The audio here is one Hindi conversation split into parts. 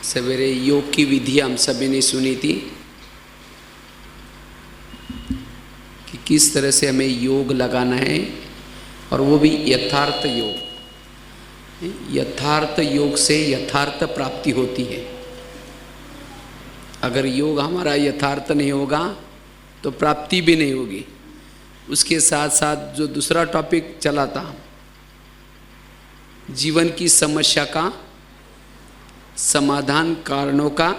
सवेरे योग की विधि हम सभी ने सुनी थी कि किस तरह से हमें योग लगाना है, और वो भी यथार्थ योग। यथार्थ योग से यथार्थ प्राप्ति होती है। अगर योग हमारा यथार्थ नहीं होगा तो प्राप्ति भी नहीं होगी। उसके साथ साथ जो दूसरा टॉपिक चला था, जीवन की समस्या का समाधान, कारणों का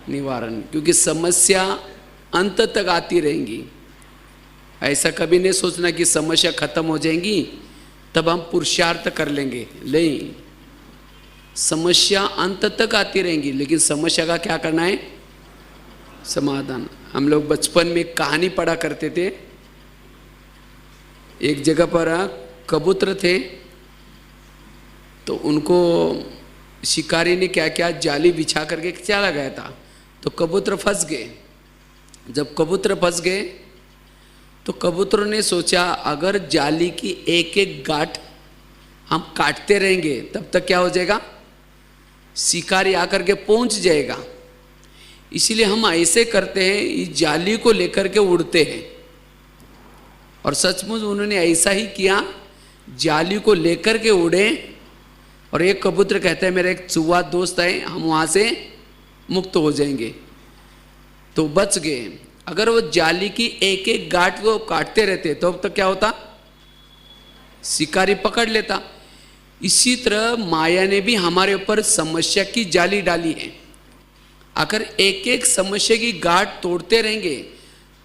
निवारण, क्योंकि समस्या अंत तक आती रहेंगी। ऐसा कभी नहीं सोचना कि समस्या खत्म हो जाएंगी तब हम पुरुषार्थ कर लेंगे, नहीं, समस्या अंत तक आती रहेंगी, लेकिन समस्या का क्या करना है? समाधान। हम लोग बचपन में कहानी पढ़ा करते थे। एक जगह पर कबूतर थे, तो उनको शिकारी ने क्या क्या जाली बिछा करके चला गया था, तो कबूतर फंस गए। जब कबूतर फंस गए तो कबूतरों ने सोचा अगर जाली की एक एक गांठ हम काटते रहेंगे तब तक क्या हो जाएगा? शिकारी आकर के पहुंच जाएगा। इसीलिए हम ऐसे करते हैं, इस जाली को लेकर के उड़ते हैं। और सचमुच उन्होंने ऐसा ही किया, जाली को लेकर के उड़े। और एक कबूतर कहता है मेरा एक चूहा दोस्त है, हम वहाँ से मुक्त हो जाएंगे, तो बच गए। अगर वो जाली की एक एक गांठ को काटते रहते तो अब तक क्या होता? शिकारी पकड़ लेता। इसी तरह माया ने भी हमारे ऊपर समस्या की जाली डाली है। अगर एक एक समस्या की गांठ तोड़ते रहेंगे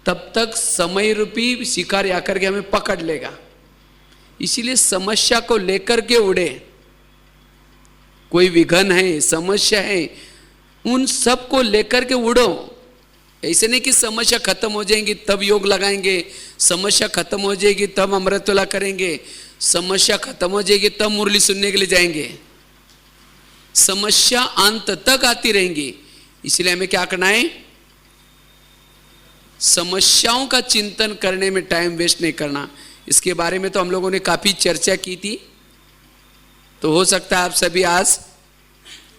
तब तक समय रूपी शिकारी आकर के हमें पकड़ लेगा। इसीलिए समस्या को लेकर के उड़े। कोई विघन है, समस्या है, उन सब को लेकर के उड़ो। ऐसे नहीं कि समस्या खत्म हो जाएंगी तब योग लगाएंगे, समस्या खत्म हो जाएगी तब अमृतवेला करेंगे, समस्या खत्म हो जाएगी तब मुरली सुनने के लिए जाएंगे। समस्या अंत तक आती रहेंगी। इसलिए हमें क्या करना है? समस्याओं का चिंतन करने में टाइम वेस्ट नहीं करना। इसके बारे में तो हम लोगों ने काफी चर्चा की थी। तो हो सकता है आप सभी आज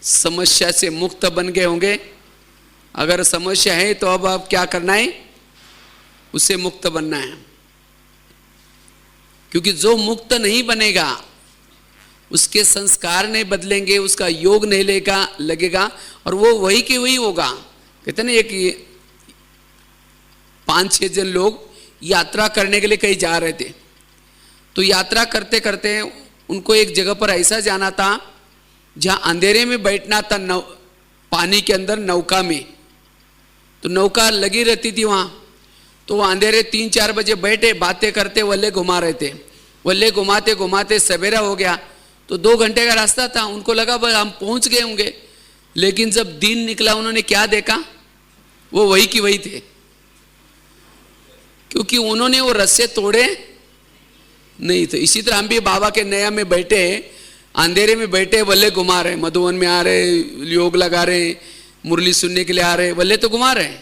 समस्या से मुक्त बन गए होंगे। अगर समस्या है तो अब आप क्या करना है? उससे मुक्त बनना है। क्योंकि जो मुक्त नहीं बनेगा उसके संस्कार नहीं बदलेंगे, उसका योग नहीं लगेगा और वो वही के वही होगा। कहते ना, एक 5-6 जन लोग यात्रा करने के लिए कहीं जा रहे थे। तो यात्रा करते करते उनको एक जगह पर ऐसा जाना था जहां अंधेरे में बैठना था, पानी के अंदर नौका में। तो नौका लगी रहती थी वहां। तो वो अंधेरे 3-4 बजे बैठे, बातें करते वल्ले घुमा रहे थे। वल्ले घुमाते घुमाते सवेरा हो गया। तो 2 घंटे का रास्ता था। उनको लगा बस हम पहुंच गए होंगे। लेकिन जब दिन निकला उन्होंने क्या देखा? वो वही की वही थे, क्योंकि उन्होंने वो रस्से तोड़े नहीं थे। इसी तरह हम भी बाबा के नया में बैठे, अंधेरे में बैठे, वल्ले घुमा रहे, मधुवन में आ रहे, योग लगा रहे, मुरली सुनने के लिए आ रहे, वल्ले तो घुमा रहे।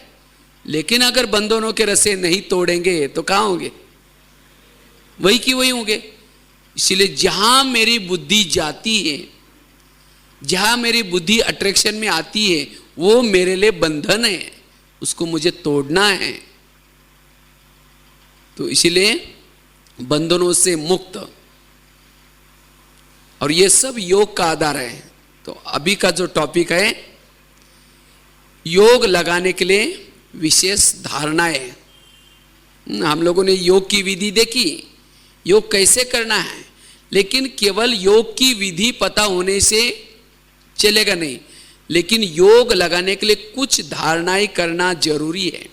लेकिन अगर बंधनों के रस्से नहीं तोड़ेंगे तो कहाँ होंगे? वही की वही होंगे। इसलिए जहां मेरी बुद्धि जाती है, जहां मेरी बुद्धि अट्रैक्शन में आती है, वो मेरे लिए बंधन है, उसको मुझे तोड़ना है। तो इसलिए बंधनों से मुक्त, और ये सब योग का आधार है। तो अभी का जो टॉपिक है, योग लगाने के लिए विशेष धारणाएं। हम लोगों ने योग की विधि देखी, योग कैसे करना है, लेकिन केवल योग की विधि पता होने से चलेगा नहीं, लेकिन योग लगाने के लिए कुछ धारणाएं करना जरूरी है।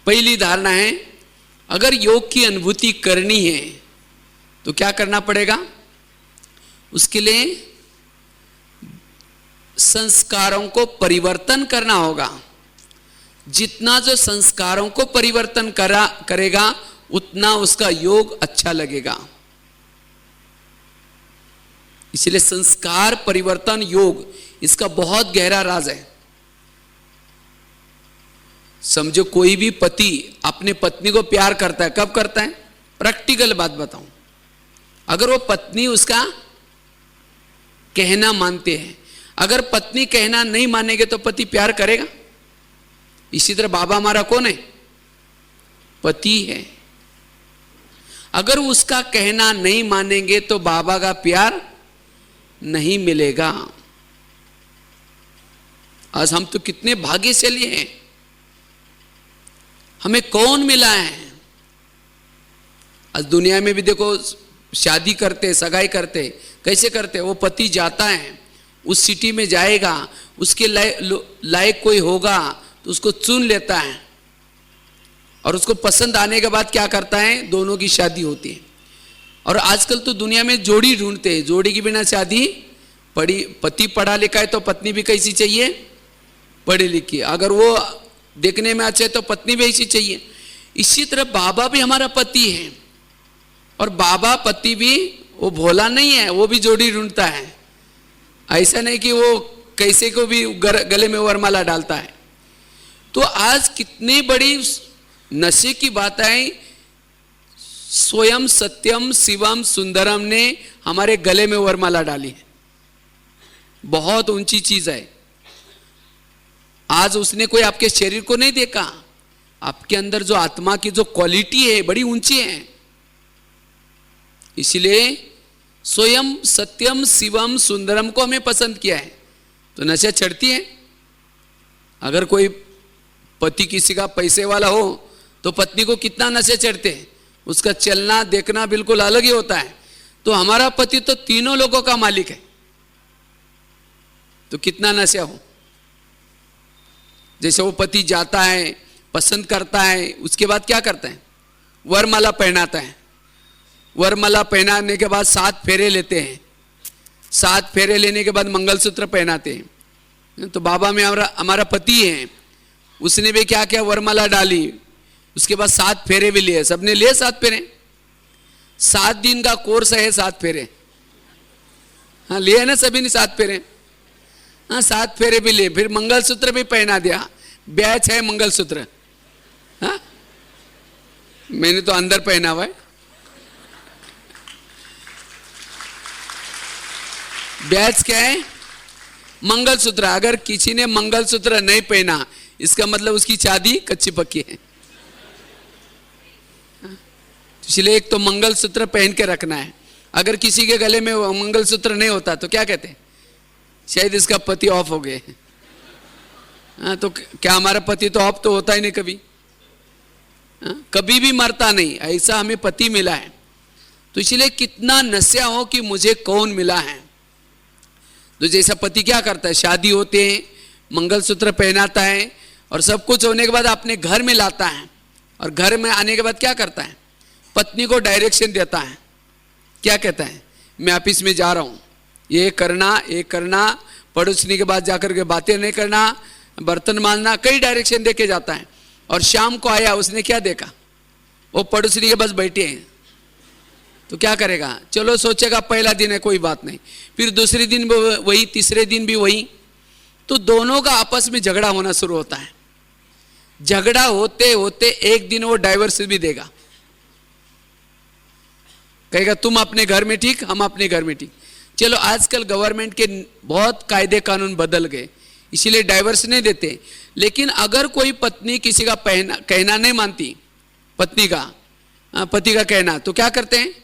पहली धारणा है, अगर योग की अनुभूति करनी है तो क्या करना पड़ेगा? उसके लिए संस्कारों को परिवर्तन करना होगा। जितना जो संस्कारों को परिवर्तन करेगा उतना उसका योग अच्छा लगेगा। इसलिए संस्कार परिवर्तन योग, इसका बहुत गहरा राज है। समझो कोई भी पति अपने पत्नी को प्यार करता है, कब करता है? प्रैक्टिकल बात बताऊं, अगर वो पत्नी उसका कहना मानते हैं, अगर पत्नी कहना नहीं मानेंगे तो पति प्यार करेगा? इसी तरह बाबा हमारा कौन है? पति है। अगर उसका कहना नहीं मानेंगे तो बाबा का प्यार नहीं मिलेगा। आज हम तो कितने भाग्यशाली हैं, हमें कौन मिला है। आज दुनिया में भी देखो, शादी करते, सगाई करते, कैसे करते? वो पति जाता है, उस सिटी में जाएगा, उसके लायक कोई होगा तो उसको चुन लेता है, और उसको पसंद आने के बाद क्या करता है? दोनों की शादी होती है। और आजकल तो दुनिया में जोड़ी ढूंढते हैं, जोड़ी के बिना शादी पति पढ़ा लिखा है तो पत्नी भी कैसी चाहिए? पढ़ी लिखी। अगर वो देखने में अच्छे तो पत्नी भी ऐसी चाहिए। इसी तरह बाबा भी हमारा पति है, और बाबा पति भी वो भोला नहीं है, वो भी जोड़ी ढूंढता है। ऐसा नहीं कि वो कैसे को भी गले में वरमाला डालता है। तो आज कितनी बड़ी नशे की बात है, स्वयं सत्यम शिवम सुंदरम ने हमारे गले में वरमाला डाली है। बहुत ऊंची चीज है। आज उसने कोई आपके शरीर को नहीं देखा, आपके अंदर जो आत्मा की जो क्वालिटी है बड़ी ऊंची है। इसलिए स्वयं सत्यम शिवम सुंदरम को हमें पसंद किया है तो नशा चढ़ती है। अगर कोई पति किसी का पैसे वाला हो तो पत्नी को कितना नशे चढ़ते हैं, उसका चलना देखना बिल्कुल अलग ही होता है। तो हमारा पति तो तीनों लोगों का मालिक है, तो कितना नशा हो। जैसे वो पति जाता है, पसंद करता है, उसके बाद क्या करता है? वरमाला पहनाता है। वरमाला पहनाने के बाद 7 फेरे लेते हैं। 7 फेरे लेने के बाद मंगलसूत्र पहनाते हैं। तो बाबा में हमारा पति है, उसने भी क्या क्या वरमाला डाली, उसके बाद 7 फेरे भी लिए। सबने लिए 7 फेरे। 7 दिन का कोर्स है 7 फेरे। हाँ, लिए ना सभी ने 7 फेरे। हाँ, 7 फेरे भी लिए, फिर मंगलसूत्र भी पहना दिया। बैच है मंगलसूत्र। हाँ, मैंने तो अंदर पहना हुआ है। बैच क्या है? मंगलसूत्र। अगर किसी ने मंगलसूत्र नहीं पहना, इसका मतलब उसकी शादी कच्ची पक्की है। इसलिए एक तो मंगलसूत्र पहन के रखना है। अगर किसी के गले में मंगलसूत्र नहीं होता तो क्या कहते हैं? शायद इसका पति ऑफ हो गए। हाँ, तो क्या हमारा पति तो ऑफ तो होता ही नहीं कभी। हाँ, कभी भी मरता नहीं, ऐसा हमें पति मिला है। तो इसलिए कितना नशा हो कि मुझे कौन मिला है। तो जैसा पति क्या करता है, शादी होते हैं, मंगलसूत्र पहनाता है, और सब कुछ होने के बाद अपने घर में लाता है, और घर में आने के बाद क्या करता है? पत्नी को डायरेक्शन देता है। क्या कहता है? मैं ऑफिस में जा रहा हूँ, ये करना, पड़ोसनी के बाद जाकर के बातें नहीं करना, बर्तन मांजना, कई डायरेक्शन दे के जाता है। और शाम को आया, उसने क्या देखा? वो पड़ोसनी के पास बैठे हैं, तो क्या करेगा? चलो सोचेगा पहला दिन है कोई बात नहीं, फिर दूसरे दिन भी वही, तीसरे दिन भी वही। तो दोनों का आपस में झगड़ा होना शुरू होता है। झगड़ा होते होते एक दिन वो डाइवर्स भी देगा, कहेगा तुम अपने घर में ठीक, हम अपने घर में ठीक। चलो आजकल गवर्नमेंट के बहुत कायदे कानून बदल गए, इसीलिए डाइवर्स नहीं देते। लेकिन अगर कोई पत्नी किसी का कहना नहीं मानती, पत्नी का, पति का कहना, तो क्या करते हैं?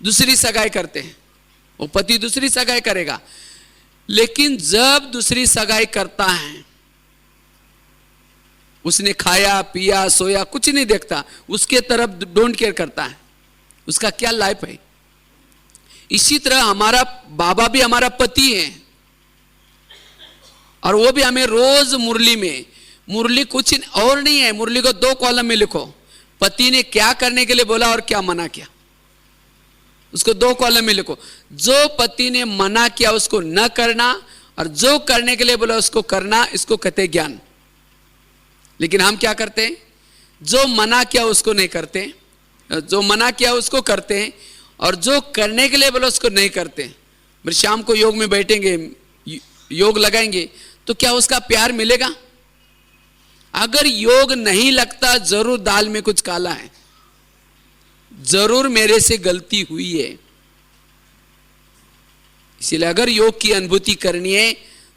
दूसरी सगाई करते हैं। वो पति दूसरी सगाई करेगा। लेकिन जब दूसरी सगाई करता है, उसने खाया पिया सोया कुछ नहीं देखता, उसके तरफ डोंट केयर करता है, उसका क्या लाइफ है। इसी तरह हमारा बाबा भी हमारा पति है, और वो भी हमें रोज मुरली में, मुरली कुछ और नहीं है, मुरली को 2 कॉलम में लिखो, पति ने क्या करने के लिए बोला और क्या मना किया, उसको 2 कॉलम में लिखो। जो पति ने मना किया उसको न करना, और जो करने के लिए बोला उसको करना, इसको कहते ज्ञान। लेकिन हम क्या करते हैं? जो मना किया उसको नहीं करते, जो मना किया उसको करते हैं, और जो करने के लिए बोला उसको नहीं करते। फिर शाम को योग में बैठेंगे, योग लगाएंगे, तो क्या उसका प्यार मिलेगा? अगर योग नहीं लगता, जरूर दाल में कुछ काला है, जरूर मेरे से गलती हुई है। इसलिए अगर योग की अनुभूति करनी है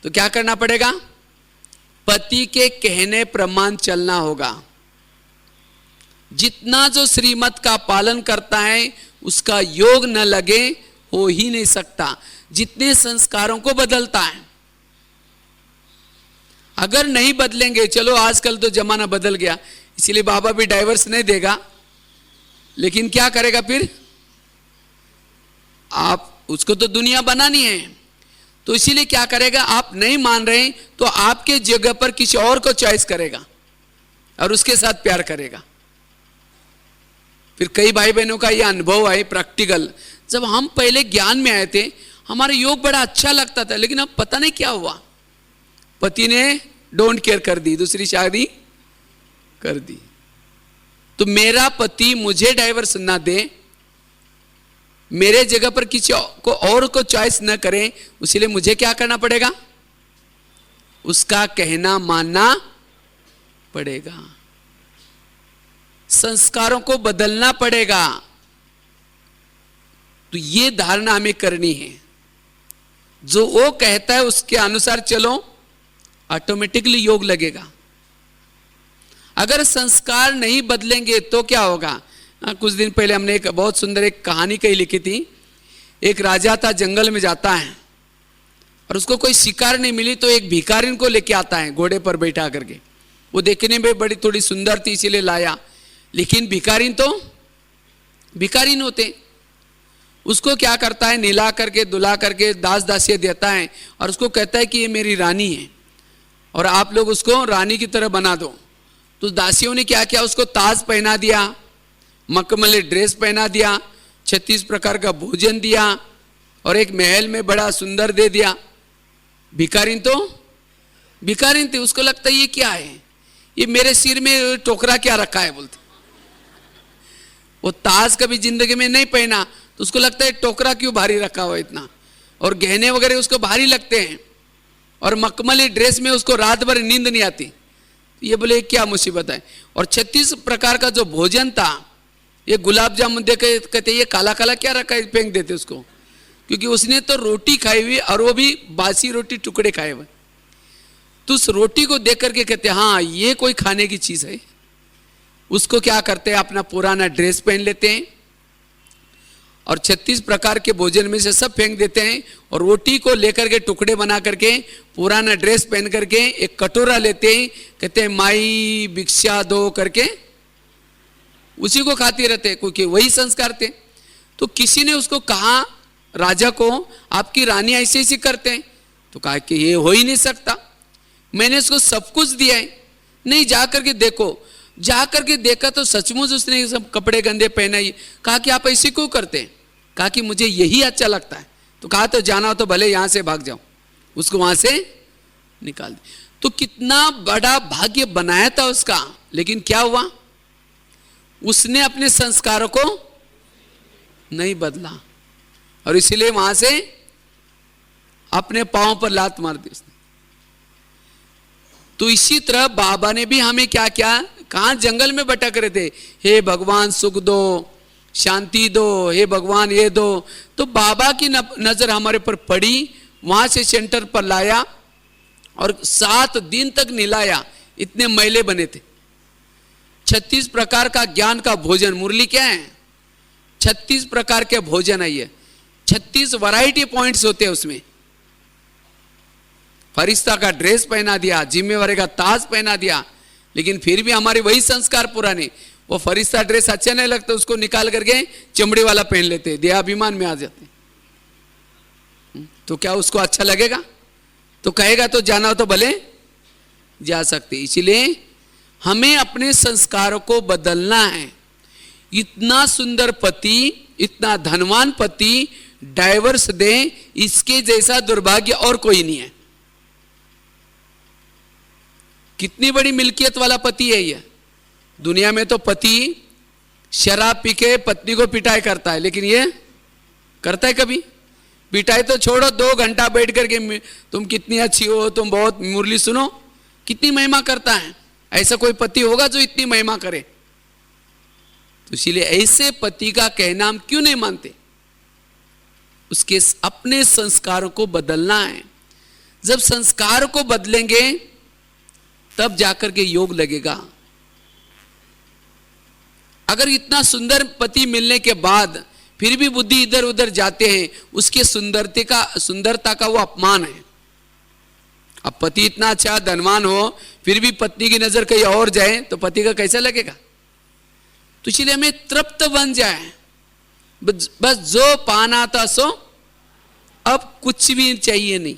तो क्या करना पड़ेगा? पति के कहने प्रमाण चलना होगा। जितना जो श्रीमत का पालन करता है उसका योग न लगे हो ही नहीं सकता। जितने संस्कारों को बदलता है, अगर नहीं बदलेंगे, चलो आजकल तो जमाना बदल गया, इसलिए बाबा भी डाइवर्स नहीं देगा, लेकिन क्या करेगा फिर? आप उसको तो दुनिया बनानी है, तो इसीलिए क्या करेगा? आप नहीं मान रहे तो आपके जगह पर किसी और को चॉइस करेगा और उसके साथ प्यार करेगा। फिर कई भाई बहनों का यह अनुभव है प्रैक्टिकल, जब हम पहले ज्ञान में आए थे हमारा योग बड़ा अच्छा लगता था, लेकिन अब पता नहीं क्या हुआ, पति ने डोंट केयर कर दी, दूसरी शादी कर दी। तो मेरा पति मुझे डाइवर्स ना दे, मेरे जगह पर किसी को और को चॉइस न करें, इसलिए मुझे क्या करना पड़ेगा? उसका कहना मानना पड़ेगा, संस्कारों को बदलना पड़ेगा। तो ये धारणा हमें करनी है, जो वो कहता है उसके अनुसार चलो, ऑटोमेटिकली योग लगेगा। अगर संस्कार नहीं बदलेंगे तो क्या होगा? कुछ दिन पहले हमने एक बहुत सुंदर एक कहानी कही लिखी थी। एक राजा था, जंगल में जाता है और उसको कोई शिकार नहीं मिली तो एक भिखारिन को लेके आता है घोड़े पर बैठा करके। वो देखने में बड़ी थोड़ी सुंदर थी इसीलिए लाया, लेकिन भिखारिन तो भिखारिन होते। उसको क्या करता है? निला करके दुला करके दास दासियां देता है और उसको कहता है कि ये मेरी रानी है और आप लोग उसको रानी की तरह बना दो। तो दासियों ने क्या किया? उसको ताज पहना दिया, मखमली ड्रेस पहना दिया, 36 प्रकार का भोजन दिया और एक महल में बड़ा सुंदर दे दिया। भिखारिन तो भिखारिन थी, उसको लगता है ये क्या है, ये मेरे सिर में टोकरा क्या रखा है बोलते। वो ताज कभी जिंदगी में नहीं पहना तो उसको लगता है टोकरा क्यों भारी रखा हुआ इतना, और गहने वगैरह उसको भारी लगते हैं, और मखमली ड्रेस में उसको रात भर नींद नहीं आती। ये बोले क्या मुसीबत है। और 36 प्रकार का जो भोजन था, ये गुलाब जामुन देखे कहते ये काला काला क्या रखा है, फेंक देते उसको, क्योंकि उसने तो रोटी खाई हुई और वो भी बासी रोटी टुकड़े खाए हुए। तो उस रोटी को देख करके कहते हाँ ये कोई खाने की चीज है। उसको क्या करते हैं? अपना पुराना ड्रेस पहन लेते हैं और 36 प्रकार के भोजन में से सब फेंक देते हैं और रोटी को लेकर के टुकड़े बना करके पुराना ड्रेस पहन करके एक कटोरा लेते हैं, कहते हैं माई भिक्षा दो करके उसी को खाते रहते हैं, क्योंकि वही संस्कार थे। तो किसी ने उसको कहा राजा को, आपकी रानी ऐसे ऐसे करते हैं, तो कहा कि ये हो ही नहीं सकता, मैंने उसको सब कुछ दिया है, नहीं जा करके देखो। जा करके देखा तो सचमुच उसने सब कपड़े गंदे पहनाए। कहा कि आप ऐसे क्यों करते हैं? कहा कि मुझे यही अच्छा लगता है। तो कहा तो जाना हो तो भले यहां से भाग जाओ, उसको वहां से निकाल दे। तो कितना बड़ा भाग्य बनाया था उसका, लेकिन क्या हुआ? उसने अपने संस्कारों को नहीं बदला और इसीलिए वहां से अपने पांव पर लात मार दी उसने। तो इसी तरह बाबा ने भी हमें क्या क्या, कहां जंगल में भटक रहे थे, हे भगवान सुख दो, शांति दो, हे भगवान ये दो। तो बाबा की नजर हमारे पर पड़ी, वहां से सेंटर पर लाया और 7 दिन तक निलाया, इतने मैले बने थे। 36 प्रकार का ज्ञान का भोजन, मुरली क्या है? 36 प्रकार के भोजन है ये, 36 वैरायटी पॉइंट्स होते हैं उसमें। फरिश्ता का ड्रेस पहना दिया, जिम्मेवारी का ताज पहना दिया, लेकिन फिर भी हमारे वही संस्कार पुराने। वो फरिश्ता ड्रेस अच्छा नहीं लगता, उसको निकाल करके चमड़ी वाला पहन लेते, देहाभिमान में आ जाते। तो क्या उसको अच्छा लगेगा? तो कहेगा तो जाना हो तो भले जा सकते। इसीलिए हमें अपने संस्कारों को बदलना है। इतना सुंदर पति, इतना धनवान पति डाइवर्स दे, इसके जैसा दुर्भाग्य और कोई नहीं है। कितनी बड़ी मिल्कियत वाला पति है ये। दुनिया में तो पति शराब पी के पत्नी को पिटाई करता है, लेकिन ये करता है कभी? पिटाई तो छोड़ो, 2 घंटा बैठ करके तुम कितनी अच्छी हो, तुम बहुत मुरली सुनो, कितनी महिमा करता है। ऐसा कोई पति होगा जो इतनी महिमा करे? तो इसीलिए ऐसे पति का कहना हम क्यों नहीं मानते? उसके अपने संस्कारों को बदलना है। जब संस्कार को बदलेंगे तब जाकर के योग लगेगा। अगर इतना सुंदर पति मिलने के बाद फिर भी बुद्धि इधर उधर जाते हैं, उसके सुंदरता का वो अपमान है। अब पति इतना अच्छा धनवान हो फिर भी पत्नी की नजर कहीं और जाए तो पति का कैसा लगेगा? तो इसलिए हमें तृप्त बन जाए, बस जो पाना था सो, अब कुछ भी चाहिए नहीं,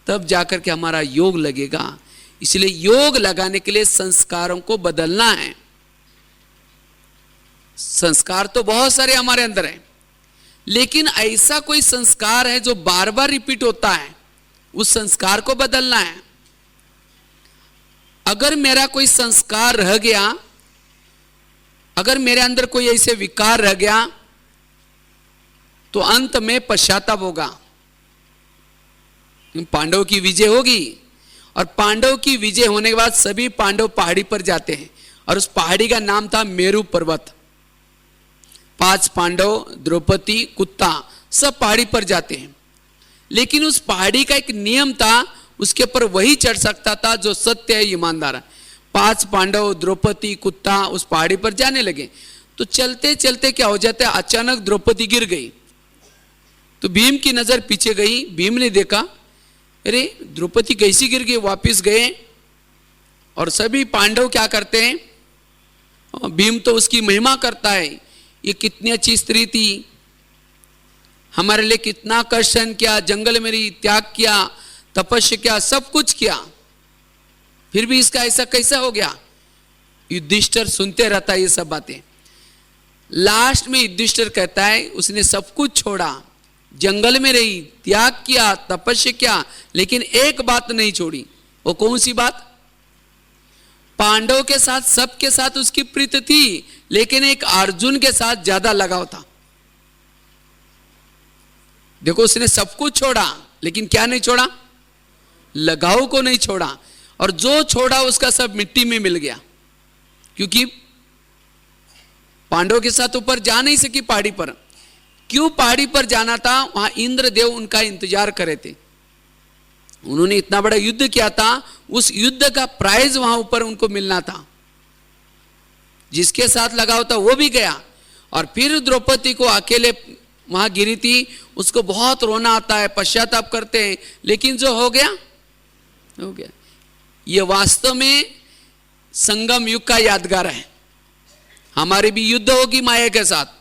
तब जाकर के हमारा योग लगेगा। इसलिए योग लगाने के लिए संस्कारों को बदलना है। संस्कार तो बहुत सारे हमारे अंदर है, लेकिन ऐसा कोई संस्कार है जो बार बार रिपीट होता है, उस संस्कार को बदलना है। अगर मेरा कोई संस्कार रह गया, अगर मेरे अंदर कोई ऐसे विकार रह गया, तो अंत में पश्चाताप होगा। पांडवों की विजय होगी और पांडव की विजय होने के बाद सभी पांडव पहाड़ी पर जाते हैं और उस पहाड़ी का नाम था मेरू पर्वत। 5 पांडव, द्रौपदी, कुत्ता सब पहाड़ी पर जाते हैं, लेकिन उस पहाड़ी का एक नियम था, उसके ऊपर वही चढ़ सकता था जो सत्य है, ईमानदार है। 5 पांडव, द्रौपदी, कुत्ता उस पहाड़ी पर जाने लगे। तो चलते चलते क्या हो जाता है, अचानक द्रौपदी गिर गई। तो भीम की नजर पीछे गई, भीम ने देखा अरे द्रौपदी कैसी गिर गई, वापिस गए और सभी पांडव क्या करते हैं, भीम तो उसकी महिमा करता है, ये कितनी अच्छी स्त्री थी, हमारे लिए कितना कष्ट सहन किया, जंगल में रही, त्याग किया, तपस्या किया, सब कुछ किया, फिर भी इसका ऐसा कैसा हो गया। युधिष्ठिर सुनते रहता है ये सब बातें। लास्ट में युधिष्ठिर कहता है उसने सब कुछ छोड़ा, जंगल में रही, त्याग किया, तपस्या किया, लेकिन एक बात नहीं छोड़ी। वो कौन सी बात? पांडव के साथ सबके साथ उसकी प्रीत थी, लेकिन एक अर्जुन के साथ ज्यादा लगाव था। देखो उसने सब कुछ छोड़ा, लेकिन क्या नहीं छोड़ा? लगाव को नहीं छोड़ा। और जो छोड़ा उसका सब मिट्टी में मिल गया, क्योंकि पांडव के साथ ऊपर जा नहीं सकी पहाड़ी पर। क्यों पहाड़ी पर जाना था? वहां इंद्रदेव उनका इंतजार करे थे। उन्होंने इतना बड़ा युद्ध किया था, उस युद्ध का प्राइज वहां ऊपर उनको मिलना था। जिसके साथ लगाव था वो भी गया, और फिर द्रौपदी को अकेले वहां गिरी थी, उसको बहुत रोना आता है, पश्चाताप करते हैं, लेकिन जो हो गया हो गया। ये वास्तव में संगम युग का यादगार है। हमारी भी युद्ध होगी माया के साथ,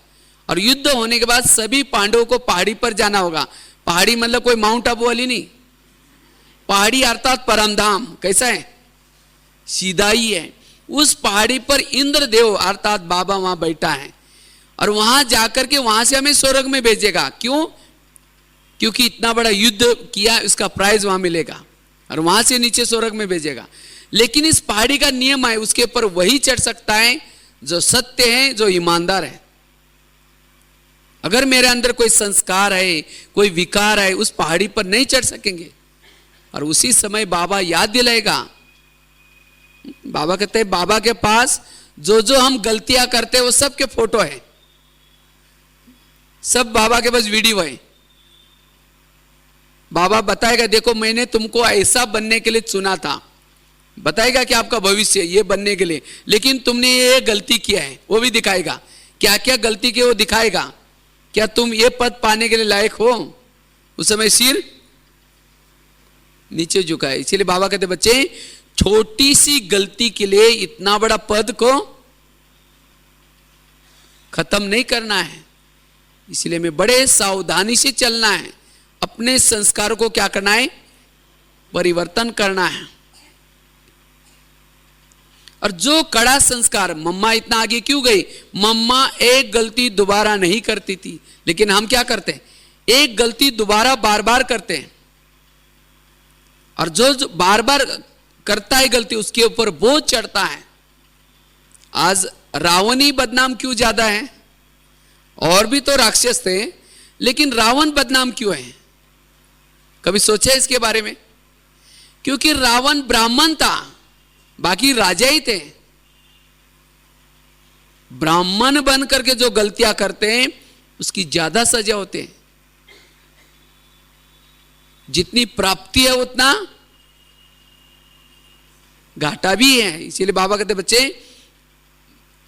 और युद्ध होने के बाद सभी पांडवों को पहाड़ी पर जाना होगा। पहाड़ी मतलब कोई माउंट आबू वाली नहीं, पहाड़ी अर्थात परमधाम। कैसा है? सीधा ही है। उस पहाड़ी पर इंद्रदेव अर्थात बाबा वहां बैठा है, और वहां जाकर के वहां से हमें स्वर्ग में भेजेगा। क्यों? क्योंकि इतना बड़ा युद्ध किया, इसका प्राइज वहां मिलेगा, और वहां से नीचे स्वर्ग में भेजेगा। लेकिन इस पहाड़ी का नियम है, उसके ऊपर वही चढ़ सकता है जो सत्य है, जो ईमानदार है। अगर मेरे अंदर कोई संस्कार है, कोई विकार है, उस पहाड़ी पर नहीं चढ़ सकेंगे। और उसी समय बाबा याद दिलाएगा। बाबा कहते हैं बाबा के पास जो जो हम गलतियां करते हैं वो सब के फोटो है, सब बाबा के पास वीडियो है। बाबा बताएगा देखो मैंने तुमको ऐसा बनने के लिए चुना था, बताएगा कि आपका भविष्य ये बनने के लिए, लेकिन तुमने ये गलती किया है, वो भी दिखाएगा। क्या क्या गलती की वो दिखाएगा। क्या तुम ये पद पाने के लिए लायक हो? उस समय सिर नीचे झुकाए। इसीलिए बाबा कहते बच्चे छोटी सी गलती के लिए इतना बड़ा पद को खत्म नहीं करना है। इसलिए हमें बड़े सावधानी से चलना है। अपने संस्कारों को क्या करना है? परिवर्तन करना है। और जो कड़ा संस्कार, मम्मा इतना आगे क्यों गई? मम्मा एक गलती दोबारा नहीं करती थी, लेकिन हम क्या करते हैं? एक गलती दोबारा बार बार करते हैं, और जो बार बार करता है गलती उसके ऊपर बोझ चढ़ता है। आज रावण ही बदनाम क्यों ज्यादा है? और भी तो राक्षस थे, लेकिन रावण बदनाम क्यों है? कभी सोचा इसके बारे में? क्योंकि रावण ब्राह्मण था, बाकी राजा ही थे। ब्राह्मण बन करके जो गलतियां करते हैं उसकी ज्यादा सजा होते हैं। जितनी प्राप्ति है उतना घाटा भी है। इसीलिए बाबा कहते बच्चे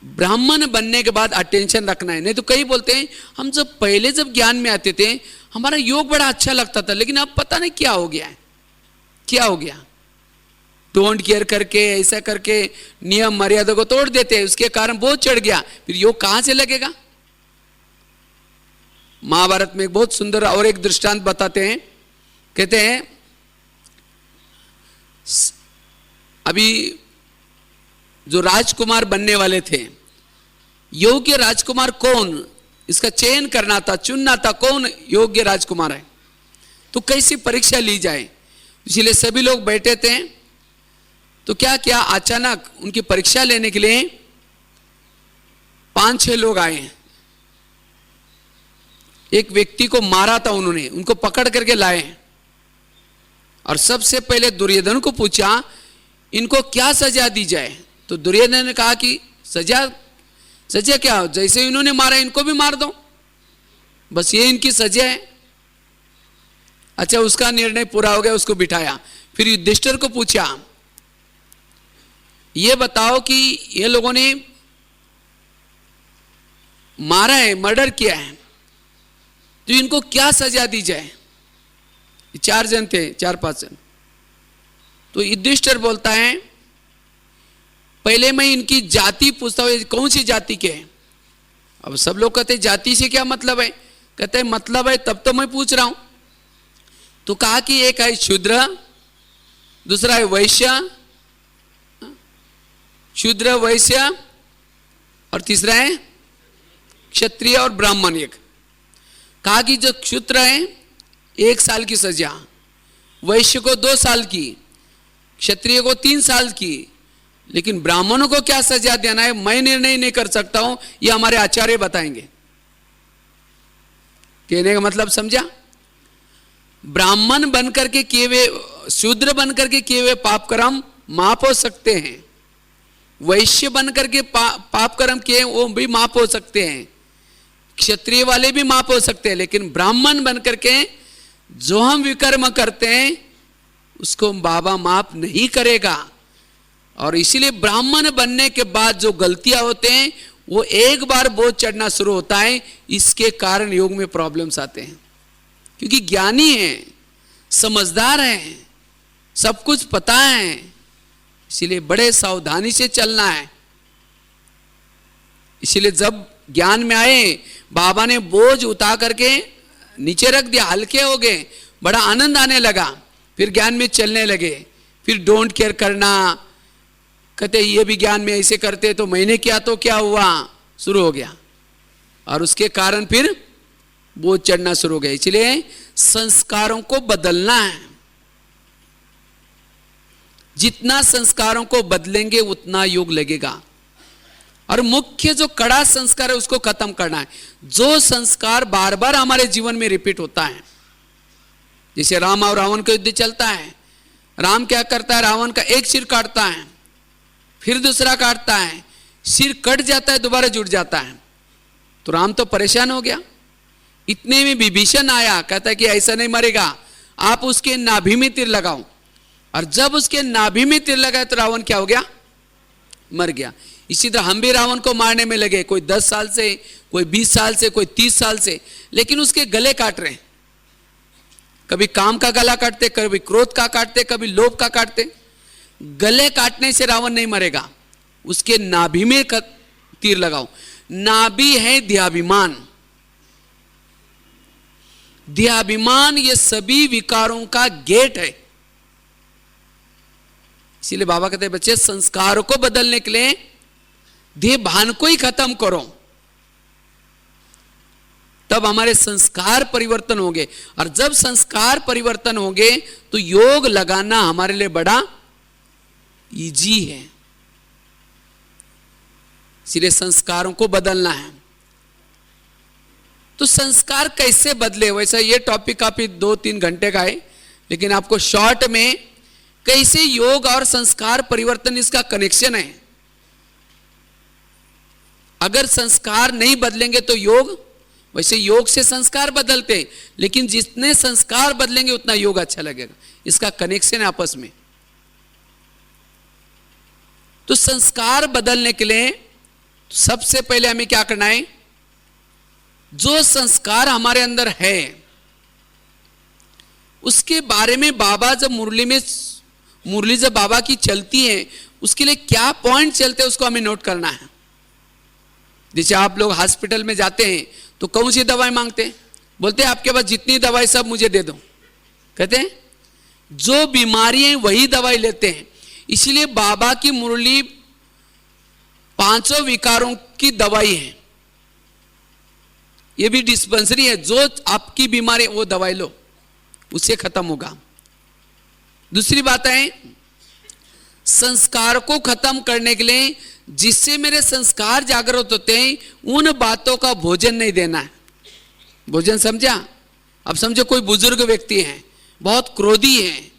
ब्राह्मण बनने के बाद अटेंशन रखना है। नहीं तो कई बोलते हैं हम जब पहले जब ज्ञान में आते थे हमारा योग बड़ा अच्छा लगता था, लेकिन अब पता नहीं क्या हो गया है, क्या हो गया। डोंट केयर करके ऐसा करके नियम मर्यादा को तोड़ देते हैं, उसके कारण बोझ चढ़ गया, फिर योग कहां से लगेगा। महाभारत में एक बहुत सुंदर और एक दृष्टांत बताते हैं। कहते हैं अभी जो राजकुमार बनने वाले थे, योग्य राजकुमार कौन, इसका चयन करना था, चुनना था कौन योग्य राजकुमार है, तो कैसी परीक्षा ली जाए। इसलिए सभी लोग बैठे थे, तो क्या क्या अचानक उनकी परीक्षा लेने के लिए 5-6 लोग आए। एक व्यक्ति को मारा था उन्होंने, उनको पकड़ करके लाए और सबसे पहले दुर्योधन को पूछा इनको क्या सजा दी जाए। तो दुर्योधन ने कहा कि सजा क्या हो, जैसे इन्होंने मारा इनको भी मार दो, बस ये इनकी सजा है। अच्छा, उसका निर्णय पूरा हो गया, उसको बिठाया। फिर युधिष्ठिर को पूछा ये बताओ कि ये लोगों ने मारा है, मर्डर किया है, तो इनको क्या सजा दी जाए। 4 जन थे, 4-5 जन। तो युधिष्ठिर बोलता है पहले मैं इनकी जाति पूछता हूं, कौन सी जाति के हैं। अब सब लोग कहते जाति से क्या मतलब है, कहते हैं मतलब है तब तो मैं पूछ रहा हूं। तो कहा कि एक है शूद्र, दूसरा है वैश्य, शूद्र वैश्य, और तीसरा है क्षत्रिय और ब्राह्मण। एक कहा कि जो शूद्र है 1 साल की सजा, वैश्य को 2 साल की, क्षत्रिय को 3 साल की, लेकिन ब्राह्मणों को क्या सजा देना है मैं निर्णय नहीं कर सकता हूं, ये हमारे आचार्य बताएंगे। कहने का मतलब समझा। ब्राह्मण बनकर के किए हुए, शूद्र बनकर के किए हुए पाप कर्म माफ हो सकते हैं, वैश्य बनकर के पाप कर्म किए वो भी माफ हो सकते हैं, क्षत्रिय वाले भी माफ हो सकते हैं, लेकिन ब्राह्मण बनकर के जो हम विकर्म करते हैं उसको बाबा माफ नहीं करेगा। और इसीलिए ब्राह्मण बनने के बाद जो गलतियां होते हैं वो एक बार बोझ चढ़ना शुरू होता है, इसके कारण योग में प्रॉब्लम्स आते हैं। क्योंकि ज्ञानी है, समझदार है, सब कुछ पता है, इसीलिए बड़े सावधानी से चलना है। इसीलिए जब ज्ञान में आए बाबा ने बोझ उतार करके नीचे रख दिया, हल्के हो गए, बड़ा आनंद आने लगा, फिर ज्ञान में चलने लगे। फिर डोंट केयर करना, कहते ये भी ज्ञान में ऐसे करते तो मैंने किया तो क्या हुआ, शुरू हो गया, और उसके कारण फिर बोझ चढ़ना शुरू हो गया। इसलिए संस्कारों को बदलना है, जितना संस्कारों को बदलेंगे उतना योग लगेगा। और मुख्य जो कड़ा संस्कार है उसको खत्म करना है। जो संस्कार बार बार हमारे जीवन में रिपीट होता है, जैसे राम और रावण का युद्ध चलता है, राम क्या करता है, रावण का एक सिर काटता है, फिर दूसरा काटता है, सिर कट जाता है, दोबारा जुड़ जाता है। तो राम तो परेशान हो गया। इतने में विभीषण आया, कहता है कि ऐसा नहीं मरेगा, आप उसके नाभि में तीर लगाओ। और जब उसके नाभि में तीर लगाए तो रावण क्या हो गया, मर गया। इसी तरह हम भी रावण को मारने में लगे, कोई 10 साल से, कोई 20 साल से, कोई 30 साल से, लेकिन उसके गले काट रहे हैं। कभी काम का गला काटते, कभी क्रोध का काटते, कभी लोभ का काटते। गले काटने से रावण नहीं मरेगा, उसके नाभि में तीर लगाओ। नाभि है देहाभिमान। देहाभिमान ये सभी विकारों का गेट है। इसीलिए बाबा कहते हैं बच्चे संस्कारों को बदलने के लिए देह भान को ही खत्म करो, तब हमारे संस्कार परिवर्तन होंगे। और जब संस्कार परिवर्तन होंगे तो योग लगाना हमारे लिए बड़ा इजी है। इसलिए संस्कारों को बदलना है। तो संस्कार कैसे बदले, वैसा ये टॉपिक काफी 2-3 घंटे का है, लेकिन आपको शॉर्ट में कैसे योग और संस्कार परिवर्तन इसका कनेक्शन है। अगर संस्कार नहीं बदलेंगे तो योग वैसे योग से संस्कार बदलते हैं, लेकिन जितने संस्कार बदलेंगे उतना योग अच्छा लगेगा। इसका कनेक्शन है आपस में। तो संस्कार बदलने के लिए सबसे पहले हमें क्या करना है, जो संस्कार हमारे अंदर है उसके बारे में बाबा जब मुरली जब बाबा की चलती है उसके लिए क्या पॉइंट चलते हैं उसको हमें नोट करना है। जैसे आप लोग हॉस्पिटल में जाते हैं तो कौन सी दवाई मांगते हैं, बोलते हैं आपके पास जितनी दवाई सब मुझे दे दो, कहते हैं जो बीमारी है वही दवाई लेते हैं। इसलिए बाबा की मुरली 500 विकारों की दवाई है, ये भी डिस्पेंसरी है, जो आपकी बीमारी वो दवाई लो उससे खत्म होगा। दूसरी बात है संस्कार को खत्म करने के लिए जिससे मेरे संस्कार जागृत होते हैं उन बातों का भोजन नहीं देना है। भोजन समझा? अब समझो कोई बुजुर्ग व्यक्ति है, बहुत क्रोधी है,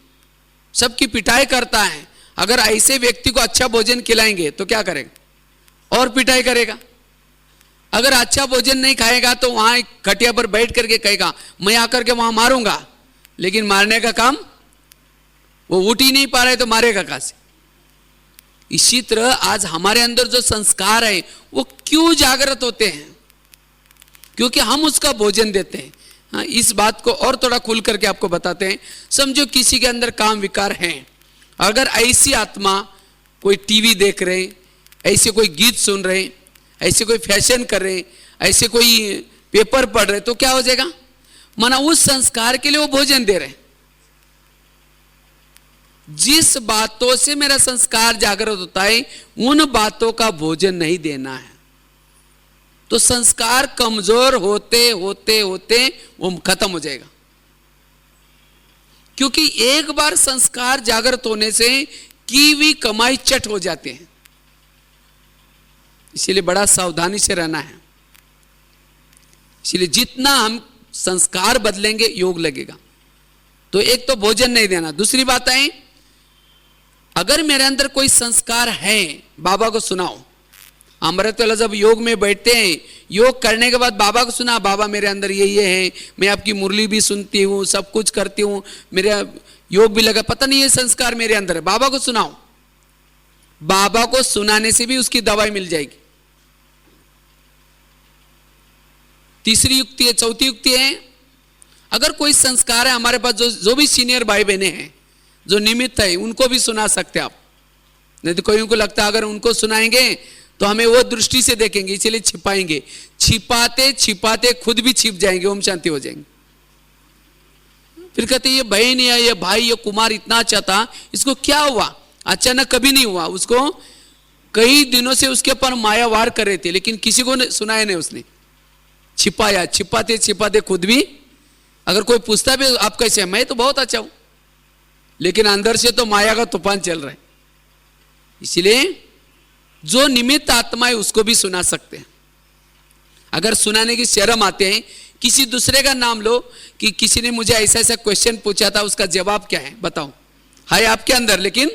सबकी पिटाई करता है, अगर ऐसे व्यक्ति को अच्छा भोजन खिलाएंगे तो क्या करेगा, और पिटाई करेगा। अगर अच्छा भोजन नहीं खाएगा तो वहां खटिया पर बैठ करके कहेगा मैं आकर के वहां मारूंगा, लेकिन मारने का काम वो उठ ही नहीं पा रहे तो मारेगा कहां से। इसी तरह आज हमारे अंदर जो संस्कार है वो क्यों जागृत होते हैं, क्योंकि हम उसका भोजन देते हैं। हाँ, इस बात को और थोड़ा खुल करके आपको बताते हैं। समझो किसी के अंदर काम विकार है, अगर ऐसी आत्मा कोई टीवी देख रहे, ऐसे कोई गीत सुन रहे, ऐसे कोई फैशन कर रहे, ऐसे कोई पेपर पढ़ रहे, तो क्या हो जाएगा, माना उस संस्कार के लिए वो भोजन दे रहे। जिस बातों से मेरा संस्कार जागृत होता है उन बातों का भोजन नहीं देना है, तो संस्कार कमजोर होते होते होते वो खत्म हो जाएगा। क्योंकि एक बार संस्कार जागृत होने से की हुई कमाई चट हो जाते हैं, इसीलिए बड़ा सावधानी से रहना है। इसलिए जितना हम संस्कार बदलेंगे योग लगेगा। तो एक तो भोजन नहीं देना। दूसरी बात है अगर मेरे अंदर कोई संस्कार है बाबा को सुनाओ। अमृत वाला जब योग में बैठते हैं, योग करने के बाद बाबा को सुना, बाबा मेरे अंदर ये है, मैं आपकी मुरली भी सुनती हूँ, सब कुछ करती हूँ, मेरा योग भी लगा, पता नहीं ये संस्कार मेरे अंदर है, बाबा को सुनाओ। बाबा को सुनाने से भी उसकी दवाई मिल जाएगी। तीसरी युक्ति है, चौथी युक्ति है, अगर कोई संस्कार है हमारे पास, जो भी सीनियर भाई बहने हैं जो निमित्त है उनको भी सुना सकते आप। नहीं तो कोई को लगता है अगर उनको सुनाएंगे तो हमें वो दृष्टि से देखेंगे, इसलिए छिपाएंगे, छिपाते छिपाते खुद भी छिप जाएंगे, ओम शांति हो जाएंगे। फिर कहते ये बहन या ये भाई ये कुमार इतना अच्छा था, इसको क्या हुआ, अचानक कभी नहीं हुआ, उसको कई दिनों से उसके ऊपर माया वार कर रहे थे, लेकिन किसी को सुनाया नहीं, उसने छिपाया, छिपाते छिपाते खुद भी। अगर कोई पूछता भी आप कैसे हैं, मैं तो बहुत अच्छा हूं, लेकिन अंदर से तो माया का तूफान चल रहा है। इसलिए जो निमित्त आत्मा है उसको भी सुना सकते हैं। अगर सुनाने की शर्म आते हैं, किसी दूसरे का नाम लो कि किसी ने मुझे ऐसा ऐसा क्वेश्चन पूछा था, उसका जवाब क्या है बताओ, है आपके अंदर, लेकिन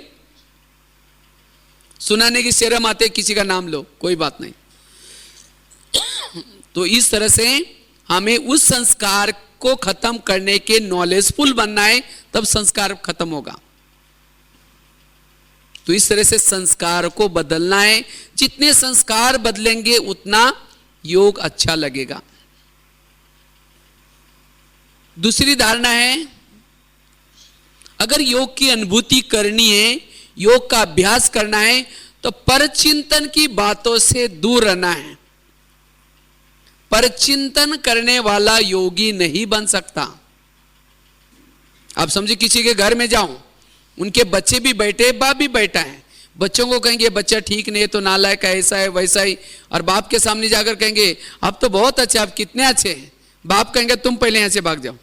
सुनाने की शर्म आते किसी का नाम लो, कोई बात नहीं। तो इस तरह से हमें उस संस्कार को खत्म करने के नॉलेजफुल बनना है, तब संस्कार खत्म होगा। तो इस तरह से संस्कार को बदलना है। जितने संस्कार बदलेंगे उतना योग अच्छा लगेगा। दूसरी धारणा है, अगर योग की अनुभूति करनी है, योग का अभ्यास करना है, तो परचिंतन की बातों से दूर रहना है। परचिंतन करने वाला योगी नहीं बन सकता। आप समझे किसी के घर में जाओ, उनके बच्चे भी बैठे, बाप भी बैठा है, बच्चों को कहेंगे बच्चा ठीक नहीं है तो नालायक है, ऐसा है वैसा ही, और बाप के सामने जाकर कहेंगे आप तो बहुत अच्छे, आप कितने अच्छे हैं। बाप कहेंगे तुम पहले यहां से भाग जाओ,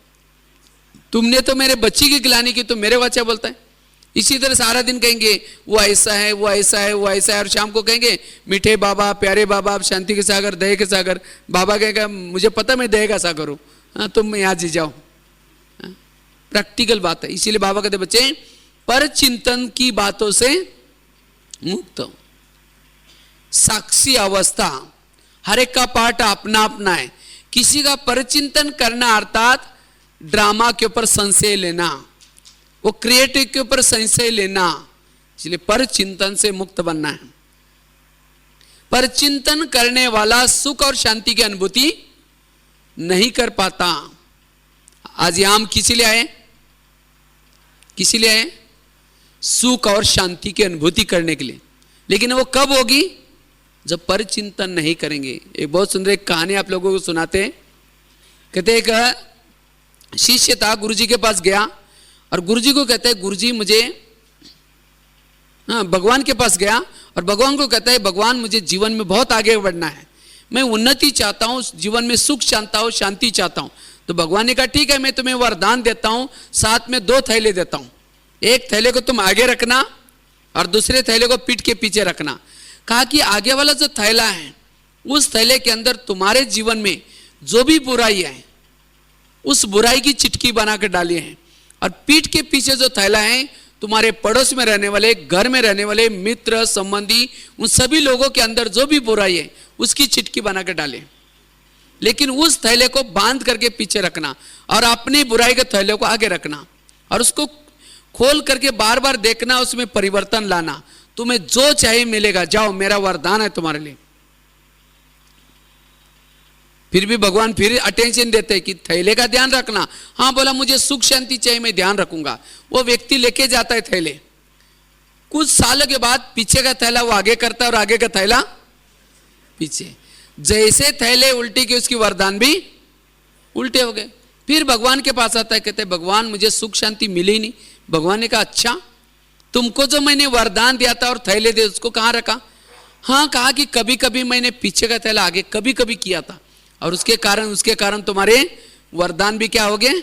तुमने तो मेरे बच्ची की गिलानी की, तुम मेरे बच्चा बोलता है। इसी तरह सारा दिन कहेंगे वो ऐसा है, वो ऐसा है, वो ऐसा है, और शाम को कहेंगे मीठे बाबा, प्यारे बाबा, आप शांति के सागर, दया के सागर। बाबा कहेगा मुझे पता मैं दया का सागर हूं, हाँ तुम यहाँ जी जाओ। प्रैक्टिकल बात है। इसीलिए बाबा कहते बच्चे पर चिंतन की बातों से मुक्त हो। साक्षी अवस्था, हर एक का पार्ट अपना अपना है। किसी का परचिंतन करना अर्थात ड्रामा के ऊपर संशय लेना, वो क्रिएटिव के ऊपर संशय लेना, इसलिए परचिंतन से मुक्त बनना है। परचिंतन करने वाला सुख और शांति की अनुभूति नहीं कर पाता। आज यहां हम किसी लिए आए? किसी लिए आए? सुख और शांति की अनुभूति करने के लिए। लेकिन वो कब होगी? जब परचिंतन नहीं करेंगे। एक बहुत सुंदर एक कहानी आप लोगों को सुनाते हैं। कहते एक शिष्य था, गुरुजी के पास गया और गुरुजी को कहता है, गुरुजी मुझे भगवान के पास गया और भगवान को कहता है, भगवान मुझे जीवन में बहुत आगे बढ़ना है, मैं उन्नति चाहता हूँ, जीवन में सुख चाहता हूँ, शांति चाहता हूँ। तो भगवान ने कहा ठीक है, मैं तुम्हें वरदान देता हूँ, साथ में 2 थैले देता हूँ, एक थैले को तुम आगे रखना और दूसरे थैले को पीठ के पीछे रखना। कहा कि आगे वाला जो थैला है उस थैले के अंदर तुम्हारे जीवन में जो भी बुराई है उस बुराई की चिटकी बना कर डाली है, और पीठ के पीछे जो थैला है तुम्हारे पड़ोस में रहने वाले, घर में रहने वाले मित्र संबंधी, उन सभी लोगों के अंदर जो भी बुराई है उसकी चिटकी बना कर डाले। लेकिन उस थैले को बांध करके पीछे रखना और अपनी बुराई के थैले को आगे रखना और उसको खोल करके बार बार देखना, उसमें परिवर्तन लाना, तुम्हें जो चाहिए मिलेगा, जाओ मेरा वरदान है तुम्हारे लिए। फिर भी भगवान फिर अटेंशन देते हैं कि थैले का ध्यान रखना। हाँ बोला मुझे सुख शांति चाहिए, मैं ध्यान रखूंगा। वो व्यक्ति लेके जाता है थैले, कुछ सालों के बाद पीछे का थैला वो आगे करता है और आगे का थैला पीछे। जैसे थैले उल्टी के उसकी वरदान भी उल्टे हो गए। फिर भगवान के पास आता है, कहते भगवान मुझे सुख शांति मिली नहीं। भगवान ने कहा अच्छा, तुमको जो मैंने वरदान दिया था और थैले दे उसको कहाँ रखा? हाँ कहा कि कभी कभी मैंने पीछे का थैला आगे कभी कभी किया था और उसके कारण तुम्हारे वरदान भी क्या हो गए?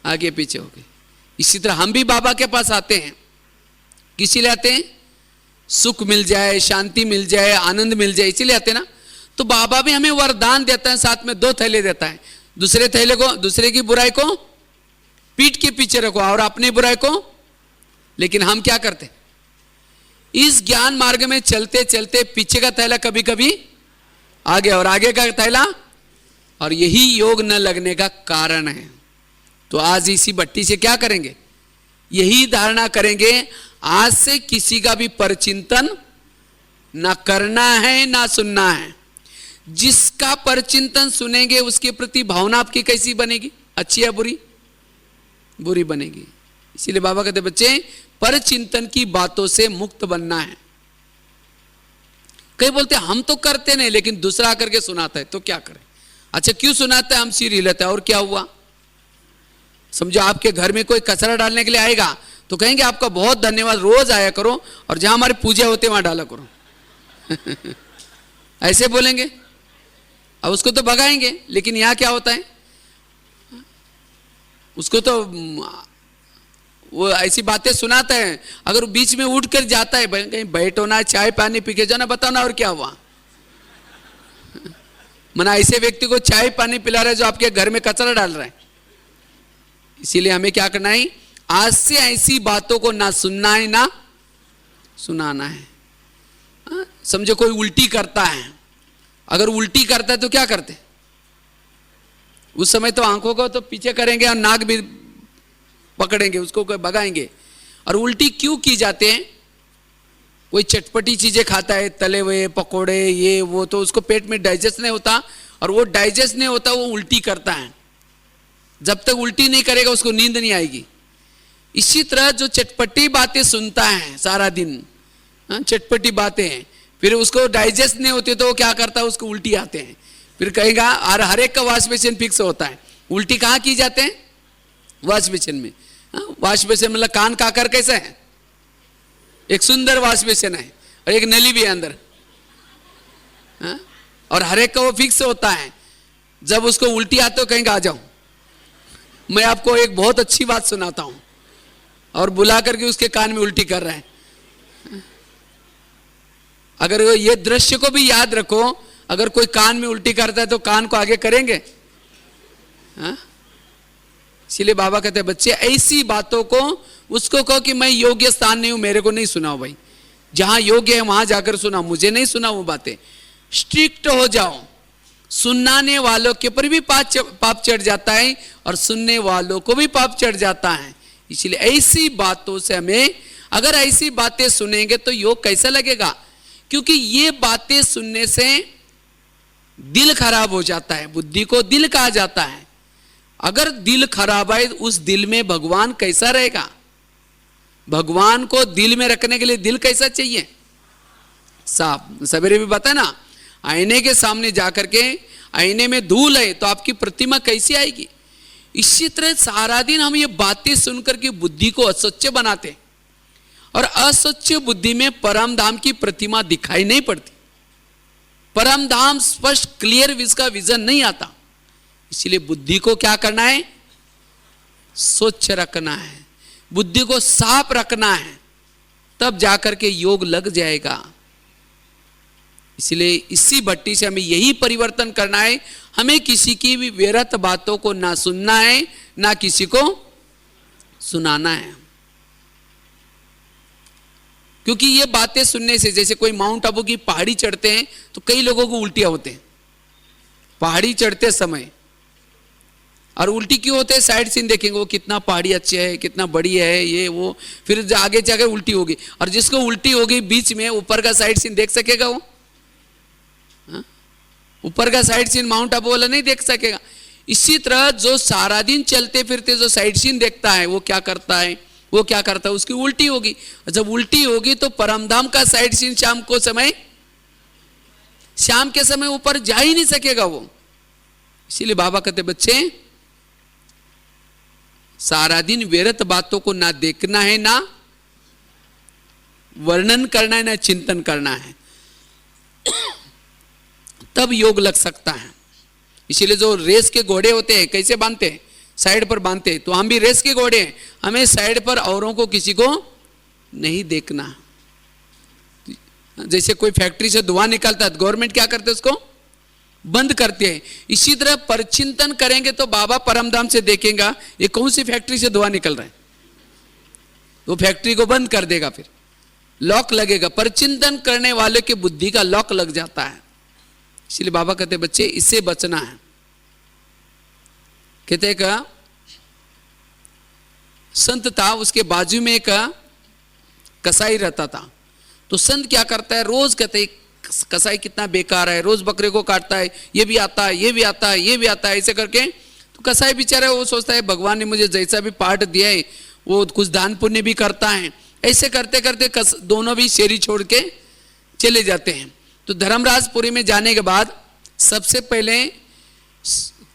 आगे पीछे हो गए। इसी तरह हम भी बाबा के पास आते हैं, किसी लिए आते हैं? सुख मिल जाए, शांति मिल जाए, आनंद मिल जाए, इसीलिए आते ना। तो बाबा भी हमें वरदान देता है, साथ में 2 थैले देता है। दूसरे थैले को, दूसरे की बुराई को पीठ के पीछे रखो और अपनी बुराई को। लेकिन हम क्या करते? इस ज्ञान मार्ग में चलते चलते पीछे का थैला कभी कभी आगे और आगे का थैला, और यही योग न लगने का कारण है। तो आज इसी भट्टी से क्या करेंगे? यही धारणा करेंगे, आज से किसी का भी परचिंतन ना करना है ना सुनना है। जिसका परचिंतन सुनेंगे उसके प्रति भावना आपकी कैसी बनेगी? अच्छी या बुरी? बुरी बनेगी। इसीलिए बाबा कहते बच्चे परचिंतन की बातों से मुक्त बनना है। कई बोलते हम तो करते नहीं, लेकिन दूसरा आकर के सुनाता है तो क्या करें? अच्छा क्यों सुनाता है? हम सिर हिलाते हैं और क्या हुआ? समझो आपके घर में कोई कचरा डालने के लिए आएगा तो कहेंगे आपका बहुत धन्यवाद, रोज आया करो और जहां हमारी पूजा होती है वहां डाला करो। ऐसे बोलेंगे। अब उसको तो भगाएंगे, लेकिन यहां क्या होता है? उसको तो वो ऐसी बातें सुनाता है, अगर बीच में उठ कर जाता है, कहीं बैठो ना, चाय पानी पी के जाओ ना, बताओ ना और क्या हुआ? मना ऐसे व्यक्ति को चाय पानी पिला रहा है जो आपके घर में कचरा डाल रहा है। इसीलिए हमें क्या करना है? आज से ऐसी बातों को ना सुनना है ना सुनाना है। समझो कोई उल्टी करता है, अगर उल्टी करता है तो क्या करते? उस समय तो आंखों को तो पीछे करेंगे और नाक भी पकड़ेंगे, उसको भगाएंगे। और उल्टी क्यों की जाते हैं? कोई चटपटी चीजें खाता है, तले हुए पकोड़े ये वो, तो उसको पेट में डाइजेस्ट नहीं होता, और वो डाइजेस्ट नहीं होता वो उल्टी करता है। जब तक उल्टी नहीं करेगा उसको नींद नहीं आएगी। इसी तरह जो चटपटी बातें सुनता है सारा दिन, चटपटी बातें, फिर उसको डाइजेस्ट नहीं होती तो वो क्या करता है? उसको उल्टी आते हैं। फिर कहेगा हर एक का वॉश बेसिन फिक्स होता है। उल्टी कहाँ की जाते हैं? वॉश बेसिन में। वॉश बेसिन मतलब कान काकर कैसा है? एक सुंदर वॉश बेसिन है और एक नली भी है अंदर, और हर एक का वो फिक्स होता है। जब उसको उल्टी आते हो कहेंगे आ जाओ, मैं आपको एक बहुत अच्छी बात सुनाता हूं, और बुला करके उसके कान में उल्टी कर रहा है। अगर ये दृश्य को भी याद रखो, अगर कोई कान में उल्टी करता है तो कान को आगे करेंगे? इसलिए बाबा कहते हैं बच्चे ऐसी बातों को उसको कहो कि मैं योग्य स्थान नहीं हूं, मेरे को नहीं सुनाओ भाई। जहां योग्य है वहां जाकर सुनाओ, मुझे नहीं सुना वो बातें। स्ट्रिक्ट हो जाओ, सुनाने वालों के ऊपर भी पाप चढ़ जाता है और सुनने वालों को भी पाप चढ़ जाता है। इसलिए ऐसी बातों से हमें, अगर ऐसी बातें सुनेंगे तो योग कैसा लगेगा? क्योंकि ये बातें सुनने से दिल खराब हो जाता है। बुद्धि को दिल कहा जाता है। अगर दिल खराब है उस दिल में भगवान कैसा रहेगा? भगवान को दिल में रखने के लिए दिल कैसा चाहिए? साफ। सवेरे भी बताया ना, आईने के सामने जाकर के आईने में धूल है तो आपकी प्रतिमा कैसी आएगी? इसी तरह सारा दिन हम ये बातें सुनकर के बुद्धि को अस्वच्छ बनाते और अस्वच्छ बुद्धि में परम धाम की प्रतिमा दिखाई नहीं पड़ती। परम धाम स्पष्ट क्लियर इसका विजन नहीं आता। इसलिए बुद्धि को क्या करना है? स्वच्छ रखना है, बुद्धि को साफ रखना है, तब जाकर के योग लग जाएगा। इसलिए इसी भट्टी से हमें यही परिवर्तन करना है। हमें किसी की भी व्यर्थ बातों को ना सुनना है, ना किसी को सुनाना है। क्योंकि ये बातें सुनने से, जैसे कोई माउंट आबू की पहाड़ी चढ़ते हैं तो कई लोगों को उल्टियां होते हैं पहाड़ी चढ़ते समय। और उल्टी क्यों होते हैं? साइड सीन देखेंगे वो कितना पहाड़ी अच्छे है, कितना बड़ी है, ये वो, फिर आगे जाकर उल्टी होगी। और जिसको उल्टी होगी बीच में ऊपर का साइड सीन देख सकेगा वो? ऊपर का साइड सीन माउंट आबू वाला नहीं देख सकेगा। इसी तरह जो सारा दिन चलते फिरते जो साइड सीन देखता है वो क्या करता है? वो क्या करता है? उसकी उल्टी होगी। जब उल्टी होगी तो परमधाम का साइड सीन शाम के समय ऊपर जा ही नहीं सकेगा वो। इसीलिए बाबा कहते बच्चे सारा दिन व्यर्थ बातों को ना देखना है, ना वर्णन करना है, ना चिंतन करना है, तब योग लग सकता है। इसीलिए जो रेस के घोड़े होते हैं कैसे बांधते हैं? साइड पर बांधते हैं। तो हम भी रेस के घोड़े हैं, हमें साइड पर औरों को किसी को नहीं देखना। जैसे कोई फैक्ट्री से धुआं निकलता है, गवर्नमेंट क्या करते है? उसको बंद करते हैं। इसी तरह परचिंतन करेंगे तो बाबा परमधाम से देखेगा ये कौन सी फैक्ट्री से धुआं निकल रहा है, वो फैक्ट्री को बंद कर देगा, फिर लॉक लगेगा। परचिंतन करने वाले के बुद्धि का लॉक लग जाता है। इसलिए बाबा कहते बच्चे इससे बचना है। कहते का संत था, उसके बाजू में एक कसाई रहता था। तो संत क्या करता है? रोज कहते कसाई कितना बेकार है, रोज बकरे को काटता है, ये भी आता है, ये भी आता है, ये भी आता है, ऐसे करके। तो कसाई बेचारा वो सोचता है भगवान ने मुझे जैसा भी पाठ दिया है वो कुछ दान पुण्य भी करता है। ऐसे करते करते दोनों भी शेरी छोड़ के चले जाते हैं। तो धर्मराजपुरी में जाने के बाद सबसे पहले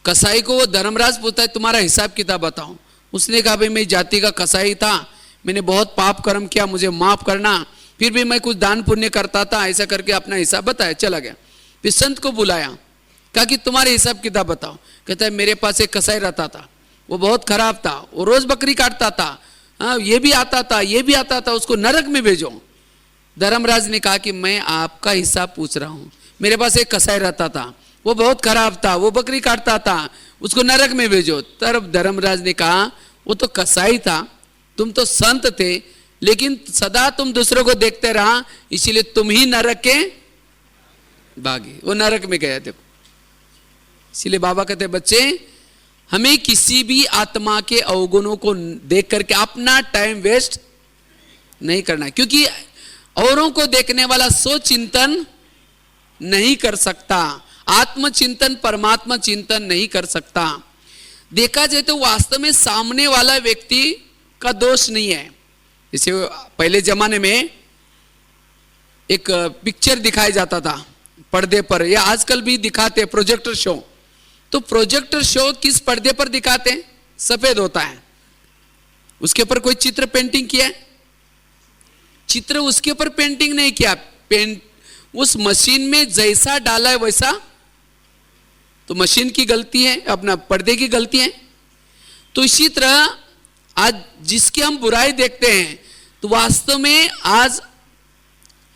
कसाई को वो धर्मराज पूछता है तुम्हारा हिसाब किताब बताओ। उसने कहा भाई मैं जाति का कसाई था, मैंने बहुत पाप कर्म किया, मुझे माफ करना, फिर भी मैं कुछ दान पुण्य करता था, ऐसा करके अपना हिसाब बताया, चला गया। फिर संत को बुलाया, कहा कि तुम्हारे हिसाब किताब बताओ। कहता है मेरे पास एक कसाई रहता था, वो बहुत खराब था, वो रोज बकरी काटता था, हाँ ये भी आता था, ये भी आता था, उसको नरक में भेजो। धर्मराज ने कहा कि मैं आपका हिसाब पूछ रहा हूँ, मेरे पास एक कसाई रहता था, वो बहुत खराब था, वो बकरी काटता था, उसको नरक में भेजो। तब धर्मराज ने कहा वो तो कसाई था, तुम तो संत थे, लेकिन सदा तुम दूसरों को देखते रहा, इसीलिए तुम ही नरक के भागे, वो नरक में गया। देखो इसीलिए बाबा कहते बच्चे हमें किसी भी आत्मा के अवगुणों को देख करके अपना टाइम वेस्ट नहीं करना, क्योंकि औरों को देखने वाला सोचिंतन नहीं कर सकता, आत्मचिंतन परमात्मा चिंतन नहीं कर सकता। देखा जाए तो वास्तव में सामने वाला व्यक्ति का दोष नहीं है। जैसे पहले जमाने में एक पिक्चर दिखाया जाता था पर्दे पर, या आजकल भी दिखाते प्रोजेक्टर शो। तो प्रोजेक्टर शो किस पर्दे पर दिखाते हैं? सफेद होता है, उसके ऊपर कोई चित्र पेंटिंग किया है? चित्र उसके ऊपर पेंटिंग नहीं किया, उस मशीन में जैसा डाला है वैसा, तो मशीन की गलती है, अपना पर्दे की गलती है। तो इसी तरह आज जिसकी हम बुराई देखते हैं तो वास्तव में आज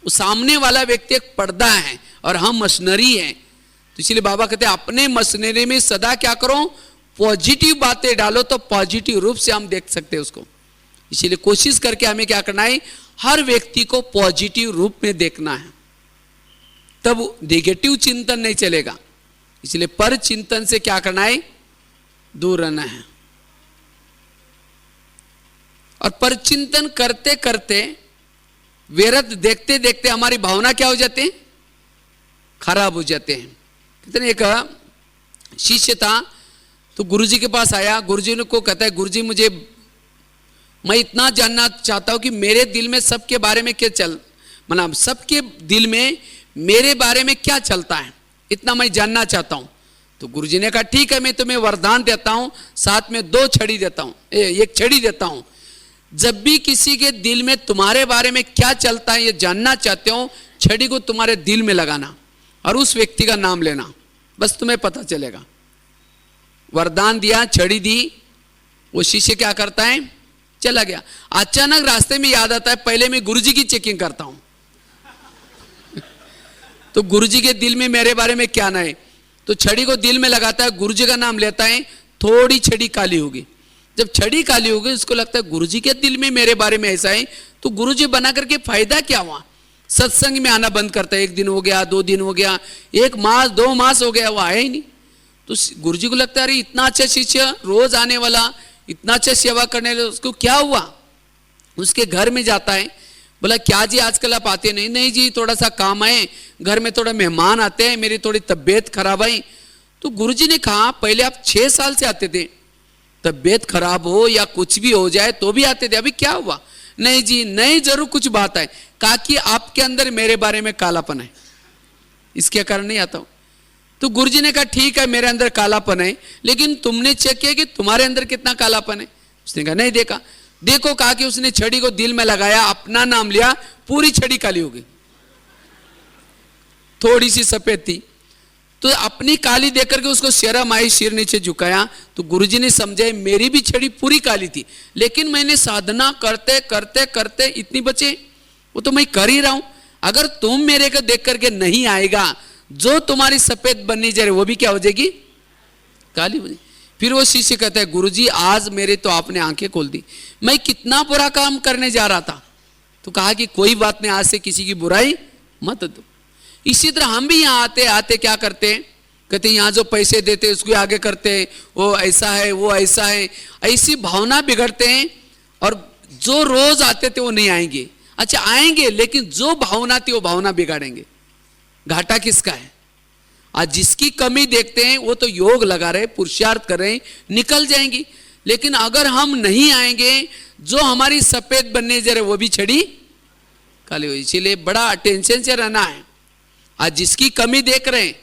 सामने वाला व्यक्ति एक पर्दा है और हम मशीनरी हैं। तो इसलिए बाबा कहते हैं अपने मशीनरी में सदा क्या करो, पॉजिटिव बातें डालो, तो पॉजिटिव रूप से हम देख सकते हैं उसको। इसीलिए कोशिश करके हमें क्या करना है, हर व्यक्ति को पॉजिटिव रूप में देखना है, तब नेगेटिव चिंतन नहीं चलेगा। इसलिए पर चिंतन से क्या करना है, दूर रहना है। और पर चिंतन करते करते व्यर्थ देखते देखते हमारी भावना क्या हो जाते हैं, खराब हो जाते हैं। कितने एक शिष्य था तो गुरुजी के पास आया, गुरुजी को कहता है गुरुजी मैं इतना जानना चाहता हूं कि मेरे दिल में सबके बारे में क्या मतलब सबके दिल में मेरे बारे में क्या चलता है, इतना मैं जानना चाहता हूं। तो गुरुजी ने कहा ठीक है, मैं तुम्हें वरदान देता हूं, साथ में 2 छड़ी देता हूं, 1 छड़ी देता हूं। जब भी किसी के दिल में तुम्हारे बारे में क्या चलता है ये जानना चाहते हो, छड़ी को तुम्हारे दिल में लगाना और उस व्यक्ति का नाम लेना, बस तुम्हें पता चलेगा। वरदान दिया, छड़ी दी, वो शिष्य क्या करता है, चला गया। अचानक रास्ते में याद आता है पहले मैं गुरुजी की चेकिंग करता हूं तो गुरुजी के दिल में मेरे बारे में क्या ना है, तो छड़ी को दिल में लगाता है, गुरुजी का नाम लेता है, थोड़ी छड़ी काली होगी। जब छड़ी काली होगी उसको लगता है गुरुजी के दिल में मेरे बारे में ऐसा है, तो गुरुजी बना करके फायदा क्या हुआ। सत्संग में आना बंद करता है, 1 दिन हो गया, 2 दिन हो गया, 1 मास 2 मास हो गया, वो आया ही नहीं। तो गुरुजी को लगता है अरे इतना अच्छा शिष्य, रोज आने वाला, इतना अच्छा सेवा करने वाला, उसको क्या हुआ। उसके घर में जाता है, बोला क्या जी आजकल आप आते नहीं? नहीं जी थोड़ा सा काम है, घर में थोड़ा मेहमान आते हैं, मेरी थोड़ी तबीयत खराब है। तो गुरुजी ने कहा पहले आप 6 साल से आते थे, तबीयत खराब हो या कुछ भी हो जाए तो भी आते थे, अभी क्या हुआ? नहीं जी नहीं, जरूर कुछ बात है। कहा कि आपके अंदर मेरे बारे में कालापन है, इसके कारण नहीं आता हूं। तो गुरुजी ने कहा ठीक है मेरे अंदर कालापन है, लेकिन तुमने चेक किया कि तुम्हारे अंदर कितना कालापन है? उसने कहा नहीं देखा। देखो, कहा कि उसने छड़ी को दिल में लगाया, अपना नाम लिया, पूरी छड़ी काली हो गई, थोड़ी सी सफेद थी। तो अपनी काली देख करके उसको शर्म आई, सिर नीचे झुकाया। तो गुरुजी ने समझा मेरी भी छड़ी पूरी काली थी, लेकिन मैंने साधना करते करते करते इतनी बचे, वो तो मैं कर ही रहा हूं। अगर तुम मेरे को देख करके नहीं आएगा, जो तुम्हारी सफेद बननी जा रही वो भी क्या हो जाएगी, काली हो जाएगी। फिर वो शिष्य कहता है गुरुजी आज मेरे तो आपने आंखें खोल दी, मैं कितना बुरा काम करने जा रहा था। तो कहा कि कोई बात नहीं, आज से किसी की बुराई मत दो। इसी तरह हम भी यहाँ आते आते क्या करते हैं, कहते यहाँ जो पैसे देते उसको आगे करते हैं, वो ऐसा है वो ऐसा है, ऐसी भावना बिगड़ते हैं। और जो रोज आते थे वो नहीं आएंगे, अच्छा आएंगे लेकिन जो भावना थी वो भावना बिगाड़ेंगे। घाटा किसका है? आज जिसकी कमी देखते हैं वो तो योग लगा रहे, पुरुषार्थ कर रहे, निकल जाएंगी। लेकिन अगर हम नहीं आएंगे, जो हमारी सफेद बनने जा रहे वो भी छड़ी काली हो। इसीलिए बड़ा अटेंशन से रहना है। आज जिसकी कमी देख रहे हैं,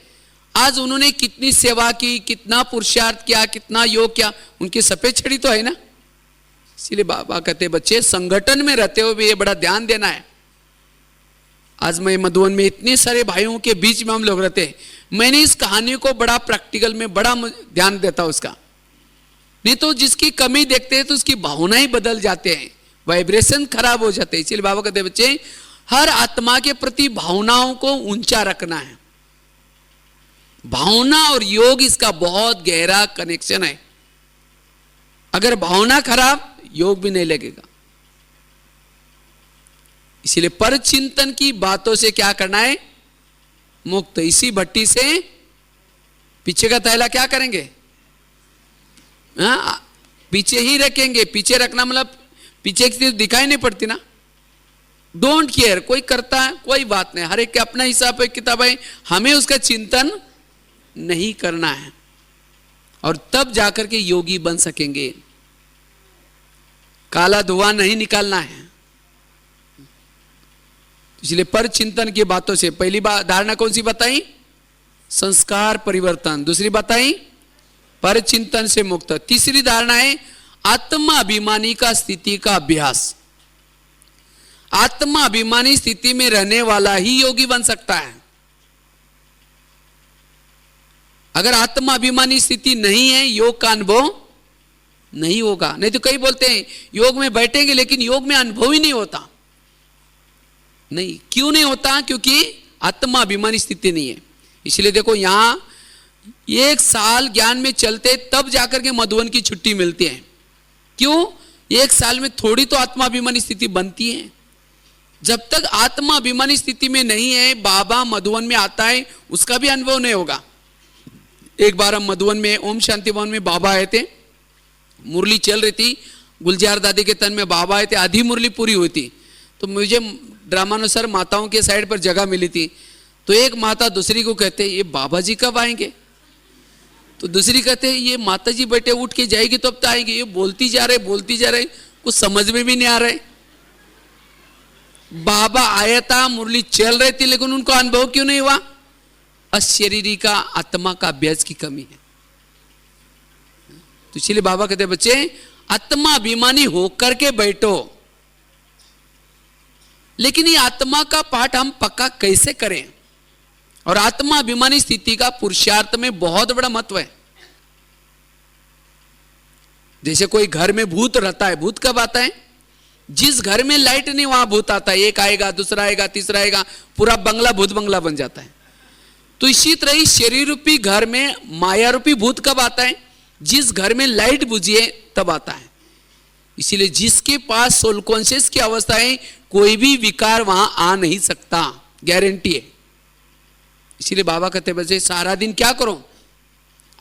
आज उन्होंने कितनी सेवा की, कितना पुरुषार्थ किया, कितना योग किया, उनकी सफेद छड़ी तो है ना। इसीलिए बाबा कहते बच्चे संगठन में रहते हुए भी ये बड़ा ध्यान देना है। आज मैं मधुबन में इतने सारे भाइयों के बीच में हम लोग रहते हैं, मैंने इस कहानी को बड़ा प्रैक्टिकल में बड़ा ध्यान देता उसका। नहीं तो जिसकी कमी देखते हैं तो उसकी भावनाएं बदल जाते हैं, वाइब्रेशन खराब हो जाते हैं। इसलिए बाबा कहते बच्चे हर आत्मा के प्रति भावनाओं को ऊंचा रखना है। भावना और योग इसका बहुत गहरा कनेक्शन है। अगर भावना खराब, योग भी नहीं लगेगा। इसीलिए पर चिंतन की बातों से क्या करना है, मुक्त। इसी भट्टी से पीछे का थैला क्या करेंगे, हाँ पीछे ही रखेंगे। पीछे रखना मतलब पीछे की चीज दिखाई नहीं पड़ती ना। डोंट केयर, कोई करता है कोई बात नहीं, हर एक के अपना हिसाब है, किताब है, हमें उसका चिंतन नहीं करना है। और तब जाकर के योगी बन सकेंगे। काला धुआं नहीं निकालना है। इसलिए पर चिंतन की बातों से पहली बात धारणा कौन सी बताई, संस्कार परिवर्तन। दूसरी बताई पर चिंतन से मुक्त। तीसरी धारणा है आत्मा अभिमानी का स्थिति का अभ्यास। आत्मा अभिमानी स्थिति में रहने वाला ही योगी बन सकता है। अगर आत्मा अभिमानी स्थिति नहीं है, योग का अनुभव नहीं होगा। नहीं तो कई बोलते हैं योग में बैठेंगे लेकिन योग में अनुभव ही नहीं होता। नहीं, क्यों नहीं होता? क्योंकि आत्मा अभिमानी स्थिति नहीं है। इसलिए देखो यहां 1 साल ज्ञान में चलते तब जाकर के मधुबन की छुट्टी मिलती है। क्यों? 1 साल में थोड़ी तो आत्मा अभिमानी स्थिति बनती है। जब तक आत्मा अभिमानी स्थिति में नहीं है, बाबा मधुबन में आता है उसका भी अनुभव नहीं होगा। एक बार हम मधुबन में ओम शांति भवन में बाबा आए थे, मुरली चल रही थी, गुलजार दादी के तन में बाबा आए थे, आधी मुरली पूरी हुई थी, तो मुझे ड्रामानुसार माताओं के साइड पर जगह मिली थी। तो एक माता दूसरी को कहते ये बाबा जी कब आएंगे, तो दूसरी कहते ये माता जी बेटे उठ के जाएगी तो अब तो आएंगे, ये बोलती जा रहे कुछ समझ में भी नहीं आ रहे। बाबा आया था, मुरली चल रही थी, लेकिन उनको अनुभव क्यों नहीं हुआ? अशरीरी का आत्मा का अभ्यास की कमी है। तो इसलिए बाबा कहते बच्चे आत्मा अभिमानी होकर के बैठो, लेकिन ये आत्मा का पाठ हम पक्का कैसे करें? और आत्मा अभिमानी स्थिति का पुरुषार्थ में बहुत बड़ा महत्व है। जैसे कोई घर में भूत रहता है, भूत कब आता है? जिस घर में लाइट नहीं वहां भूत आता है, एक आएगा, दूसरा आएगा, तीसरा आएगा, पूरा बंगला भूत बंगला बन जाता है। तो इसी तरह ही शरीर रूपी घर में माया रूपी भूत कब आता है? जिस घर में लाइट बुझिए तब आता है। इसीलिए जिसके पास सोल कॉन्शियस की अवस्था है, कोई भी विकार वहां आ नहीं सकता, गारंटी है। इसीलिए बाबा कहते बच्चे सारा दिन क्या करो?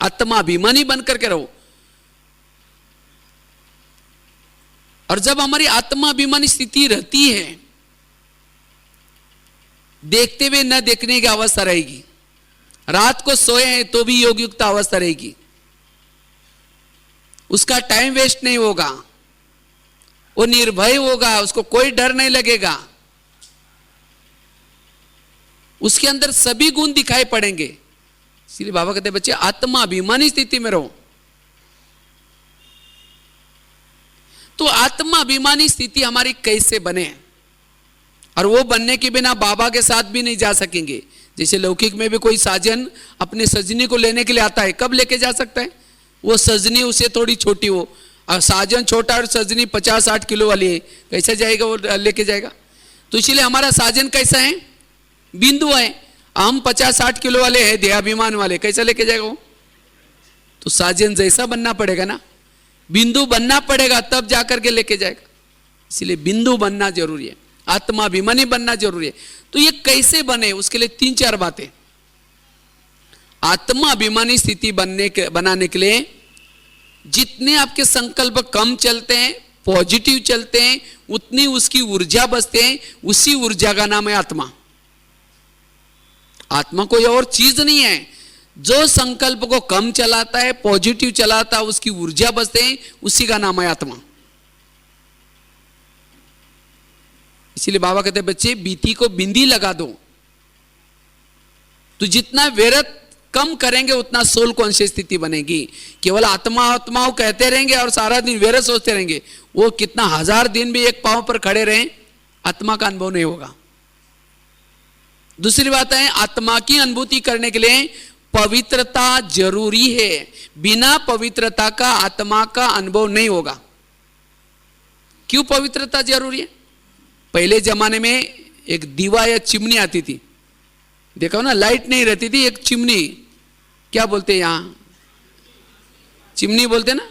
आत्मा अभिमानी बन करके रहो। और जब हमारी आत्मा अभिमानी स्थिति रहती है, देखते हुए न देखने की अवस्था रहेगी, रात को सोए हैं तो भी योग युक्त अवस्था रहेगी, उसका टाइम वेस्ट नहीं होगा, वो निर्भय होगा, उसको कोई डर नहीं लगेगा, उसके अंदर सभी गुण दिखाई पड़ेंगे। इसलिए बाबा कहते हैं बच्चे आत्मा अभिमानी स्थिति में रहो। तो आत्मा अभिमानी स्थिति हमारी कैसे बने? और वो बनने के बिना बाबा के साथ भी नहीं जा सकेंगे। जैसे लौकिक में भी कोई साजन अपने सजनी को लेने के लिए आता है, कब लेके जा सकता है? वो सजनी उसे थोड़ी छोटी हो, और साजन छोटा और सजनी 50-60 किलो वाली है, कैसे जाएगा वो लेके जाएगा? तो इसीलिए हमारा साजन कैसा है? बिंदु है। हम 50-60 किलो वाले हैं, देहाभिमान वाले, कैसा लेके जाएगा वो? तो साजन जैसा बनना पड़ेगा ना, बिंदु बनना पड़ेगा, तब जाकर के लेके जाएगा। इसलिए बिंदु बनना जरूरी है, आत्मा अभिमानी बनना जरूरी है। तो ये कैसे बने? उसके लिए 3-4 बातें। आत्मा अभिमानी स्थिति बनाने के लिए जितने आपके संकल्प कम चलते हैं, पॉजिटिव चलते हैं, उतनी उसकी ऊर्जा बचते हैं। उसी ऊर्जा का नाम है आत्मा। आत्मा कोई और चीज नहीं है। जो संकल्प को कम चलाता है, पॉजिटिव चलाता है, उसकी ऊर्जा बचते हैं, उसी का नाम है आत्मा। इसीलिए बाबा कहते हैं बच्चे बीती को बिंदी लगा दो। तो जितना व्यर्थ कम करेंगे उतना सोल कॉन्शियस स्थिति बनेगी। केवल आत्मा आत्माओं कहते रहेंगे और सारा दिन व्यर्थ सोचते रहेंगे, वो कितना 1000 दिन भी एक पांव पर खड़े रहें, आत्मा का अनुभव नहीं होगा। दूसरी बात है, आत्मा की अनुभूति करने के लिए पवित्रता जरूरी है। बिना पवित्रता का आत्मा का अनुभव नहीं होगा। क्यों पवित्रता जरूरी है? पहले जमाने में एक दीवा या चिमनी आती थी, देखो ना, लाइट नहीं रहती थी, एक चिमनी, क्या बोलते हैं यहां, चिमनी बोलते ना,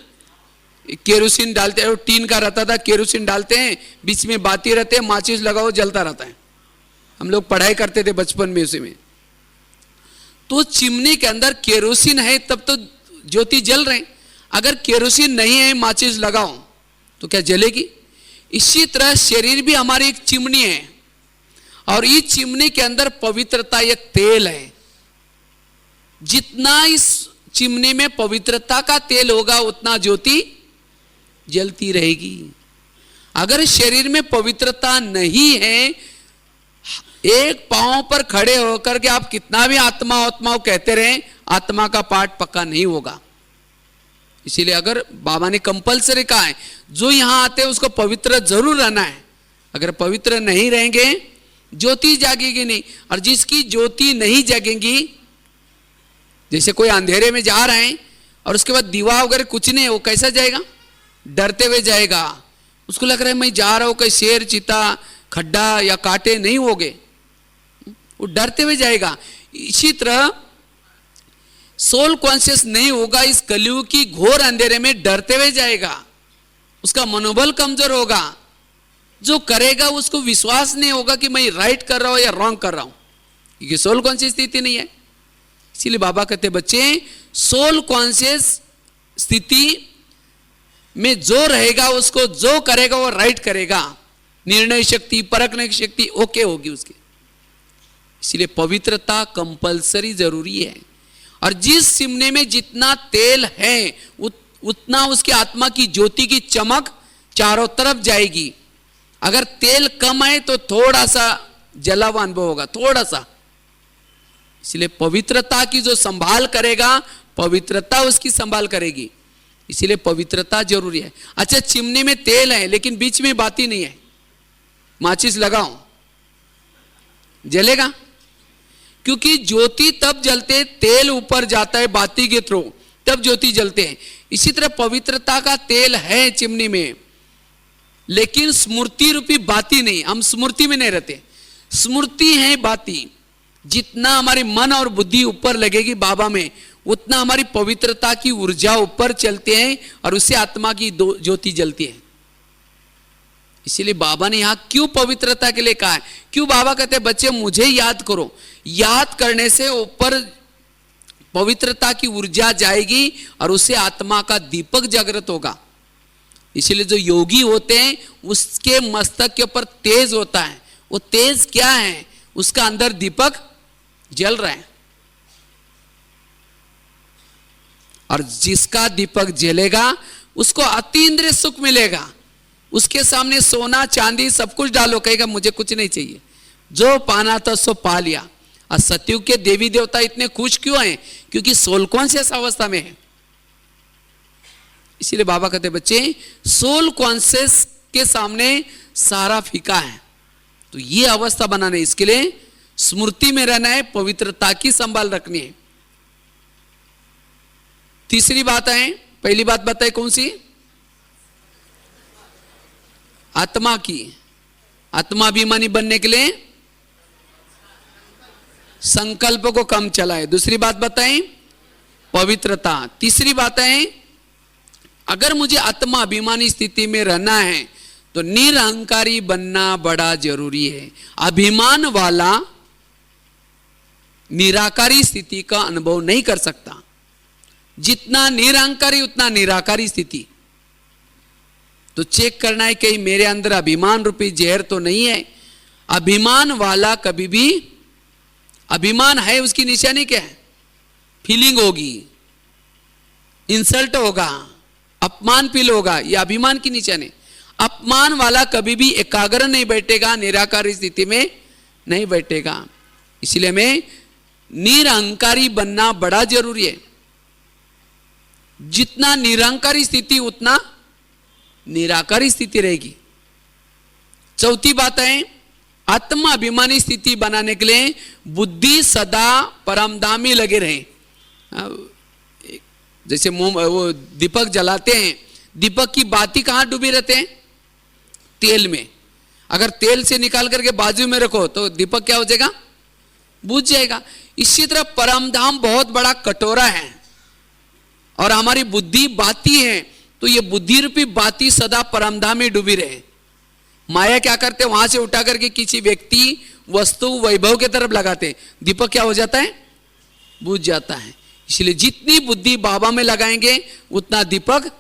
केरोसिन डालते हैं, टीन का रहता था, केरोसिन डालते हैं, बीच में बाती रहते हैं, माचिस लगाओ जलता रहता है। हम लोग पढ़ाई करते थे बचपन में उसी में। तो चिमनी के अंदर केरोसिन है तब तो ज्योति जल रहे। अगर केरोसिन नहीं है, माचिस लगाओ तो क्या जलेगी? इसी तरह शरीर भी हमारी एक चिमनी है, और इस चिमनी के अंदर पवित्रता एक तेल है। जितना इस चिमनी में पवित्रता का तेल होगा उतना ज्योति जलती रहेगी। अगर शरीर में पवित्रता नहीं है, एक पांव पर खड़े होकर के आप कितना भी आत्मा आत्मा कहते रहें, आत्मा का पाठ पक्का नहीं होगा। इसीलिए अगर बाबा ने कंपलसरी कहा है, जो यहां आते हैं उसको पवित्र जरूर रहना है। अगर पवित्र नहीं रहेंगे, ज्योति जागेगी नहीं। और जिसकी ज्योति नहीं जगेगी, जैसे कोई अंधेरे में जा रहे हैं और उसके बाद दीवा वगैरह कुछ नहीं है, वो कैसा जाएगा? डरते हुए जाएगा। उसको लग रहा है मैं जा रहा हूं, कहीं शेर चीता खड्डा या कांटे नहीं होंगे, वो डरते हुए जाएगा। इसी तरह सोल कॉन्शियस नहीं होगा, इस कलयुग की घोर अंधेरे में डरते हुए जाएगा, उसका मनोबल कमजोर होगा। जो करेगा उसको विश्वास नहीं होगा कि मैं राइट कर रहा हूं या रॉन्ग कर रहा हूं, क्योंकि सोल कॉन्शियस स्थिति नहीं है। इसीलिए बाबा कहते बच्चे सोल कॉन्शियस स्थिति में जो रहेगा उसको जो करेगा वो राइट करेगा, निर्णय शक्ति, परखने की शक्ति ओके होगी उसकी। इसलिए पवित्रता कंपलसरी जरूरी है। और जिस चिमने में जितना तेल है उतना उसकी आत्मा की ज्योति की चमक चारों तरफ जाएगी। अगर तेल कम है तो थोड़ा सा जला हुआ अनुभव होगा, थोड़ा सा। इसलिए पवित्रता की जो संभाल करेगा, पवित्रता उसकी संभाल करेगी। इसलिए पवित्रता जरूरी है। अच्छा, चिमनी में तेल है लेकिन बीच में बाती नहीं है, माचिस लगाओ, जलेगा? क्योंकि ज्योति तब जलते, तेल ऊपर जाता है बाती के थ्रू, तब ज्योति जलते हैं। इसी तरह पवित्रता का तेल है चिमनी में, लेकिन स्मृति रूपी बाती नहीं, हम स्मृति में नहीं रहते। स्मृति है बाती। जितना हमारी मन और बुद्धि ऊपर लगेगी बाबा में, उतना हमारी पवित्रता की ऊर्जा ऊपर चलते हैं और उससे आत्मा की ज्योति जलती है। इसीलिए बाबा ने यहां क्यों पवित्रता के लिए कहा है? क्यों बाबा कहते हैं बच्चे मुझे याद करो? याद करने से ऊपर पवित्रता की ऊर्जा जाएगी और उससे आत्मा का दीपक जागृत होगा। इसलिए जो योगी होते हैं उसके मस्तक के ऊपर तेज होता है। वो तेज क्या है? उसका अंदर दीपक जल रहा है। और जिसका दीपक जलेगा उसको अतीन्द्रिय सुख मिलेगा। उसके सामने सोना चांदी सब कुछ डालो, कहेगा मुझे कुछ नहीं चाहिए, जो पाना था सो पा लिया। और सतयुग के देवी देवता इतने खुश क्यों हैं? क्योंकि सोल कॉन्शियस अवस्था में है। इसीलिए बाबा कहते बच्चे सोल कॉन्शियस के सामने सारा फीका है। तो ये अवस्था बनाने, इसके लिए स्मृति में रहना है, पवित्रता की संभाल रखनी है। तीसरी बात है, पहली बात बताए कौन सी? आत्मा की। आत्माभिमानी बनने के लिए संकल्प को कम चलाए। दूसरी बात बताएं पवित्रता। तीसरी बात है अगर मुझे आत्माभिमानी स्थिति में रहना है तो निरहंकारी बनना बड़ा जरूरी है। अभिमान वाला निराकारी स्थिति का अनुभव नहीं कर सकता। जितना निरहंकारी उतना निराकारी स्थिति। तो चेक करना है कि मेरे अंदर अभिमान रूपी जहर तो नहीं है। अभिमान वाला कभी भी, अभिमान है उसकी निशानी क्या है? फीलिंग होगी, इंसल्ट होगा, अपमान फील होगा, यह अभिमान की निशानी। अपमान वाला कभी भी एकाग्र नहीं बैठेगा, निराकारी स्थिति में नहीं बैठेगा। इसलिए हमें निरहंकारी बनना बड़ा जरूरी है। जितना निरहंकारी स्थिति उतना निराकारी स्थिति रहेगी। चौथी बात है आत्मा अभिमानी स्थिति बनाने के लिए बुद्धि सदा परमधाम में लगे रहे। जैसे वो दीपक जलाते हैं, दीपक की बाती कहां डूबे रहते हैं? तेल में। अगर तेल से निकाल करके बाजू में रखो तो दीपक क्या हो जाएगा? बुझ जाएगा। इसी तरह परमधाम बहुत बड़ा कटोरा है और हमारी बुद्धि बाती है, तो ये बुद्धि रूपी बाती सदा परमधाम में डूबी रहे। माया क्या करते हैं? वहां से उठा करके किसी व्यक्ति, वस्तु, वैभव के तरफ लगाते, दीपक क्या हो जाता है? बुझ जाता है। इसलिए जितनी बुद्धि बाबा में लगाएंगे उतना दीपक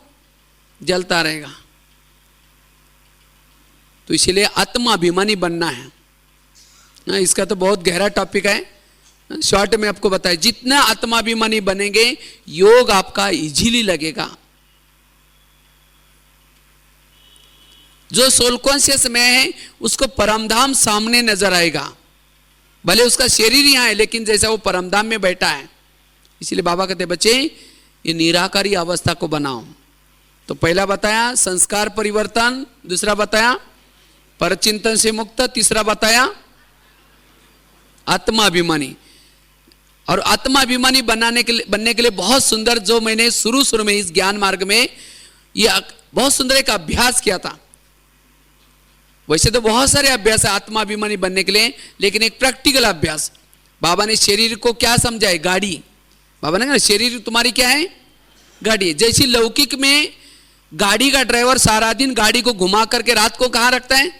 जलता रहेगा। तो इसलिए आत्माभिमानी बनना है। इसका तो बहुत गहरा टॉपिक है, शॉर्ट में आपको बताया। जितना आत्माभिमानी बनेंगे योग आपका इजीली लगेगा। जो सोल कॉन्शियस में है उसको परमधाम सामने नजर आएगा। भले उसका शरीर यहां है लेकिन जैसा वो परमधाम में बैठा है। इसलिए बाबा कहते बच्चे ये निराकारी अवस्था को बनाओ। तो पहला बताया संस्कार परिवर्तन, दूसरा बताया परचिंतन से मुक्त, तीसरा बताया आत्माभिमानी। और आत्माभिमानी बनने के लिए बहुत सुंदर, जो मैंने शुरू में इस ज्ञान मार्ग में ये बहुत सुंदर एक अभ्यास किया था। वैसे तो बहुत सारे अभ्यास है आत्माभिमानी बनने के लिए, लेकिन एक प्रैक्टिकल अभ्यास। बाबा ने शरीर को क्या समझाए? गाड़ी। बाबा ने कहा शरीर तुम्हारी क्या है? गाड़ी है। जैसी लौकिक में गाड़ी का ड्राइवर सारा दिन गाड़ी को घुमा करके रात को कहां रखता है?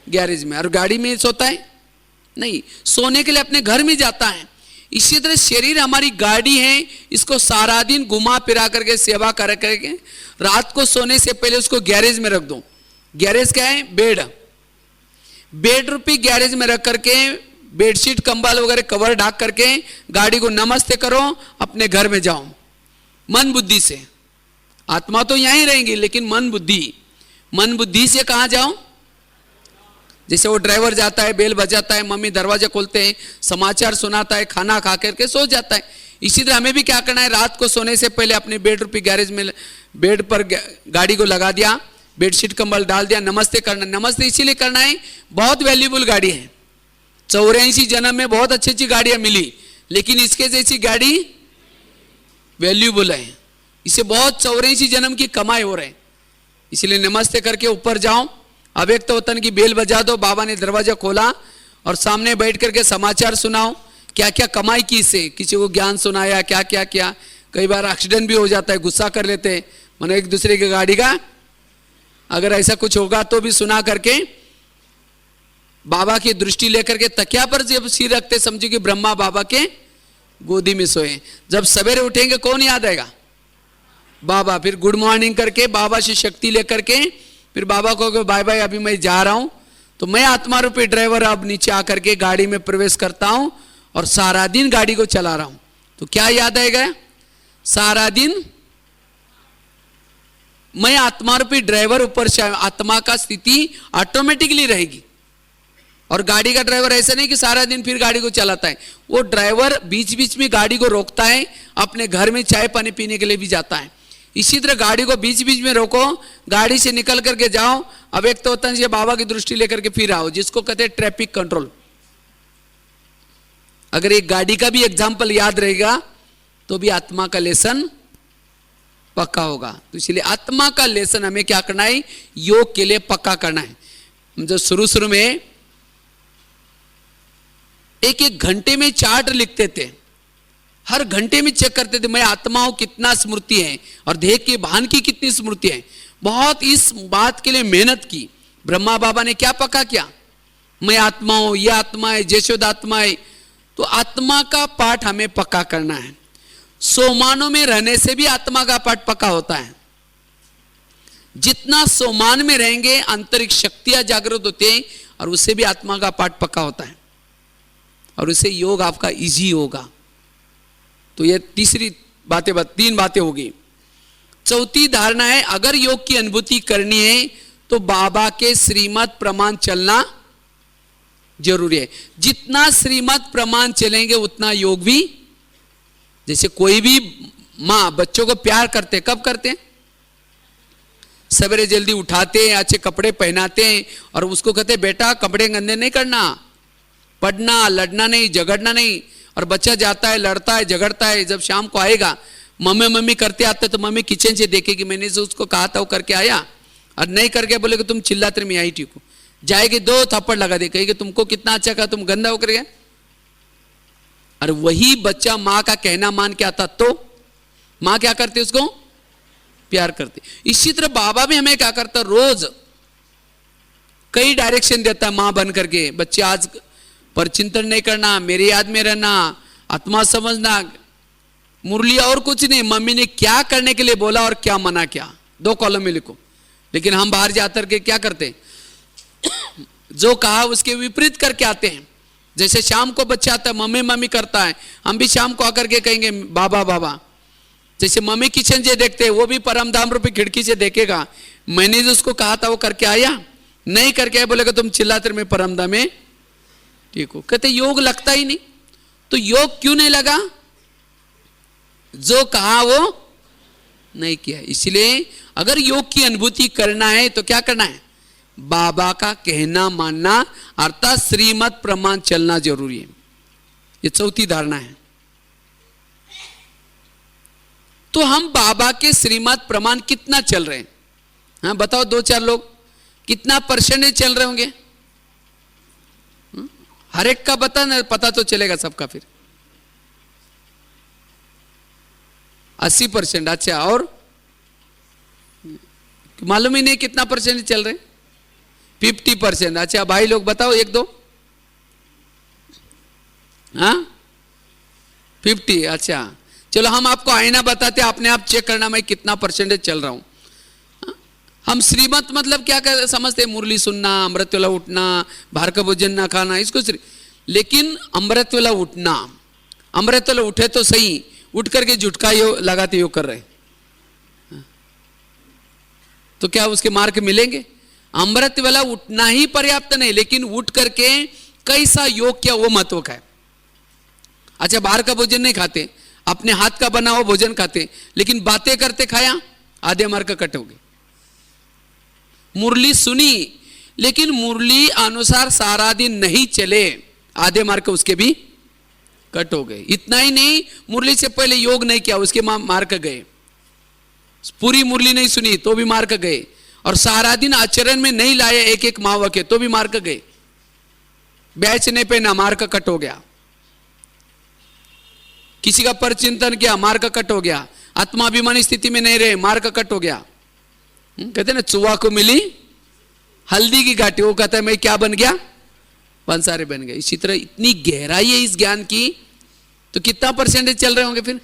गैरेज में। और गाड़ी में सोता है? नहीं, सोने के लिए अपने घर में जाता है। इसी तरह शरीर हमारी गाड़ी है, इसको सारा दिन घुमा फिरा करके सेवा कर करके रात को सोने से पहले उसको गैरेज में रख दो। गैरेज क्या है? बेड। बेड रूपी गैरेज में रख करके बेडशीट कंबल वगैरह कवर ढाक करके गाड़ी को नमस्ते करो, अपने घर में जाओ मन बुद्धि से। आत्मा तो यहीं रहेंगी लेकिन मन बुद्धि से कहां जाओ? जैसे वो ड्राइवर जाता है, बेल बजाता है, मम्मी दरवाजा खोलते हैं, समाचार सुनाता है, खाना खा करके सो जाता है। इसी तरह हमें भी क्या करना है? रात को सोने से पहले अपने बेड रूपी गैरेज में बेड पर गाड़ी को लगा दिया, बेडशीट कंबल डाल दिया, नमस्ते करना। नमस्ते इसीलिए करना है, बहुत वैल्यूबल गाड़ी है। 84 जन्म में बहुत अच्छी अच्छी गाड़ियां मिली, लेकिन इसके जैसी गाड़ी वैल्यूबल है। इसे बहुत 84 जन्म की कमाई हो रहे हैं। इसलिए नमस्ते करके ऊपर जाओ, अव्यक्त वतन की बेल बजा दो, बाबा ने दरवाजा खोला और सामने बैठ करके समाचार सुनाओ, क्या क्या कमाई की इससे, किसी को ज्ञान सुनाया, क्या क्या किया। कई बार एक्सीडेंट भी हो जाता है, गुस्सा कर लेते हैं, मानो एक दूसरे की गाड़ी का, अगर ऐसा कुछ होगा तो भी सुना करके बाबा की दृष्टि लेकर के तकिया पर जब सिर रखते, समझो कि ब्रह्मा बाबा के गोदी में सोए। जब सवेरे उठेंगे कौन याद आएगा? बाबा। फिर गुड मॉर्निंग करके बाबा से शक्ति लेकर के फिर बाबा को बाय बाय, अभी मैं जा रहा हूं। तो मैं आत्मा रूपी ड्राइवर अब नीचे आकर के गाड़ी में प्रवेश करता हूं और सारा दिन गाड़ी को चला रहा हूं। तो क्या याद आएगा? सारा दिन मैं आत्मा रूपी ड्राइवर, ऊपर से आत्मा का स्थिति ऑटोमेटिकली रहेगी। और गाड़ी का ड्राइवर ऐसा नहीं कि सारा दिन फिर गाड़ी को चलाता है, वो ड्राइवर बीच बीच में गाड़ी को रोकता है, अपने घर में चाय पानी पीने के लिए भी जाता है। इसी तरह गाड़ी को बीच बीच में रोको, गाड़ी से निकल करके जाओ, अव्यक्त वतन से बाबा की दृष्टि लेकर के फिर आओ, जिसको कहते हैं ट्रैफिक कंट्रोल। अगर एक गाड़ी का भी एग्जाम्पल याद रहेगा तो भी आत्मा का लेसन पक्का होगा। तो इसलिए आत्मा का लेसन हमें क्या करना है? योग के लिए पक्का करना है। हम जो शुरू में एक एक घंटे में चार्ट लिखते थे, हर घंटे में चेक करते थे मैं आत्मा हूं, कितना स्मृति है, और देह के भान की कितनी स्मृति है। बहुत इस बात के लिए मेहनत की। ब्रह्मा बाबा ने क्या पक्का किया? मैं आत्मा हूं, ये आत्मा है, जयशोद आत्मा है। तो आत्मा का पाठ हमें पक्का करना है। सोमानों में रहने से भी आत्मा का पाठ पक्का होता है। जितना सोमान में रहेंगे अंतरिक्ष शक्तियां जागृत होती हैं और उससे भी आत्मा का पाठ पक्का होता है, और उससे योग आपका इजी होगा। तो ये तीन बातें होगी। चौथी धारणा है, अगर योग की अनुभूति करनी है तो बाबा के श्रीमत प्रमाण चलना जरूरी है। जितना श्रीमत प्रमाण चलेंगे उतना योग भी। जैसे कोई भी माँ बच्चों को प्यार करते, कब करते हैं? सवेरे जल्दी उठाते हैं, अच्छे कपड़े पहनाते हैं और उसको कहते हैं बेटा कपड़े गंदे नहीं करना, पढ़ना, लड़ना नहीं, झगड़ना नहीं। और बच्चा जाता है, लड़ता है, झगड़ता है, जब शाम को आएगा मम्मी मम्मी करते आता तो मम्मी किचन से देखेगी मैंने जो उसको कहा था वो करके आया, और नहीं करके बोलेगा तुम चिल्लाते मैं आई ठीक हूँ, जाएगी 2 थप्पड़ लगा दे, कहेगी तुमको कितना अच्छा कहा, तुम गंदा होकर गया। और वही बच्चा माँ का कहना मान के आता तो माँ क्या करती उसको प्यार करती। इसी तरह बाबा भी हमें क्या करता, रोज कई डायरेक्शन देता है माँ बन करके, बच्चे आज पर चिंतन नहीं करना, मेरी याद में रहना, आत्मा समझना, मुरली और कुछ नहीं, मम्मी ने क्या करने के लिए बोला और क्या मना किया, 2 कॉलम में लिखो। लेकिन हम बाहर जाकर के क्या करते, जो कहा उसके विपरीत करके आते हैं। जैसे शाम को बच्चा आता है मम्मी मम्मी करता है, हम भी शाम को आकर के कहेंगे बाबा बाबा। जैसे मम्मी किचन से देखते हैं, वो भी परमधाम रूपी खिड़की से देखेगा, मैंने जो उसको कहा था वो करके आया, नहीं करके आया, बोलेगा तुम चिल्लाते मैं परमधाम में ठीक हो। कहते योग लगता ही नहीं। तो योग क्यों नहीं लगा? जो कहा वो नहीं किया। इसलिए अगर योग की अनुभूति करना है तो क्या करना है? बाबा का कहना मानना, अर्थात श्रीमत प्रमाण चलना जरूरी है। ये चौथी धारणा है। तो हम बाबा के श्रीमत प्रमाण कितना चल रहे हैं? हाँ बताओ, 2-4 लोग कितना % चल रहे होंगे? हर एक का पता तो चलेगा सबका। फिर 80%। अच्छा, और मालूम ही नहीं कितना % चल रहे? 50%। अच्छा भाई लोग बताओ 1-2। हाँ 50। अच्छा चलो हम आपको आईना बताते, अपने आप चेक करना मैं कितना परसेंटेज चल रहा हूं। हम श्रीमत मतलब क्या समझते, मुरली सुनना, अमृत वेला उठना, बाहर का भोजन ना खाना, इसको लेकिन अमृत वेला उठना, अमृत वेला उठे तो सही, उठ करके झुटका लगाते योग कर रहे, तो क्या उसके मार्क मिलेंगे? अमृत वेला उठना ही पर्याप्त नहीं, लेकिन उठ करके कैसा योग किया वो महत्व का है। अच्छा बाहर का भोजन नहीं खाते, अपने हाथ का बना हुआ भोजन खाते, लेकिन बातें करते खाया, आधे मार्क कट हो गए। मुरली सुनी लेकिन मुरली अनुसार सारा दिन नहीं चले, आधे मार्क उसके भी कट हो गए। इतना ही नहीं, मुरली से पहले योग नहीं किया, उसके मार्क गए। पूरी मुरली नहीं सुनी तो भी मार्क गए, और सारा दिन आचरण में नहीं लाए एक एक माह के तो भी मार्क गए। बैच नहीं पहना, मार्क कट हो गया। किसी का परचिंतन किया, मार्क कट हो गया। आत्माभिमानी स्थिति में नहीं रहे, मार्क कट हो गया। कहते ना चुहा को मिली हल्दी की घाटी, वो कहता है मैं क्या बन गया, पंसारे बन गए। इसी तरह इतनी गहराई है इस ज्ञान की, तो कितना परसेंटेज चल रहे होंगे फिर?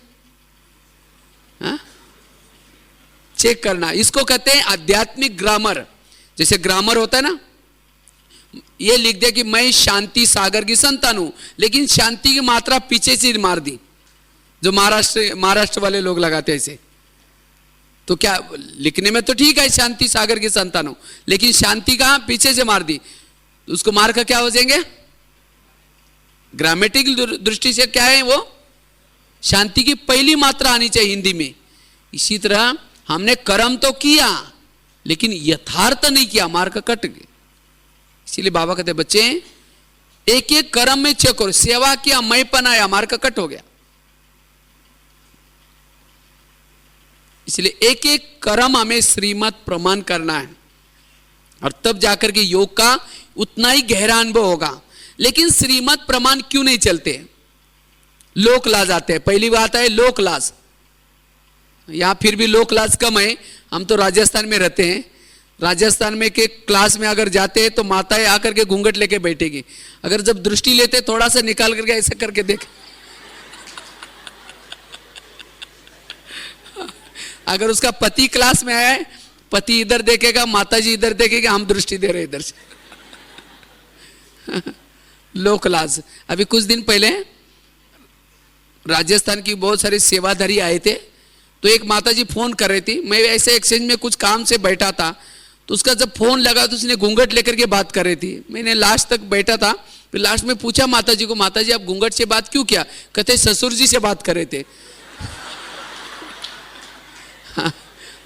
चेक करना, इसको कहते हैं आध्यात्मिक ग्रामर। जैसे ग्रामर होता है ना, ये लिख दे कि मैं शांति सागर की संतान हूं, लेकिन शांति की मात्रा पीछे से मार दी, जो महाराष्ट्र वाले लोग लगाते हैं ऐसे। तो क्या लिखने में तो ठीक है शांति सागर की संतान हूं, लेकिन शांति कहां पीछे से मार दी, उसको मार्क क्या हो जाएंगे? ग्रामेटिक दृष्टि से क्या है वो? शांति की पहली मात्रा आनी चाहिए हिंदी में। इसी तरह हमने कर्म तो किया लेकिन यथार्थ नहीं किया, मार्क कट गए। इसीलिए बाबा कहते बच्चे एक एक कर्म में चेक करो, सेवा किया मैं पनाया, मार्क कट हो गया। इसलिए एक एक कर्म हमें श्रीमत प्रमाण करना है, और तब जाकर के योग का उतना ही गहरा अनुभव होगा। लेकिन श्रीमत प्रमाण क्यों नहीं चलते? लोक लाज आते हैं। पहली बात है लोक लाज, यहां फिर भी लोक लाज कम है। हम तो राजस्थान में रहते हैं, राजस्थान में के क्लास में अगर जाते हैं तो माताएं आकर के घूंघट लेके बैठेगी, अगर जब दृष्टि लेते थोड़ा सा निकाल करके ऐसा करके देख, अगर उसका पति क्लास में आया है, पति इधर देखेगा, माताजी इधर देखेगा, हम दृष्टि दे रहे इधर से। लोक लाज। अभी कुछ दिन पहले राजस्थान की बहुत सारी सेवाधारी आए थे, तो एक माताजी फोन कर रही थी, मैं ऐसे एक्सचेंज में कुछ काम से बैठा था, तो उसका जब फोन लगा तो उसने घूंघट लेकर के बात कर रही थी। मैंने लास्ट तक बैठा था, फिर लास्ट में पूछा माताजी को, माताजी आप घूंघट से बात क्यों किया? कहते ससुर जी से बात कर रहे थे।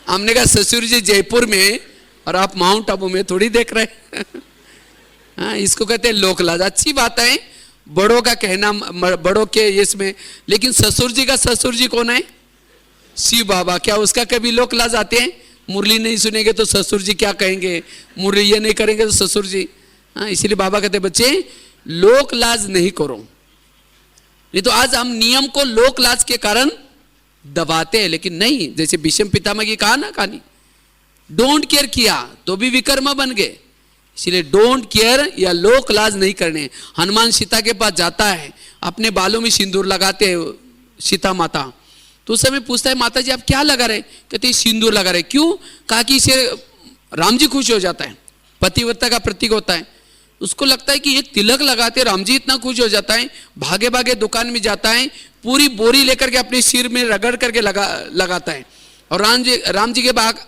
हमने कहा ससुर जी जयपुर में और आप माउंट आबू में थोड़ी देख रहे। हाँ, इसको कहते हैं लोकलाज। अच्छी बात है बड़ों का कहना, बड़ों के इसमें, लेकिन ससुर जी का ससुर जी कौन है? शिव बाबा। क्या उसका कभी लोक लाज आते हैं? मुरली नहीं सुनेंगे तो ससुर जी क्या कहेंगे, मुरली ये नहीं करेंगे तो ससुर जी। हाँ, इसीलिए बाबा कहते बच्चे लोक लाज नहीं करो। नहीं तो आज हम नियम को लोक लाज के कारण दबाते हैं, लेकिन नहीं। जैसे भीष्म पितामह की कहा ना कहानी, डोंट केयर किया तो भी विकर्मा बन गए। इसलिए डोंट केयर या लोक लाज नहीं करने। हनुमान सीता के पास जाता है, अपने बालों में सिंदूर लगाते हैं सीता माता, तो उस समय पूछता है माता जी आप क्या लगा रहे? कहते हैं सिंदूर लगा रहे। क्यों? कहा कि इससे राम जी खुश हो जाता है, पतिव्रता का प्रतीक होता है। उसको लगता है कि ये तिलक लगाते राम जी इतना खुश हो जाता है, भागे भागे दुकान में जाता है, पूरी बोरी लेकर के अपने सिर में रगड़ करके लगाता है, और राम जी के बाग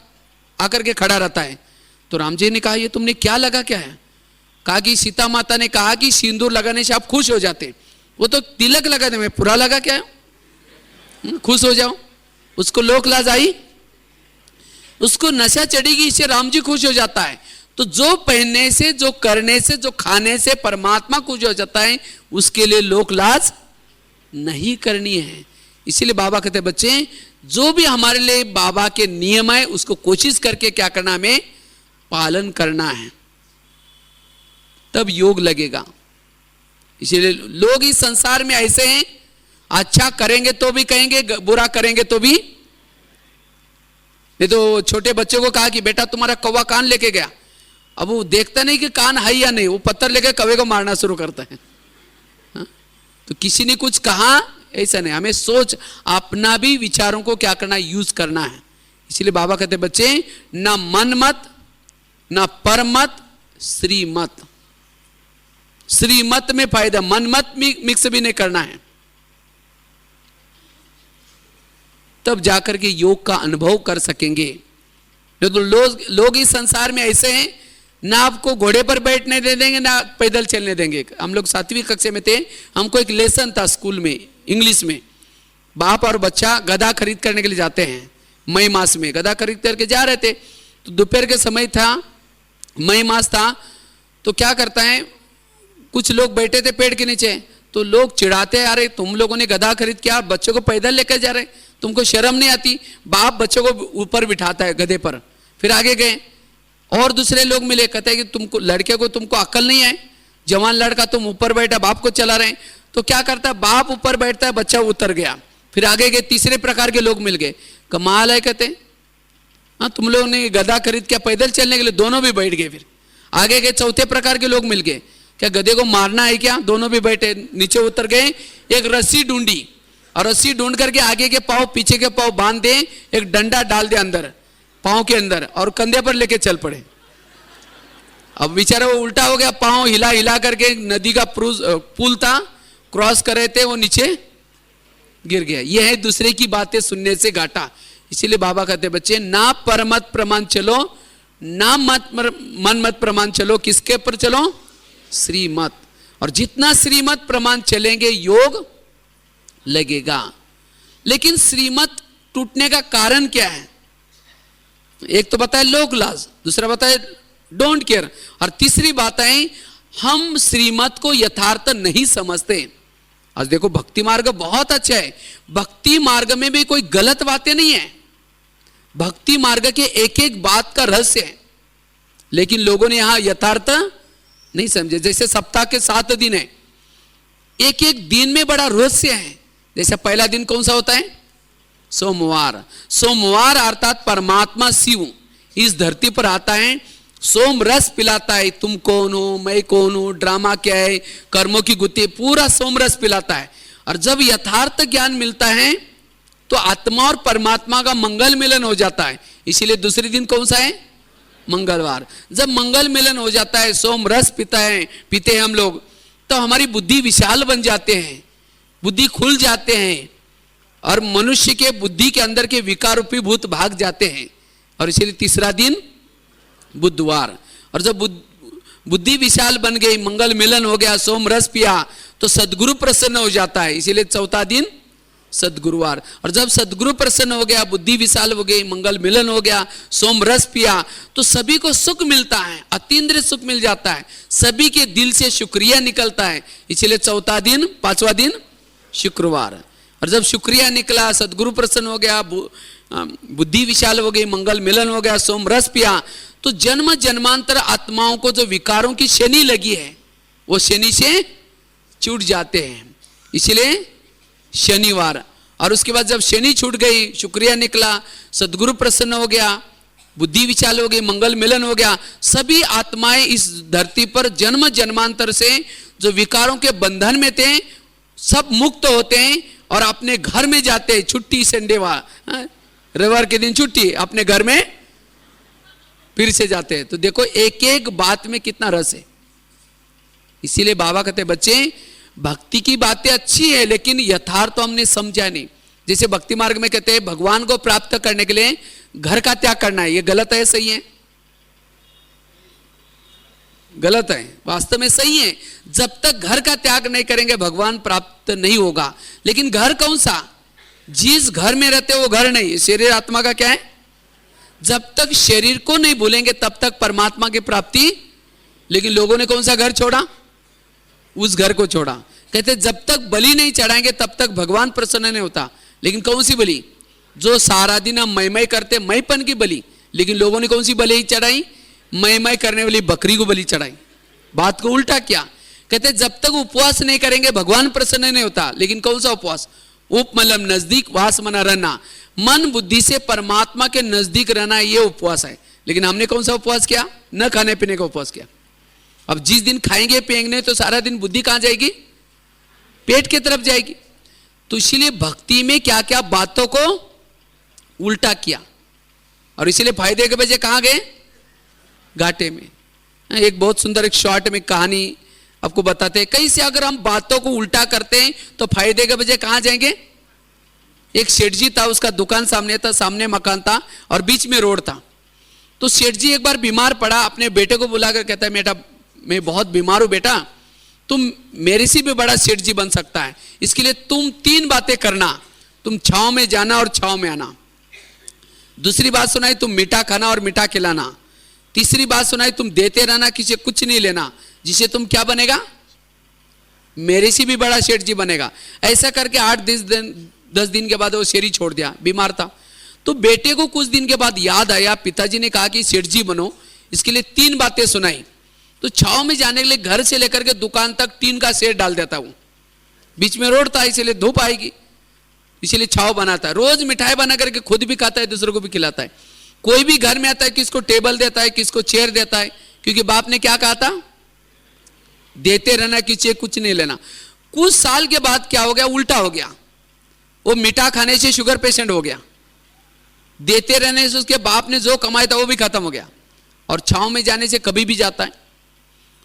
आकर के खड़ा रहता है। तो राम जी ने कहा ये तुमने क्या लगा क्या है? कहा कि सीता माता ने कहा कि सिंदूर लगाने से आप खुश हो जाते। वो तो तिलक लगाते, मैं पूरा लगा क्या है? खुश हो जाओ। उसको लोक लाज आई, उसको नशा चढ़ेगी, इससे राम जी खुश हो जाता है। तो जो पहनने से, जो करने से, जो खाने से परमात्मा खुश हो जाता है, उसके लिए लोक लाज नहीं करनी है। इसीलिए बाबा कहते हैं बच्चे जो भी हमारे लिए बाबा के नियम है उसको कोशिश करके क्या करना, हमें पालन करना है, तब योग लगेगा। इसीलिए लोग इस संसार में ऐसे हैं, अच्छा करेंगे तो भी कहेंगे, बुरा करेंगे तो भी। नहीं तो छोटे बच्चों को कहा कि बेटा तुम्हारा कौवा कान लेके गया, अब वो देखता नहीं कि कान है या नहीं, वो पत्थर लेके कौवे को मारना शुरू करता है। हाँ? तो किसी ने कुछ कहा ऐसा नहीं, हमें सोच अपना भी विचारों को क्या करना, यूज करना है। इसलिए बाबा कहते बच्चे, ना मन मत, ना पर मत, श्रीमत। श्रीमत में फायदा, मन मत मिक्स भी नहीं करना है, तब जाकर के योग का अनुभव कर सकेंगे। तो लोग इस संसार में ऐसे हैं, ना आपको घोड़े पर बैठने दे देंगे, ना पैदल चलने देंगे। हम लोग 7वीं कक्षा में थे, हमको एक लेसन था स्कूल में इंग्लिश में, बाप और बच्चा गधा खरीद करने के लिए जाते हैं। मई मास में गधा खरीद करके जा रहे थे, तो दोपहर के समय था, मई मास था, तो क्या करता है, कुछ लोग बैठे थे पेड़ के नीचे, तो लोग चिढ़ाते हैं, अरे तुम लोगों ने गधा खरीद किया, बच्चों को पैदल लेकर जा रहे, तुमको शर्म नहीं आती। बाप बच्चों को ऊपर बिठाता है गधे पर। फिर आगे गए और दूसरे लोग मिले, कहते हैं कि तुमको, लड़के को तुमको अक्ल नहीं है, जवान लड़का तुम ऊपर बैठा, बाप को चला रहे हैं। तो क्या करता है, बाप ऊपर बैठता है, बच्चा उतर गया। फिर आगे गए, तीसरे प्रकार के लोग मिल गए, कमाल है, कहते हाँ तुम लोगों ने गधा खरीद किया पैदल चलने के लिए, दोनों भी बैठ गए। फिर आगे गए, चौथे प्रकार के लोग मिल गए, क्या गधे को मारना है क्या, दोनों भी बैठे, नीचे उतर गए। एक रस्सी ढूंढी और रस्सी ढूंढ करके आगे के पाँव पीछे के पाँव बांध दे, एक डंडा डाल दे अंदर पाँव के अंदर और कंधे पर लेके चल पड़े। अब बेचारा वो उल्टा हो गया, पाँव हिला हिला करके, नदी का पुल था, क्रॉस कर रहे थे, वो नीचे गिर गया। ये है दूसरे की बातें सुनने से घाटा। इसीलिए बाबा कहते बच्चे, ना पर मत प्रमाण चलो, ना मन मत प्रमाण चलो, किसके पर चलो, श्रीमत। और जितना श्रीमत प्रमाण चलेंगे योग लगेगा। लेकिन श्रीमत टूटने का कारण क्या है, एक तो बताए लोक लाज, दूसरा बताए डोंट केयर, और तीसरी बात है हम श्रीमत को यथार्थ नहीं समझते। आज देखो भक्ति मार्ग बहुत अच्छा है, भक्ति मार्ग में भी कोई गलत बातें नहीं है, भक्ति मार्ग के एक एक बात का रहस्य है, लेकिन लोगों ने यहां यथार्थ नहीं समझे। जैसे सप्ताह के 7 दिन है, एक एक दिन में बड़ा रहस्य है। जैसे पहला दिन कौन सा होता है, सोमवार। सोमवार अर्थात परमात्मा शिव इस धरती पर आता है, सोम रस पिलाता है, तुम कौन हो, मैं कौन हूं, ड्रामा क्या है, कर्मों की गुत्थी, पूरा सोम रस पिलाता है। और जब यथार्थ ज्ञान मिलता है तो आत्मा और परमात्मा का मंगल मिलन हो जाता है। इसीलिए दूसरे दिन कौन सा है, मंगलवार। जब मंगल मिलन हो जाता है, सोम रस पीते हैं हम लोग, तो हमारी बुद्धि विशाल बन जाते हैं, बुद्धि खुल जाते हैं, और मनुष्य के बुद्धि के अंदर के विकार रूपी भूत भाग जाते हैं। और इसीलिए तीसरा दिन बुधवार। और जब बुद्धि विशाल बन गई, मंगल मिलन हो गया, सोम रस पिया, तो सदगुरु प्रसन्न हो जाता है, इसीलिए चौथा दिन सदगुरुवार। और जब सदगुरु प्रसन्न हो गया, बुद्धि विशाल हो गई, मंगल मिलन हो गया, सोम रस पिया, तो सभी को सुख मिलता है, अतीन्द्रिय सुख मिल जाता है, सभी के दिल से शुक्रिया निकलता है, इसलिए चौथा दिन, 5वां दिन शुक्रवार। और जब शुक्रिया निकला, सदगुरु प्रसन्न हो गया, बुद्धि विशाल हो गई, मंगल मिलन हो गया, सोम रस पिया, तो जन्म जन्मांतर आत्माओं को जो विकारों की शनि लगी है वो शनि से छूट जाते हैं, इसलिए शनिवार। और उसके बाद जब शनि छूट गई, शुक्रिया निकला, सदगुरु प्रसन्न हो गया, बुद्धि विशाल हो गई, मंगल मिलन हो गया, सभी आत्माएं इस धरती पर जन्म जन्मांतर से जो विकारों के बंधन में थे सब मुक्त होते हैं और अपने घर में जाते हैं। छुट्टी संडे रविवार के दिन छुट्टी, अपने घर में फिर से जाते हैं। तो देखो एक एक बात में कितना रस है। इसीलिए बाबा कहते बच्चे भक्ति की बातें अच्छी है, लेकिन यथार्थ तो हमने समझा नहीं। जैसे भक्ति मार्ग में कहते हैं भगवान को प्राप्त करने के लिए घर का त्याग करना है, ये गलत है सही है? गलत है, वास्तव में सही है। जब तक घर का त्याग नहीं करेंगे भगवान प्राप्त नहीं होगा। लेकिन घर कौन सा, जिस घर में रहते वो घर नहीं, शरीर आत्मा का क्या है। जब तक शरीर को नहीं भूलेंगे तब तक परमात्मा की प्राप्ति। लेकिन लोगों ने कौन सा घर छोड़ा, उस घर को छोड़ा। कहते जब तक बलि नहीं चढ़ाएंगे तब तक भगवान प्रसन्न नहीं होता। लेकिन कौन सी बलि, जो सारा दिन हम मई करते, मैपन की बलि। लेकिन लोगों ने कौन सी बलि चढ़ाई, मई करने वाली बकरी को बलि चढ़ाई। बात को उल्टा किया। कहते जब तक उपवास नहीं करेंगे भगवान प्रसन्न नहीं होता। लेकिन कौन सा उपवास, उप मतलब नजदीक, वास मना रहना, मन बुद्धि से परमात्मा के नजदीक रहना, ये उपवास है। लेकिन हमने कौन सा उपवास किया, न खाने पीने का उपवास किया। अब जिस दिन खाएंगे पिएंगे तो सारा दिन बुद्धि कहां जाएगी, पेट की तरफ जाएगी। तो तो इसीलिए भक्ति में क्या क्या बातों को उल्टा किया, और इसीलिए फायदे के बजाय कहां गए? घाटे में। एक बहुत सुंदर एक शॉर्ट में कहानी आपको बताते हैं, कहीं से अगर हम बातों को उल्टा करते हैं तो फायदे के बजाय कहां जाएंगे? एक सेठ जी था, उसका दुकान सामने था, सामने मकान था और बीच में रोड था। तो सेठ जी एक बार बीमार पड़ा, अपने बेटे को बुलाकर कहता है, बेटा मैं बहुत बीमार हूं बेटा, तुम मेरे से भी बड़ा सेठ जी बन सकता है, इसके लिए तुम 3 बातें करना, तुम छांव में जाना और छांव में आना। दूसरी बात सुनाई, तुम मीठा खाना और मीठा खिलाना। तीसरी बात सुनाई, तुम देते रहना, किसी कुछ नहीं लेना, जिसे तुम क्या बनेगा? मेरे से भी बड़ा सेठ जी बनेगा। ऐसा करके 8-10 दिन के बाद वो शेरी छोड़ दिया, बीमार था। तो बेटे को कुछ दिन के बाद याद आया, पिताजी ने कहा कि सेठ जी बनो, इसके लिए 3 बातें सुनाई। तो छाव में जाने के लिए घर से लेकर के दुकान तक टीन का सेट डाल देता हूं, बीच में रोड था इसलिए धूप आएगी, इसलिए छाव बनाता है। रोज मिठाई बना करके खुद भी खाता है, दूसरों को भी खिलाता है। कोई भी घर में आता है, किसको टेबल देता है, किसको चेयर देता है, क्योंकि बाप ने क्या कहा था? देते रहना, किसी कुछ नहीं लेना। कुछ साल के बाद क्या हो गया? उल्टा हो गया। वो मीठा खाने से शुगर पेशेंट हो गया, देते रहने से उसके बाप ने जो कमाया था वो भी खत्म हो गया, और छाव में जाने से कभी भी जाता है।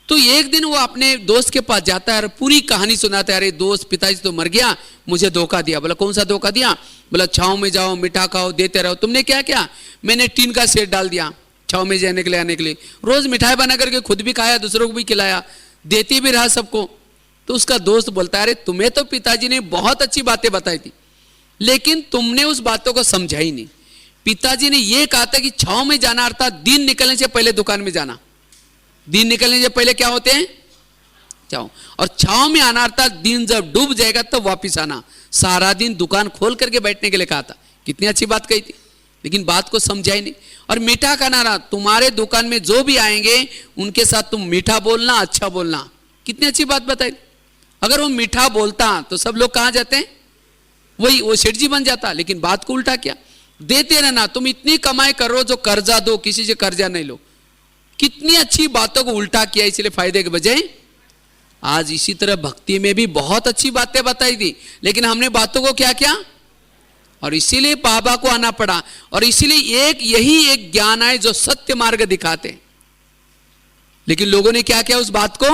तो एक दिन वो अपने दोस्त के पास जाता है और पूरी कहानी सुनाता है, अरे दोस्त पिताजी तो मर गया, मुझे धोखा दिया। बोला कौन सा धोखा दिया? बोला छाव में जाओ, मीठा खाओ, देते रहो। तुमने क्या किया? मैंने टीन का सेट डाल दिया छाव में जाने के लिए, आने के लिए। रोज मिठाई बना करके खुद भी खाया, दूसरों को भी खिलाया, देते भी रहा सबको। तो उसका दोस्त बोलता है, अरे तुम्हें तो पिताजी ने बहुत अच्छी बातें बताई थी, लेकिन तुमने उस बातों को समझा ही नहीं। पिताजी ने यह कहा था कि छाव में जाना अर्थात दिन निकलने से पहले दुकान में जाना, दिन निकलने से पहले क्या होते हैं? छाव। और छाव में आना अर्थात दिन जब डूब जाएगा तब वापिस आना। सारा दिन दुकान खोल करके बैठने के लिए कहा था। कितनी अच्छी बात कही थी, लेकिन बात को समझा ही नहीं। और मीठा खाना रहा, तुम्हारे दुकान में जो भी आएंगे उनके साथ तुम मीठा बोलना, अच्छा बोलना। कितनी अच्छी बात बताई। अगर वो मीठा बोलता तो सब लोग कहां जाते हैं? वही वो सेठ जी बन जाता, लेकिन बात को उल्टा किया। देते रहना, तुम इतनी कमाई कर रहे हो, जो कर्जा दो, किसी से कर्जा नहीं लो। कितनी अच्छी बातों को उल्टा किया, इसलिए फायदे के बजाय। आज इसी तरह भक्ति में भी बहुत अच्छी बातें बताई थी, लेकिन हमने बातों को क्या किया? और इसीलिए बाबा को आना पड़ा। और इसीलिए यही एक ज्ञान है जो सत्य मार्ग दिखाते हैं, लेकिन लोगों ने क्या किया उस बात को?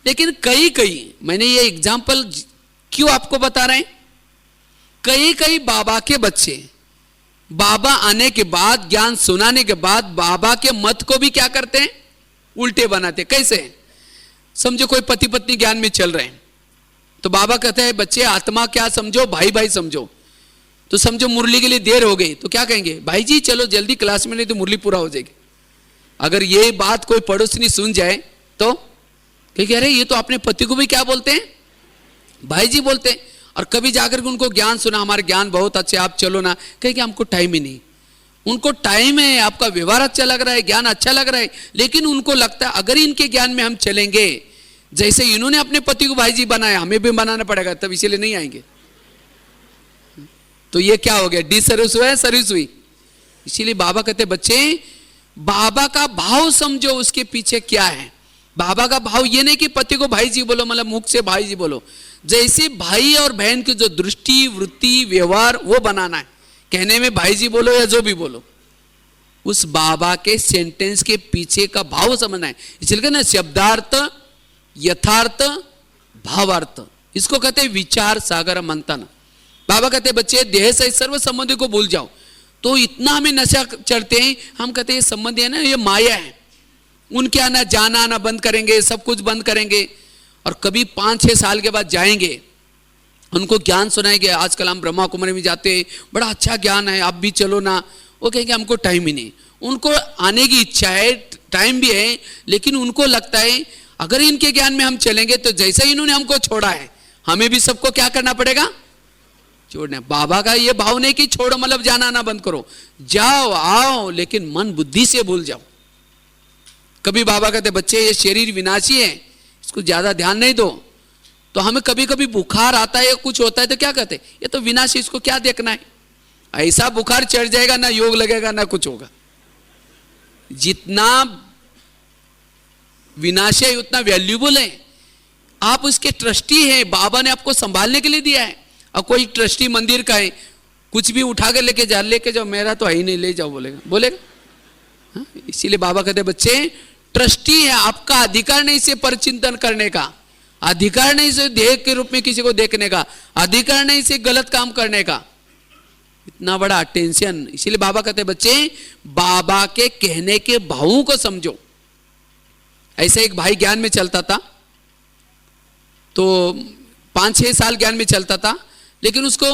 लेकिन कई मैंने ये एग्जाम्पल क्यों आपको बता रहे हैं? कई बाबा के बच्चे बाबा आने के बाद, ज्ञान सुनाने के बाद बाबा के मत को भी क्या करते हैं? उल्टे बनाते। कैसे? समझो कोई पति पत्नी ज्ञान में चल रहे हैं, तो बाबा कहते हैं बच्चे आत्मा क्या समझो, भाई भाई समझो। तो समझो मुरली के लिए देर हो गई तो क्या कहेंगे? भाई जी चलो जल्दी क्लास में, नहीं तो मुरली पूरा हो जाएगी। अगर ये बात कोई पड़ोसनी सुन जाए तो कह रहे ये तो अपने पति को भी क्या बोलते हैं? भाई जी बोलते हैं। और कभी जाकर के उनको ज्ञान सुना, हमारे ज्ञान बहुत अच्छे, आप चलो ना, कहेंगे हमको टाइम ही नहीं। उनको टाइम है, आपका व्यवहार अच्छा लग रहा है, ज्ञान अच्छा लग रहा है, लेकिन उनको लगता है अगर इनके ज्ञान में हम चलेंगे, जैसे इन्होंने अपने पति को भाई जी बनाया, हमें भी बनाना पड़ेगा, तब इसीलिए नहीं आएंगे। तो ये क्या हो गया? डिसर्विस हुआ है, सर्विस हुई। इसीलिए बाबा कहते बच्चे बाबा का भाव समझो, उसके पीछे क्या है। बाबा का भाव ये नहीं कि पति को भाई जी बोलो, मतलब मुख से भाई जी बोलो। जैसे भाई और बहन की जो दृष्टि, वृत्ति, व्यवहार वो बनाना है। कहने में भाई जी बोलो या जो भी बोलो, उस बाबा के सेंटेंस के पीछे का भाव समझना है। इसलिए ना शब्दार्थ, यथार्थ, भावार्थ, इसको कहते हैं विचार सागर मंथन। बाबा कहते हैं बच्चे देह से सर्व संबंधी को भूल जाओ। तो इतना हमें नशा चढ़ते हैं, हम कहते हैं ये संबंधी है ना, ये माया है, उनके आना जाना आना बंद करेंगे, सब कुछ बंद करेंगे। और कभी 5-6 साल के बाद जाएंगे, उनको ज्ञान सुनाएंगे। आजकल हम ब्रह्मा कुमारी में जाते हैं, बड़ा अच्छा ज्ञान है, आप भी चलो ना। वो कहेंगे हमको टाइम ही नहीं। उनको आने की इच्छा है, टाइम भी है, लेकिन उनको लगता है अगर इनके ज्ञान में हम चलेंगे तो जैसे इन्होंने हमको छोड़ा है, हमें भी सबको क्या करना पड़ेगा? छोड़ना। बाबा का ये भाव नहीं कि छोड़ो मतलब जाना आना बंद करो, जाओ आओ, लेकिन मन बुद्धि से भूल जाओ। कभी बाबा कहते बच्चे ये शरीर विनाशी है, इसको ज्यादा ध्यान नहीं दो। तो हमें कभी कभी बुखार आता है, कुछ होता है तो क्या कहते? ये तो विनाशी, इसको क्या देखना है? ऐसा बुखार चढ़ जाएगा, ना योग लगेगा ना कुछ होगा। जितना विनाशी है उतना वैल्यूबल है। आप उसके ट्रस्टी हैं, बाबा ने आपको संभालने के लिए दिया है। और कोई ट्रस्टी मंदिर का है, कुछ भी उठा कर लेके जाओ, मेरा तो है ही नहीं, ले जाओ, बोलेगा। हाँ? इसीलिए बाबा कहते बच्चे ट्रस्टी है, आपका अधिकार नहीं इसे परचिंतन करने का, अधिकार नहीं इसे देह के रूप में किसी को देखने का, अधिकार नहीं इसे गलत काम करने का। इतना बड़ा टेंशन। इसीलिए बाबा कहते बच्चे बाबा के कहने के भावों को समझो। ऐसे एक भाई ज्ञान में चलता था, तो 5-6 साल ज्ञान में चलता था, लेकिन उसको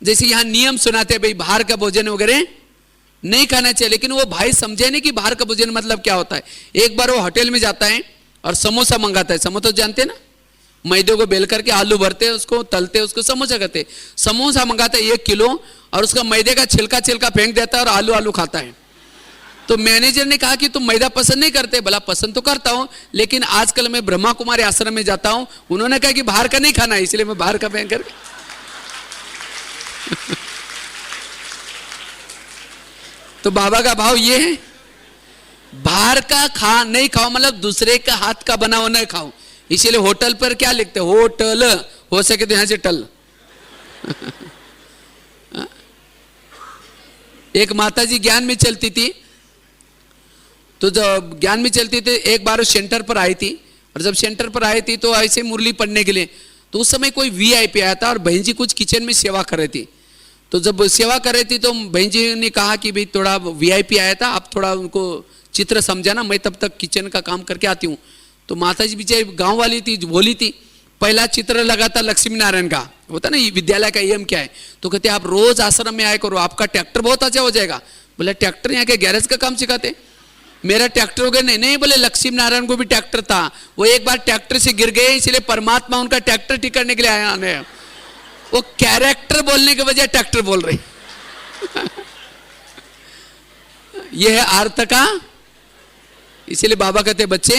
जैसे यहां नियम सुनाते भाई बाहर का भोजन वगैरह नहीं खाना चाहिए, लेकिन वो भाई समझे नहीं कि बाहर का भोजन मतलब क्या होता है। एक बार वो होटल में जाता है और समोसा मंगाता है। समोसा जानते हैं ना, मैदे को बेल करके आलू भरते हैं, उसको तलते हैं, उसको समोसा कहते हैं। समोसा मंगाता है 1 किलो और उसका मैदे का छिलका फेंक देता है और आलू खाता है। तो मैनेजर ने कहा कि तुम मैदा पसंद नहीं करते। भला पसंद तो करता हूं, लेकिन आजकल मैं ब्रह्मा कुमारी आश्रम में जाता हूं, उन्होंने कहा कि बाहर का नहीं खाना है, इसलिए मैं बाहर का फेंक करके तो बाबा का भाव ये है, बाहर का नहीं खाओ, मतलब दूसरे का हाथ का बना हुआ नहीं खाओ। इसीलिए होटल पर क्या लिखते, होटल, हो सके तो यहां से टल। एक माता जी ज्ञान में चलती थी, तो जब ज्ञान में चलती थी एक बार सेंटर पर आई थी, और जब सेंटर पर आई थी तो ऐसे मुरली पढ़ने के लिए, तो उस समय कोई वीआईपी आया था और बहन जी कुछ किचन में सेवा कर रही थी। तो जब सेवा कर रही थी तो बहन जी ने कहा कि भाई थोड़ा वीआईपी आया था, आप थोड़ा उनको चित्र समझाना, मैं तब तक किचन का काम करके आती हूँ। तो माता जी बेचारी गाँव वाली थी, बोली थी, पहला चित्र लगा था लक्ष्मी नारायण का, होता ना ये विद्यालय का एम क्या है, तो कहते आप रोज आश्रम में आया करो, आपका ट्रैक्टर बहुत अच्छा हो जाएगा। बोले ट्रैक्टर यहाँ के गैरेज का काम सिखाते, मेरा ट्रैक्टर हो गया। नहीं बोले लक्ष्मी नारायण को भी ट्रैक्टर था, वो एक बार ट्रैक्टर से गिर गए, इसलिए परमात्मा उनका ट्रैक्टर ठीक करने के लिए आया। वो कैरेक्टर बोलने के बजाय ट्रैक्टर बोल रही। यह है अर्थ का। इसीलिए बाबा कहते बच्चे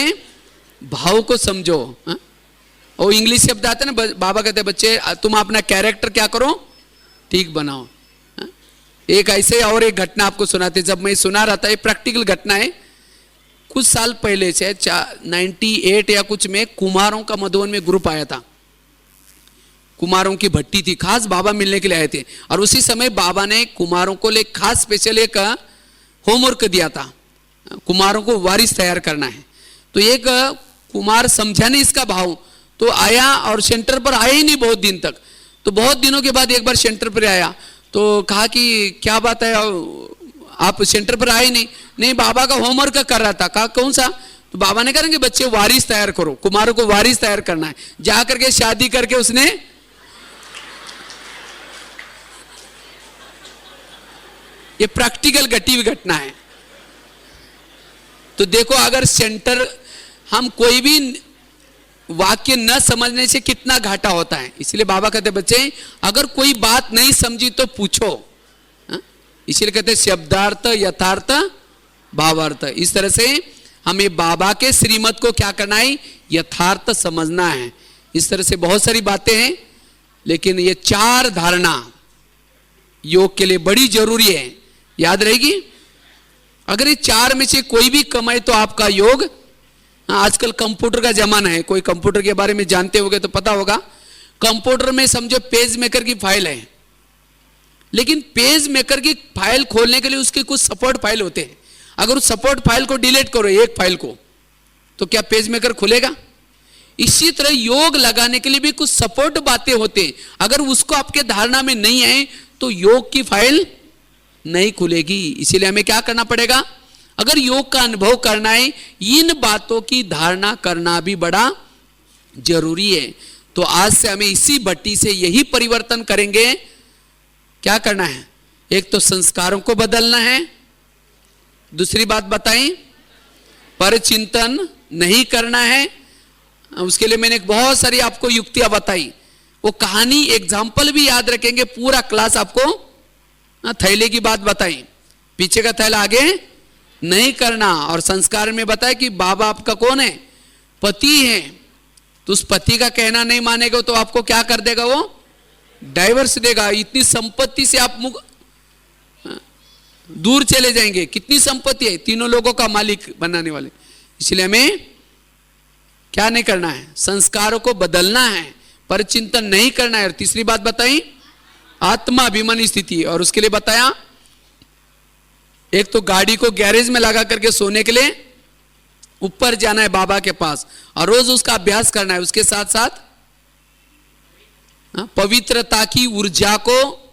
भाव को समझो। और इंग्लिश शब्द आते ना, बाबा कहते बच्चे तुम अपना कैरेक्टर क्या करो, ठीक बनाओ। एक ऐसे और एक घटना आपको सुनाते, जब मैं सुना रहा था, ये प्रैक्टिकल घटना है। कुछ साल पहले से 98 या कुछ में कुमारों का मधुबन में ग्रुप आया था। कुमारों की भट्टी थी, खास बाबा मिलने के लिए आए थे। और उसी समय बाबा ने कुमारों को ले खास स्पेशल एक होमवर्क दिया था, कुमारों को वारिस तैयार करना है। तो एक कुमार समझा नहीं इसका भाव, तो आया और सेंटर पर आया ही नहीं बहुत दिन तक। तो बहुत दिनों के बाद एक बार सेंटर पर आया, तो कहा कि क्या बात है आप सेंटर पर आए नहीं बाबा का होमवर्क कर रहा था। कहा कौन सा? तो बाबा ने कहा कि बच्चे वारिस तैयार करो, कुमारों को वारिस तैयार करना है। जा करके शादी करके उसने ये प्रैक्टिकल घटी हुई घटना है। तो देखो अगर सेंटर हम कोई भी वाक्य न समझने से कितना घाटा होता है। इसलिए बाबा कहते बच्चे अगर कोई बात नहीं समझी तो पूछो। इसलिए कहते शब्दार्थ यथार्थ भावार्थ। इस तरह से हमें बाबा के श्रीमत को क्या करना है, यथार्थ समझना है। इस तरह से बहुत सारी बातें हैं, लेकिन ये 4 धारणा योग के लिए बड़ी जरूरी है, याद रहेगी। अगर ये 4 में से कोई भी कम है तो आपका योग, आजकल कंप्यूटर का जमाना है, कोई कंप्यूटर के बारे में जानते होगे तो पता होगा। कंप्यूटर में समझो पेज मेकर की फाइल है, लेकिन पेज मेकर की फाइल खोलने के लिए उसके कुछ सपोर्ट फाइल होते हैं। अगर उस सपोर्ट फाइल को डिलीट करो एक फाइल को, तो क्या पेज मेकर खुलेगा? इसी तरह योग लगाने के लिए भी कुछ सपोर्ट बातें होते हैं, अगर उसको आपके धारणा में नहीं है तो योग की फाइल नहीं खुलेगी। इसीलिए हमें क्या करना पड़ेगा, अगर योग का अनुभव करना है, इन बातों की धारणा करना भी बड़ा जरूरी है। तो आज से हमें इसी भट्टी से यही परिवर्तन करेंगे। क्या करना है, एक तो संस्कारों को बदलना है, दूसरी बात बताई पर चिंतन नहीं करना है। उसके लिए मैंने बहुत सारी आपको युक्तियां बताई, वो कहानी एग्जाम्पल भी याद रखेंगे। पूरा क्लास आपको थैले की बात बताई, पीछे का थैला आगे नहीं करना। और संस्कार में बताया कि बाबा आपका कौन है, पति है। तो उस पति का कहना नहीं मानेगा तो आपको क्या कर देगा, वो डाइवर्स देगा। इतनी संपत्ति से आप दूर चले जाएंगे। कितनी संपत्ति है, तीनों लोगों का मालिक बनाने वाले। इसलिए हमें क्या नहीं करना है? संस्कारों को बदलना है, पर चिंतन नहीं करना है। और तीसरी बात बताई आत्मा अभिमानी स्थिति। और उसके लिए बताया एक तो गाड़ी को गैरेज में लगा करके सोने के लिए ऊपर जाना है बाबा के पास, और रोज उसका अभ्यास करना है। उसके साथ साथ पवित्रता की ऊर्जा को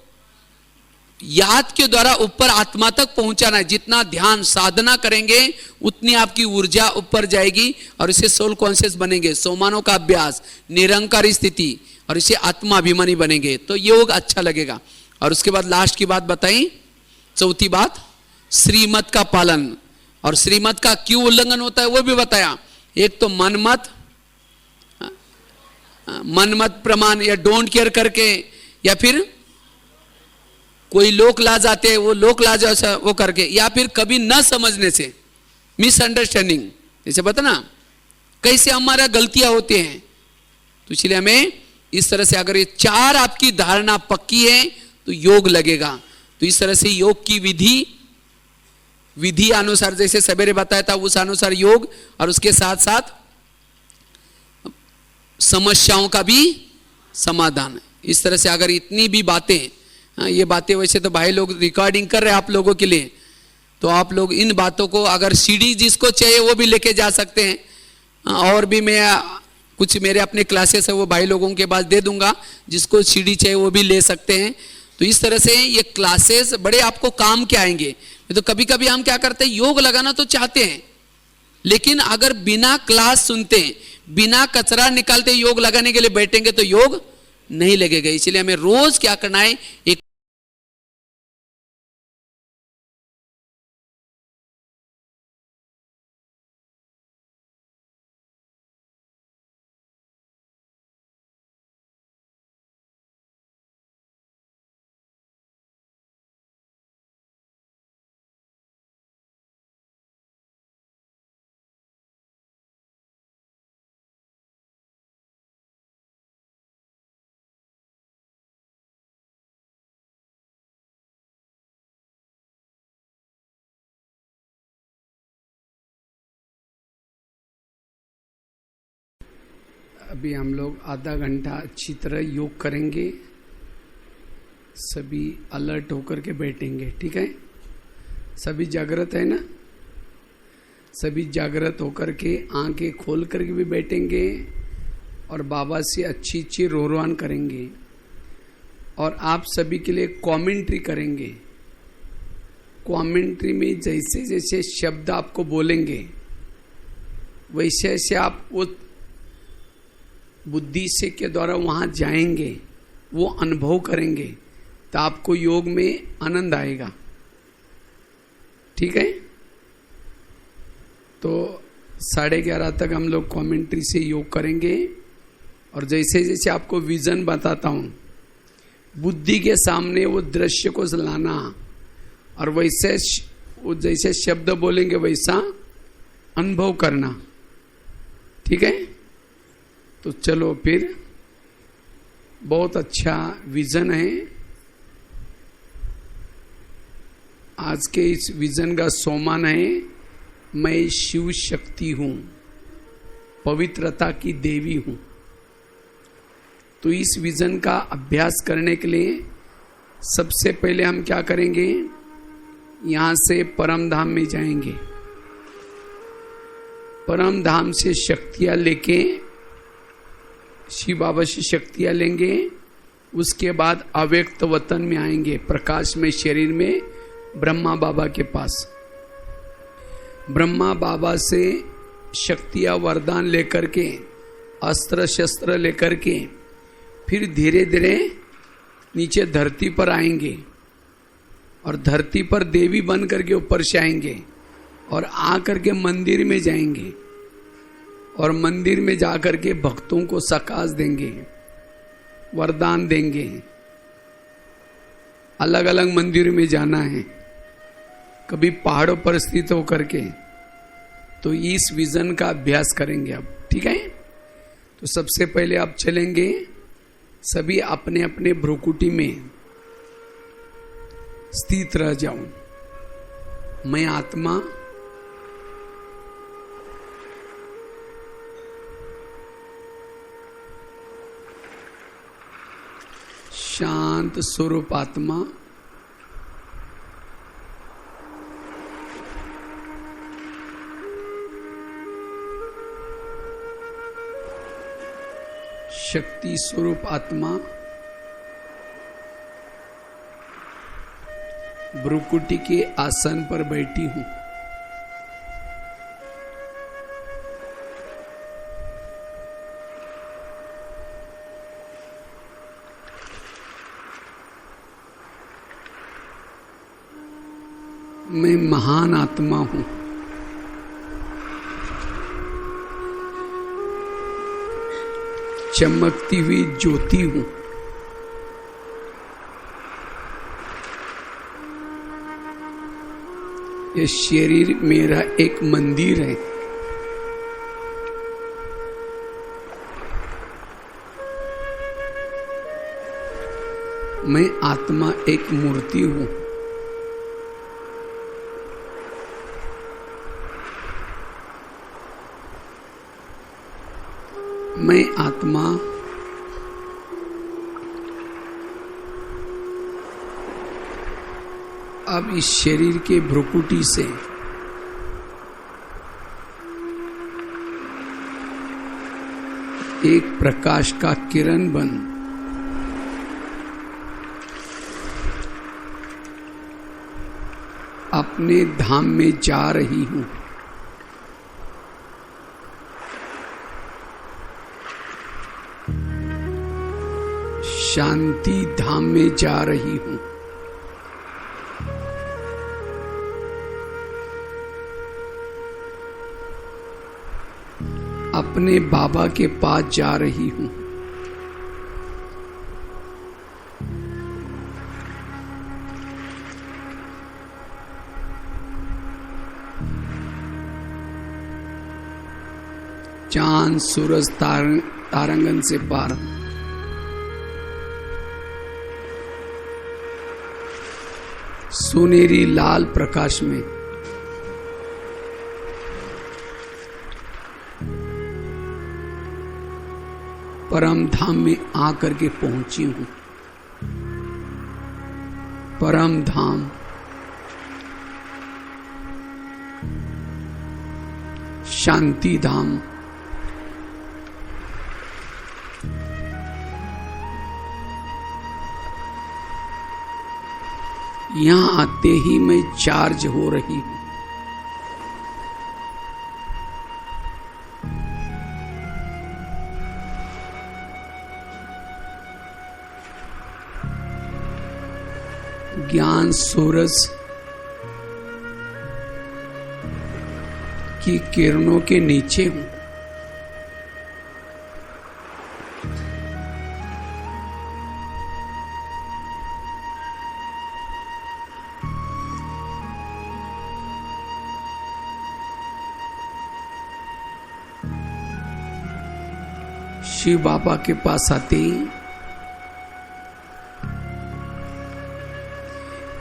याद के द्वारा ऊपर आत्मा तक पहुंचाना है। जितना ध्यान साधना करेंगे उतनी आपकी ऊर्जा ऊपर जाएगी और इसे सोल कॉन्शियस बनेंगे। सोमानों का अभ्यास, निरंकारी स्थिति, और इसे आत्मा अभिमानी बनेंगे तो योग अच्छा लगेगा। और उसके बाद लास्ट की बात बताई, चौथी बात श्रीमत का पालन। और श्रीमत का क्यों उल्लंघन होता है वो भी बताया। एक तो मनमत प्रमाण या डोंट केयर करके, या फिर कोई लोक ला जाते हैं वो लोक ला जा वो करके, या फिर कभी न समझने से, मिसअंडरस्टैंडिंग। जैसे बता ना कैसे हमारा गलतियां होती हैं। तो इसलिए हमें इस तरह से अगर ये चार आपकी धारणा पक्की है तो योग लगेगा। तो इस तरह से योग की विधि अनुसार जैसे सवेरे बताया था उस अनुसार योग, और उसके साथ साथ समस्याओं का भी समाधान। इस तरह से अगर इतनी भी बातें, ये बातें वैसे तो भाई लोग रिकॉर्डिंग कर रहे हैं आप लोगों के लिए, तो आप लोग इन बातों को अगर सीडी जिसको चाहिए वो भी लेके जा सकते हैं। और भी मैं कुछ मेरे अपने क्लासेस है वो भाई लोगों के पास दे दूंगा, जिसको सीडी चाहिए वो भी ले सकते हैं। तो इस तरह से ये क्लासेस बड़े आपको काम के आएंगे। तो कभी कभी हम क्या करते हैं, योग लगाना तो चाहते हैं, लेकिन अगर बिना क्लास सुनते, बिना कचरा निकालते योग लगाने के लिए बैठेंगे तो योग नहीं लगेगा। इसलिए हमें रोज क्या करना है, एक अभी हम लोग आधा घंटा अच्छी तरह योग करेंगे, सभी अलर्ट होकर के बैठेंगे, ठीक है? सभी जागृत है ना? सभी जागृत होकर के आंखें खोल करके भी बैठेंगे और बाबा से अच्छी अच्छी रोहरान करेंगे। और आप सभी के लिए कमेंट्री करेंगे। कमेंट्री में जैसे जैसे शब्द आपको बोलेंगे वैसे वैसे आप वो बुद्धि से के द्वारा वहां जाएंगे, वो अनुभव करेंगे, तो आपको योग में आनंद आएगा, ठीक है? तो 11:30 तक हम लोग कमेंट्री से योग करेंगे। और जैसे जैसे आपको विजन बताता हूं, बुद्धि के सामने वो दृश्य को लाना, और वैसे वो जैसे शब्द बोलेंगे वैसा अनुभव करना, ठीक है? तो चलो फिर, बहुत अच्छा विजन है। आज के इस विजन का सोमान है, मैं शिव शक्ति हूं, पवित्रता की देवी हूं। तो इस विजन का अभ्यास करने के लिए सबसे पहले हम क्या करेंगे, यहां से परम धाम में जाएंगे। परम धाम से शक्तियां लेके, शिव बाबा से शक्तियां लेंगे, उसके बाद अव्यक्त वतन में आएंगे, प्रकाश में शरीर में, ब्रह्मा बाबा के पास। ब्रह्मा बाबा से शक्तियां वरदान लेकर के, अस्त्र शस्त्र लेकर के, फिर धीरे धीरे नीचे धरती पर आएंगे, और धरती पर देवी बन करके ऊपर से आएंगे, और आकर के मंदिर में जाएंगे, और मंदिर में जाकर के भक्तों को सकाश देंगे, वरदान देंगे। अलग अलग मंदिर में जाना है, कभी पहाड़ों पर स्थित होकर के। तो इस विजन का अभ्यास करेंगे अब, ठीक है? तो सबसे पहले आप चलेंगे, सभी अपने अपने भ्रुकुटी में स्थित रह जाऊं। मैं आत्मा शांत स्वरूप आत्मा, शक्ति स्वरूप आत्मा भ्रुकुटी के आसन पर बैठी हूं। मैं महान आत्मा हूं। चमकती हुई ज्योति हूं। ये शरीर मेरा एक मंदिर है। मैं आत्मा एक मूर्ति हूं। मैं आत्मा अब इस शरीर के भ्रुकुटी से एक प्रकाश का किरण बन अपने धाम में जा रही हूं। शांति धाम में जा रही हूं। अपने बाबा के पास जा रही हूं। चांद सूरज तारांगन से पार सुनहरी लाल प्रकाश में परम धाम में आकर के पहुंची हूं। परम धाम शांति धाम, यहां आते ही मैं चार्ज हो रही हूं। ज्ञान सूरज की किरणों के नीचे हूं। शिव बाबा के पास आते ही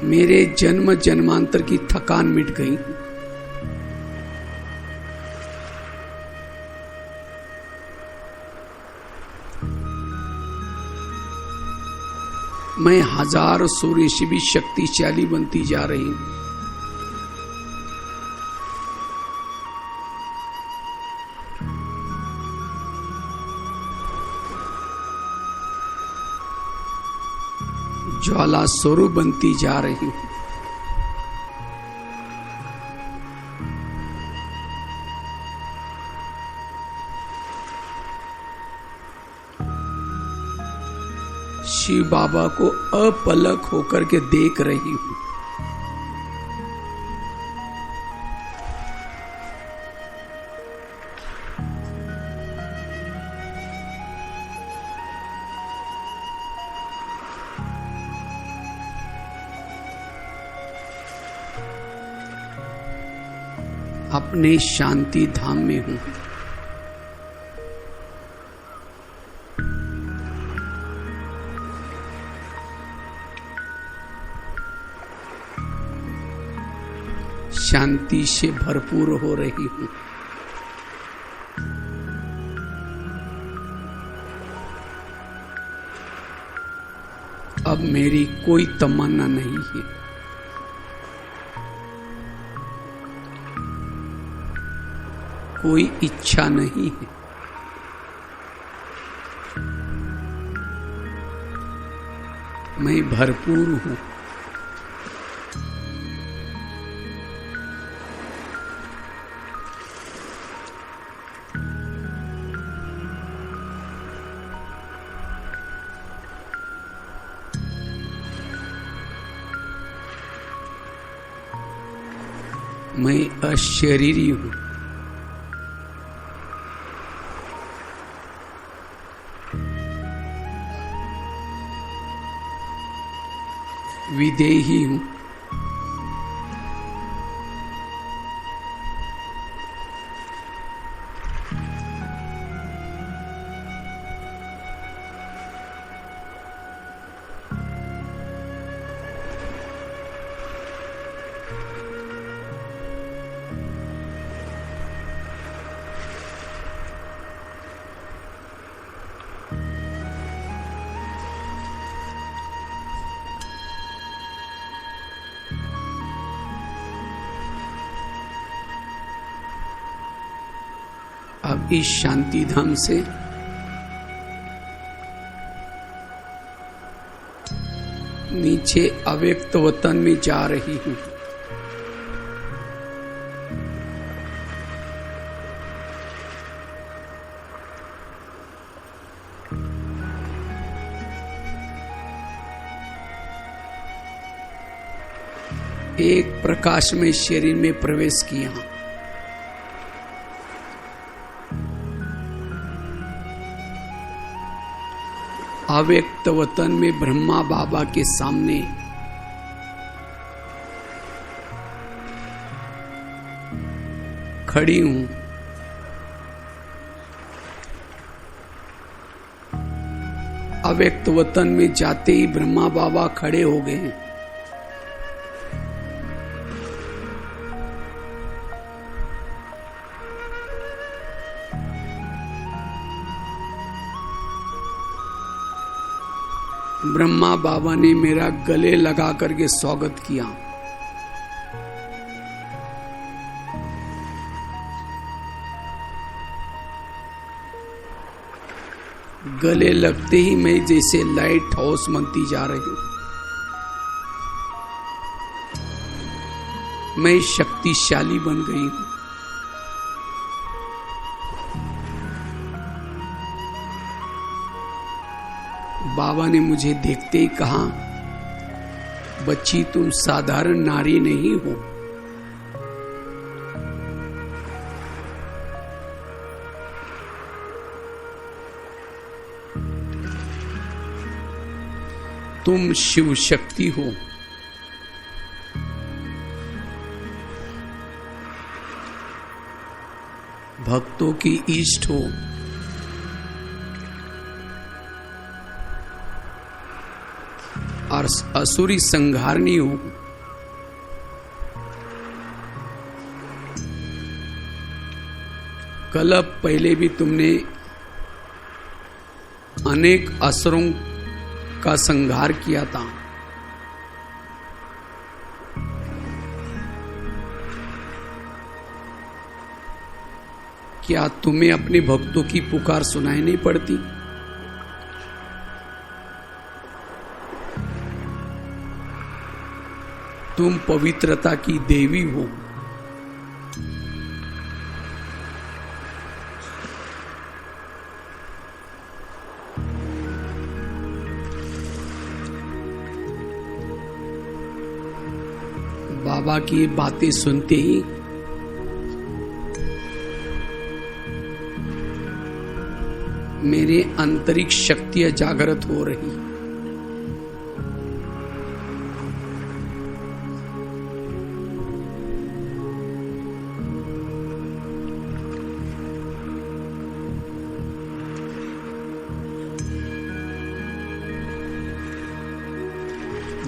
मेरे जन्म जन्मांतर की थकान मिट गई। मैं हजार सूर्य से भी शक्तिशाली बनती जा रही हूं। ज्वाला स्वरूप बनती जा रही हूं। शिव बाबा को अपलक होकर के देख रही हूं। अपने शांति धाम में हूं। शांति से भरपूर हो रही हूं। अब मेरी कोई तमन्ना नहीं है। कोई इच्छा नहीं है। मैं भरपूर हूं। मैं अशरीरी हूं। विदेही हूं। अब इस शांति धाम से नीचे अव्यक्त वतन में जा रही हूं। एक प्रकाश में शरीर में प्रवेश किया। अव्यक्त वतन में ब्रह्मा बाबा के सामने खड़ी हूं। अव्यक्त वतन में जाते ही ब्रह्मा बाबा खड़े हो गए। ब्रह्मा बाबा ने मेरा गले लगा करके स्वागत किया। गले लगते ही मैं जैसे लाइट हाउस बनती जा रही हूं। मैं शक्तिशाली बन गई हूं। बाबा ने मुझे देखते ही कहा, बच्ची तुम साधारण नारी नहीं हो। तुम शिव शक्ति हो। भक्तों की इष्ट हो। और असुरी संहारनी हो। कल्प पहले भी तुमने अनेक असुरों का संहार किया था। क्या तुम्हें अपने भक्तों की पुकार सुनाई नहीं पड़ती? तुम पवित्रता की देवी हो। बाबा की बातें सुनते ही मेरी आंतरिक शक्तियां जागृत हो रही।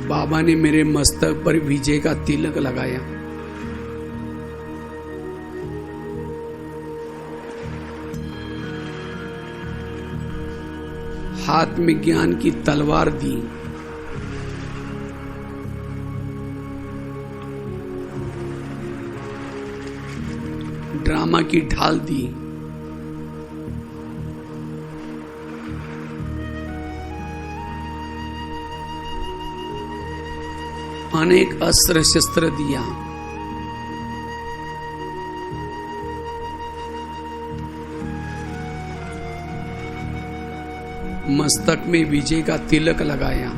बाबा ने मेरे मस्तक पर विजय का तिलक लगाया। हाथ में ज्ञान की तलवार दी। ड्रामा की ढाल दी। अनेक अस्त्र शस्त्र दिया। मस्तक में विजय का तिलक लगाया।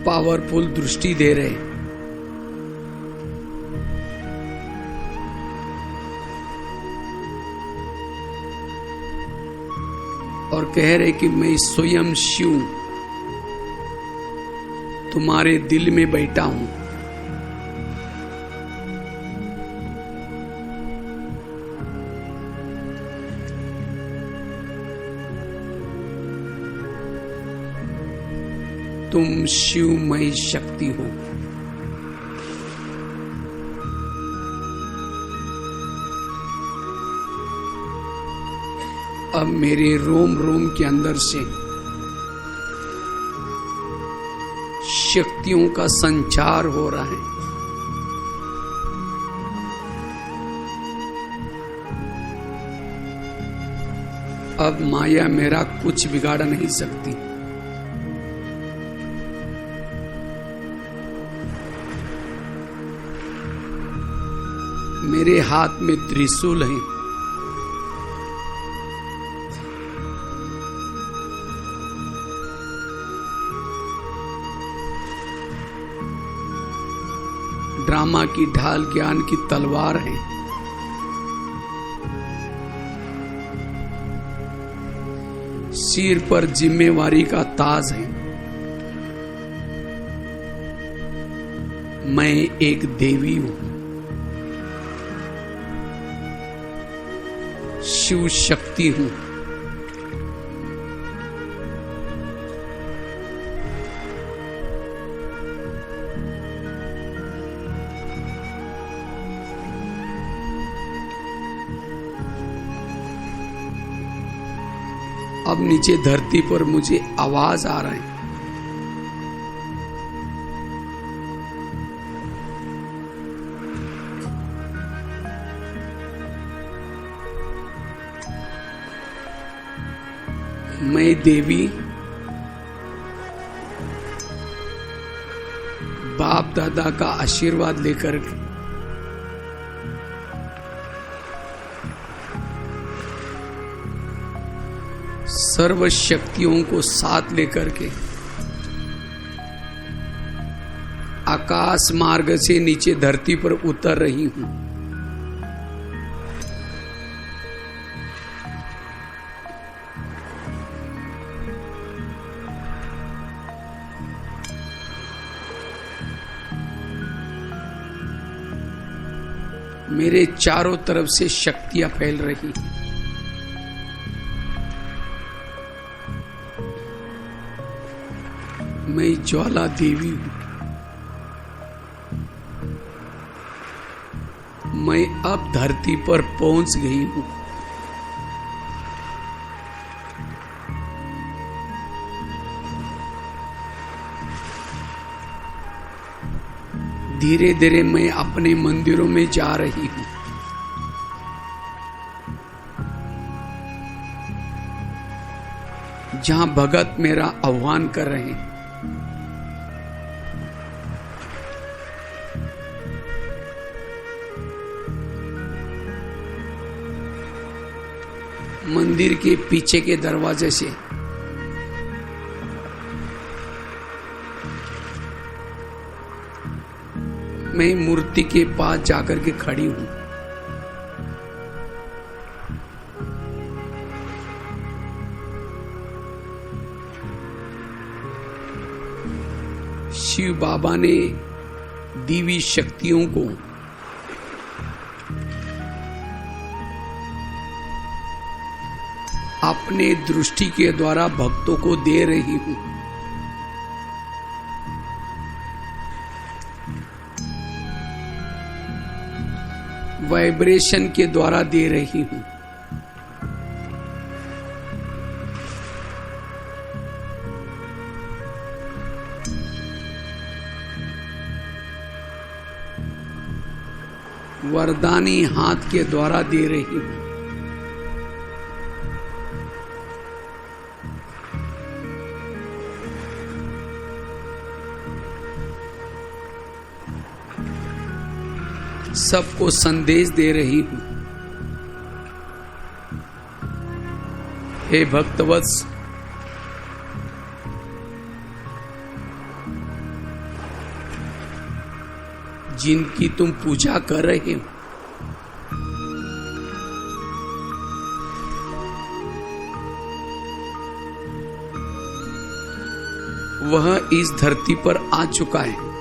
पावरफुल दृष्टि दे रहे। और कह रहे कि मैं स्वयं शिव तुम्हारे दिल में बैठा हूं। तुम शिवमय शक्ति हो। अब मेरे रोम रोम के अंदर से शक्तियों का संचार हो रहा है। अब माया मेरा कुछ बिगाड़ नहीं सकती। मेरे हाथ में त्रिशूल है। ड्रामा की ढाल ज्ञान की तलवार है। सिर पर जिम्मेवारी का ताज है। मैं एक देवी हूं, शिव शक्ति हूं। अब नीचे धरती पर मुझे आवाज आ रहा है। मैं देवी बाप दादा का आशीर्वाद लेकर सर्व शक्तियों को साथ लेकर के आकाश मार्ग से नीचे धरती पर उतर रही हूं। मेरे चारों तरफ से शक्तियां फैल रही। मैं ज्वाला देवी हूं। मैं अब धरती पर पहुंच गई हूं। धीरे धीरे मैं अपने मंदिरों में जा रही हूं। जहां भगत मेरा आह्वान कर रहे हैं। मंदिर के पीछे के दरवाजे से मैं मूर्ति के पास जाकर के खड़ी हूं। शिव बाबा ने देवी शक्तियों को अपने दृष्टि के द्वारा भक्तों को दे रही हूं। वाइब्रेशन के द्वारा दे रही हूं। वरदानी हाथ के द्वारा दे रही हूं। सबको संदेश दे रही हूं। हे भक्तवत्स, जिनकी तुम पूजा कर रहे हो, वह इस धरती पर आ चुका है।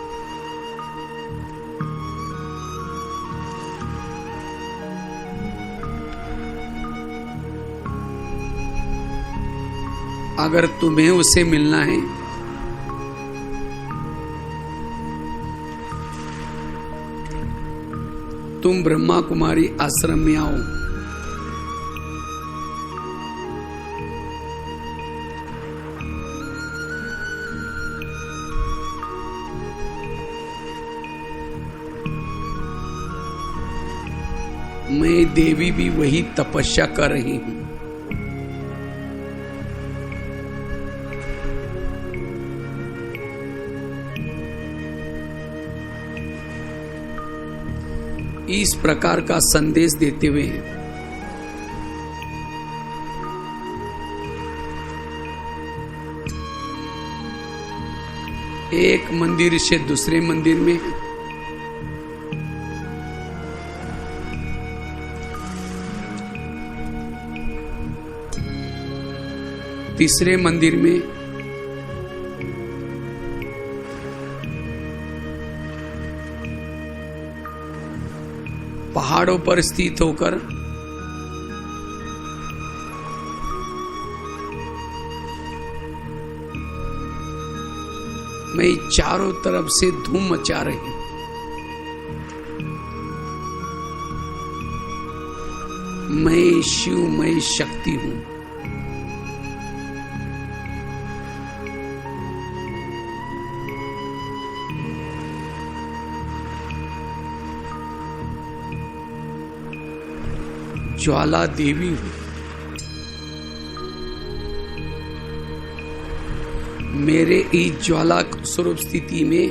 अगर तुम्हें उससे मिलना है तुम ब्रह्मा कुमारी आश्रम में आओ। मैं देवी भी वही तपस्या कर रही हूं। इस प्रकार का संदेश देते हुए एक मंदिर से दूसरे मंदिर में, तीसरे मंदिर में, पहाड़ों पर स्थित होकर मैं चारों तरफ से धूम मचा रही हूं। मैं शिव, मैं शक्ति हूं। ज्वाला देवी हूं। मेरे इस ज्वाला स्वरूप स्थिति में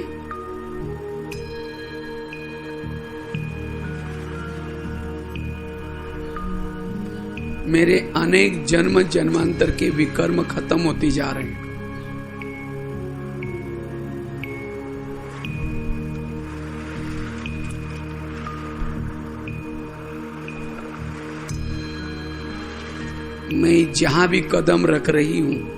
मेरे अनेक जन्म जन्मांतर के विकर्म खत्म होते जा रहे हैं। मैं जहां भी कदम रख रही हूं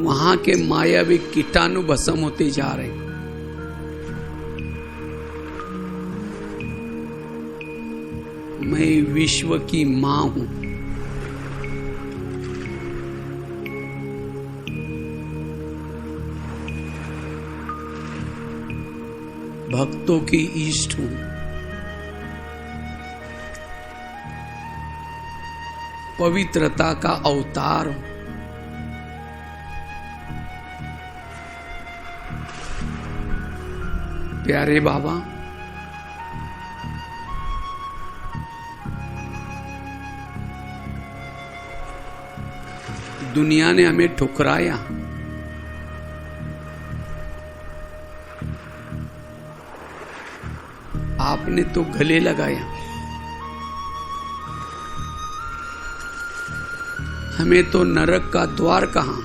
वहां के मायावी कीटाणु भस्म होते जा रहे हैं। मैं विश्व की मां हूं। भक्तों की इष्ट हूं। पवित्रता का अवतार हूं। प्यारे बाबा, दुनिया ने हमें ठुकराया, आपने तो गले लगाया। हमें तो नरक का द्वार कहां,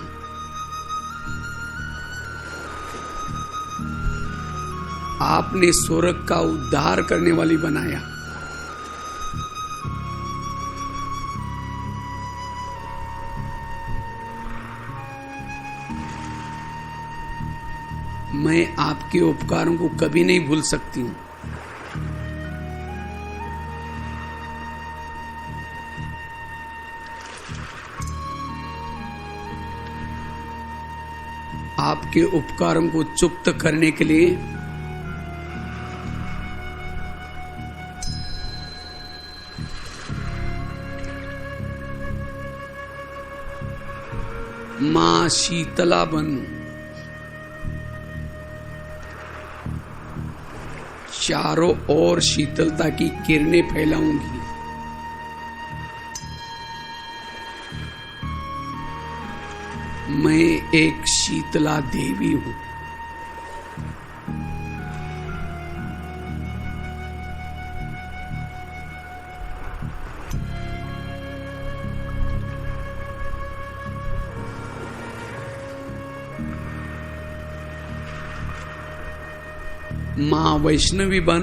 आपने स्वर्ग का उद्धार करने वाली बनाया। मैं आपके उपकारों को कभी नहीं भूल सकती हूं। आपके उपकारों को चुप्त करने के लिए मां शीतला बनूं। चारों ओर शीतलता की किरणें फैलाऊंगी। मैं एक शीतला देवी हूं। मां वैष्णवी बन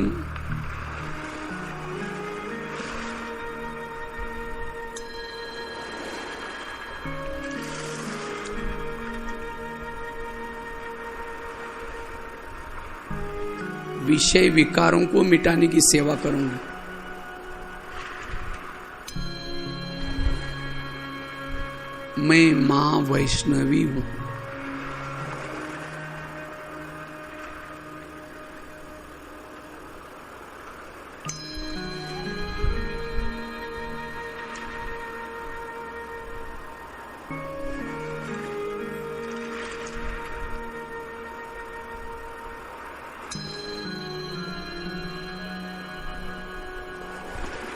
विषय विकारों को मिटाने की सेवा करूंगी। मैं मां वैष्णवी हूं।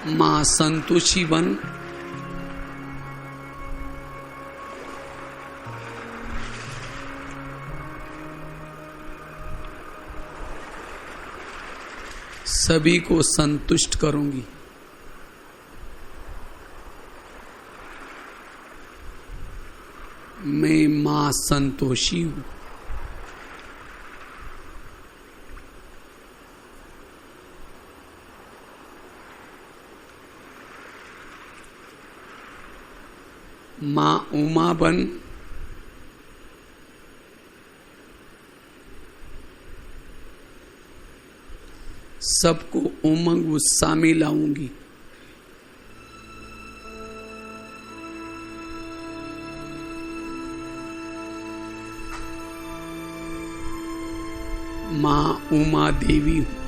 मां संतोषी बन सभी को संतुष्ट करूंगी। मैं मां संतोषी हूं। मां उमा बन सबको उमंग उत्साह में लाऊंगी। मां उमा देवी हूं।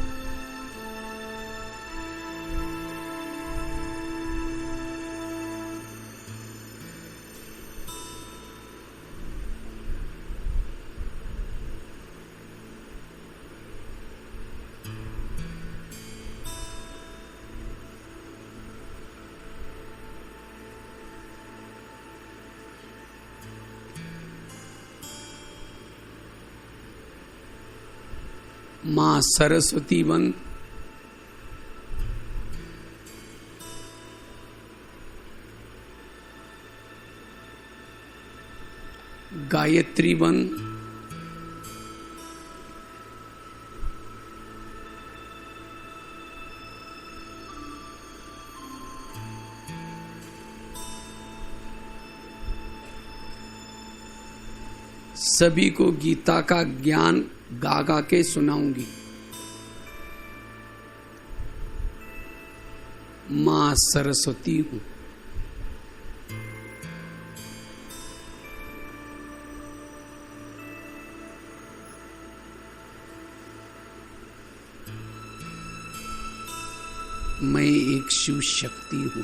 मां सरस्वती बन गायत्री बन सभी को गीता का ज्ञान गा गा के सुनाऊंगी। मां सरस्वती हूं। मैं एक शिव शक्ति हूं।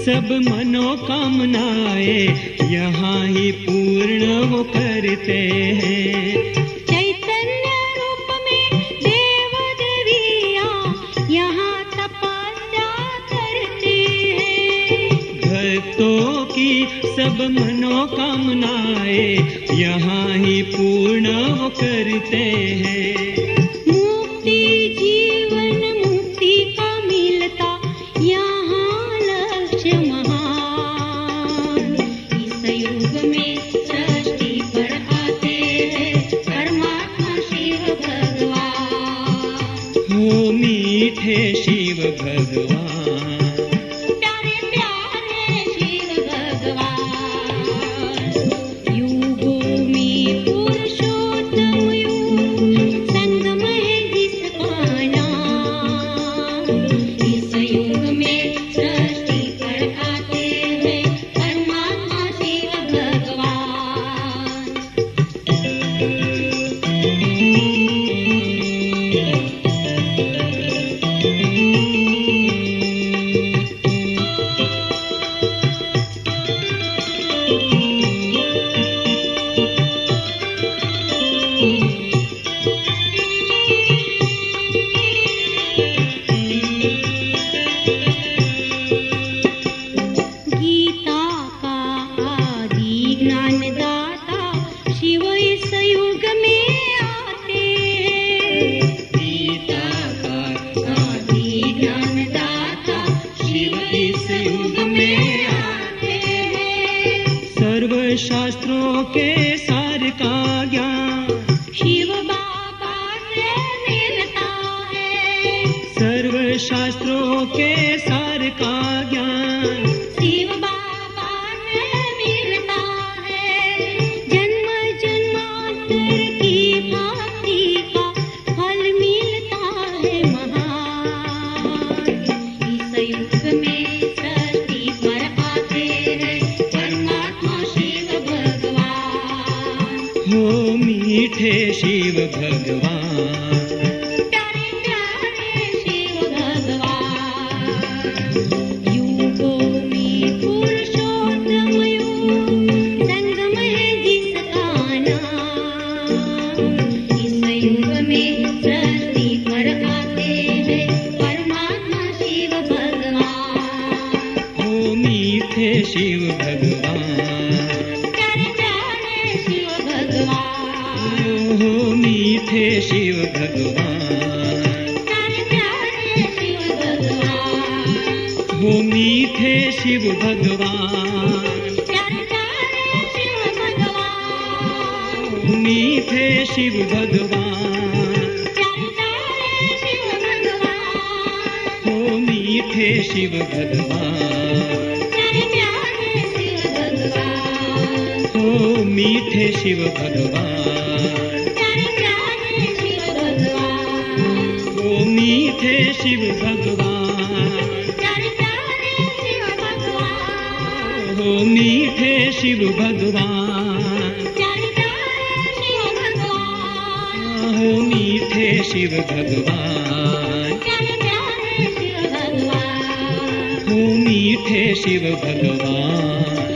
सब मनोकामनाएं यहाँ ही पूर्ण वो करते हैं। चैतन्य रूप में देव देवियाँ यहाँ तपस्या करते हैं। भक्तों की सब मनोकामनाएं यहाँ ही पूर्ण वो करते हैं। मुक्ति जीवन मुक्ति का मिलता इस युग में आते हैं। सर्व शास्त्रों के सार का ज्ञान शिव बाबा से मिलता है। सर्व शास्त्रों के सार का ज्ञान शिव बाबा से मिलता है। जन्म जन्मांतर की भक्ति का फल मिलता है महान। इस युग में धरती पर आते हैं परमात्मा शिव भगवान। हो मीठे शिव भगवान। प्यारे प्यारे शिव भगवान। युगों में पुरुषोत्तम युग संगम है जिसका नाम। इस युग में धरती पर आते हैं परमात्मा शिव भगवान। हो मीठे शिव भगवान। प्यारे प्यारे शिव भगवान। हो मीठे शिव भगवान। प्यारे प्यारे शिव भगवान। हो मीठे शिव भगवान। प्यारे प्यारे शिव भगवान। मीठे शिव भगवान। प्यारे प्यारे शिव भगवान। हो मीठे शिव भगवान। प्यारे प्यारे शिव भगवान। हो मीठे शिव भगवान। प्यारे प्यारे शिव भगवान। हो मीठे शिव भगवान। प्यारे प्यारे शिव भगवान। हो मीठे शिव भगवान। प्यारे प्यारे शिव भगवान। हो मीठे शिव भगवान। प्यारे प्यारे शिव भगवान। हो मीठे शिव भगवान।